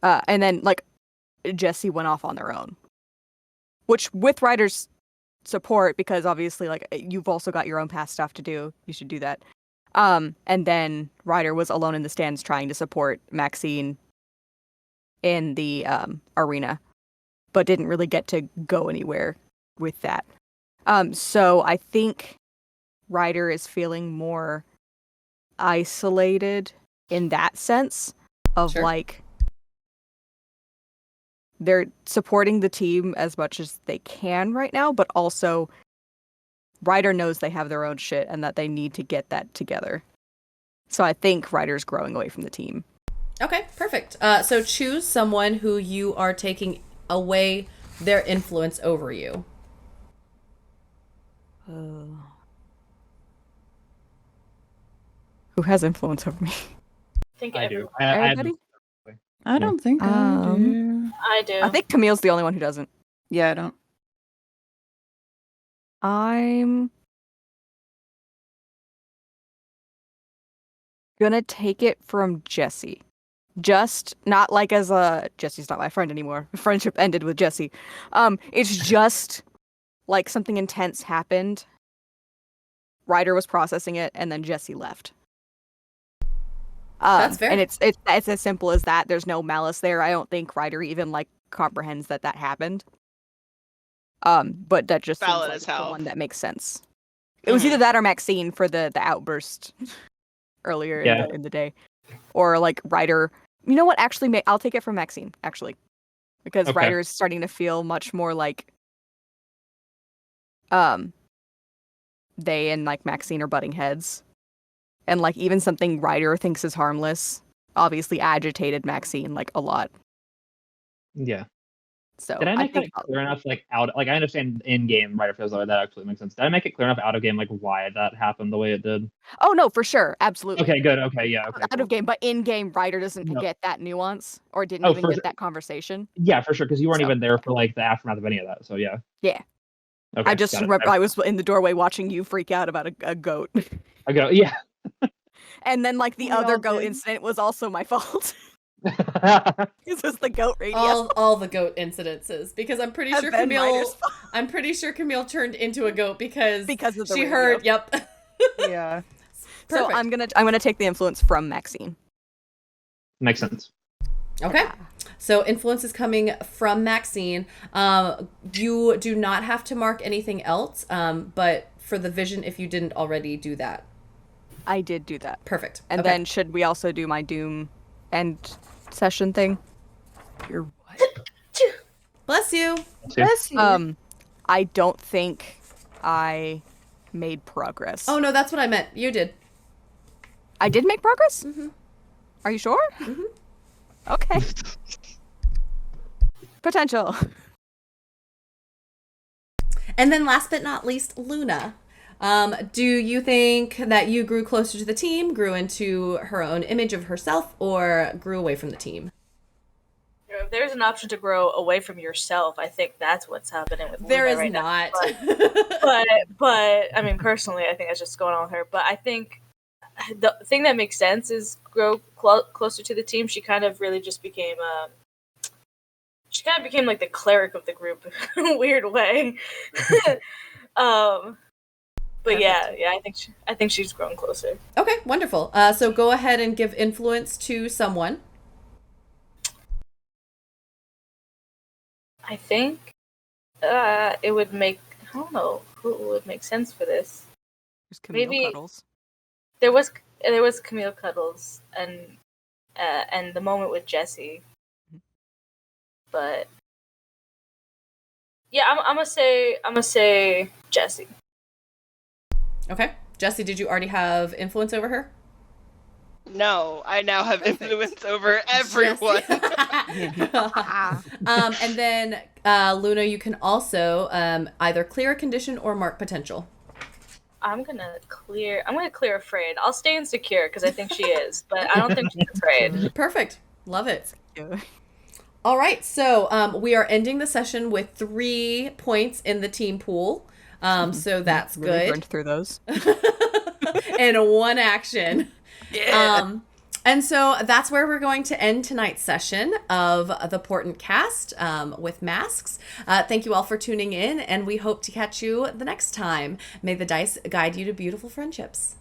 and then like Jessie went off on their own, which with Ryder's support, because obviously like you've also got your own past stuff to do, you should do that. And then Ryder was alone in the stands trying to support Maxine in the arena, but didn't really get to go anywhere with that. So I think Ryder is feeling more isolated in that sense of like they're supporting the team as much as they can right now, but also Ryder knows they have their own shit and that they need to get that together. So I think Ryder's growing away from the team. Okay, perfect. So choose someone who you are taking away their influence over you. Who has influence over me? I think I do. Everybody? I don't think I do. I do. I think Camille's the only one who doesn't. Yeah, I don't. I'm gonna take it from Jessie. Just not like as a Jessie's not my friend anymore. Friendship ended with Jessie. It's just like something intense happened. Ryder was processing it, and then Jessie left. That's fair. And it's as simple as that. There's no malice there. I don't think Ryder even like comprehends that happened. But that just Valid seems as like the hell. one that makes sense. It was either that or Maxine for the outburst earlier in the day, or like Ryder. You know what? Actually, I'll take it from Maxine. Actually, because Ryder is starting to feel much more like they and like Maxine are butting heads, and like even something Ryder thinks is harmless obviously agitated Maxine like a lot. Yeah. So did I make that clear enough? Like out, like I understand in game Ryder feels like that actually makes sense. Did I make it clear enough out of game like why that happened the way it did? Oh no, for sure, absolutely. Okay, good. Okay, yeah. Okay, out of game, but in game, Ryder doesn't get that nuance or didn't even get that conversation. Yeah, for sure, because you weren't even there for like the aftermath of any of that. So yeah. Yeah. Okay, I just remember I was in the doorway watching you freak out about a goat. A goat, yeah. And then like the other goat incident was also my fault. This was the goat radio. All the goat incidences, because I'm pretty sure Camille turned into a goat because of the she radio. heard. Yep. Yeah. So I'm gonna take the influence from Maxine. Makes sense. Okay. So influence is coming from Maxine. You do not have to mark anything else, but for the vision, if you didn't already do that. I did do that. Perfect. And then should we also do my Doom end session thing? You're what? Bless you. Bless you. I don't think I made progress. Oh no, that's what I meant. You did. I did make progress? Mm-hmm. Are you sure? Mhm. Okay. Potential. And then last but not least, Luna. Do you think that you grew closer to the team, grew into her own image of herself, or grew away from the team? If there's an option to grow away from yourself, I think that's what's happening with There Luna is right not. now. But I mean, personally, I think that's just going on with her. But I think the thing that makes sense is grow closer to the team. She kind of really just became like the cleric of the group in a weird way. But yeah, I think she's grown closer. Okay, wonderful. So go ahead and give influence to someone. I think it would make, I don't know who would make sense for this. There's Camille Maybe- Cuddles. There was Camille Cuddles and the moment with Jesse, but yeah, I'm gonna say Jesse. Okay. Jesse, did you already have influence over her? No, I now have Perfect. influence over everyone. And then Luna, you can also either clear a condition or mark potential. I'm gonna clear afraid. I'll stay insecure because I think she is, but I don't think she's afraid. Perfect. Love it. Yeah. All right. So we are ending the session with 3 points in the team pool. So that's Really good. burned through those. And 1 action. And so that's where we're going to end tonight's session of the Portent Kast with masks. Thank you all for tuning in, and we hope to catch you the next time. May the dice guide you to beautiful friendships.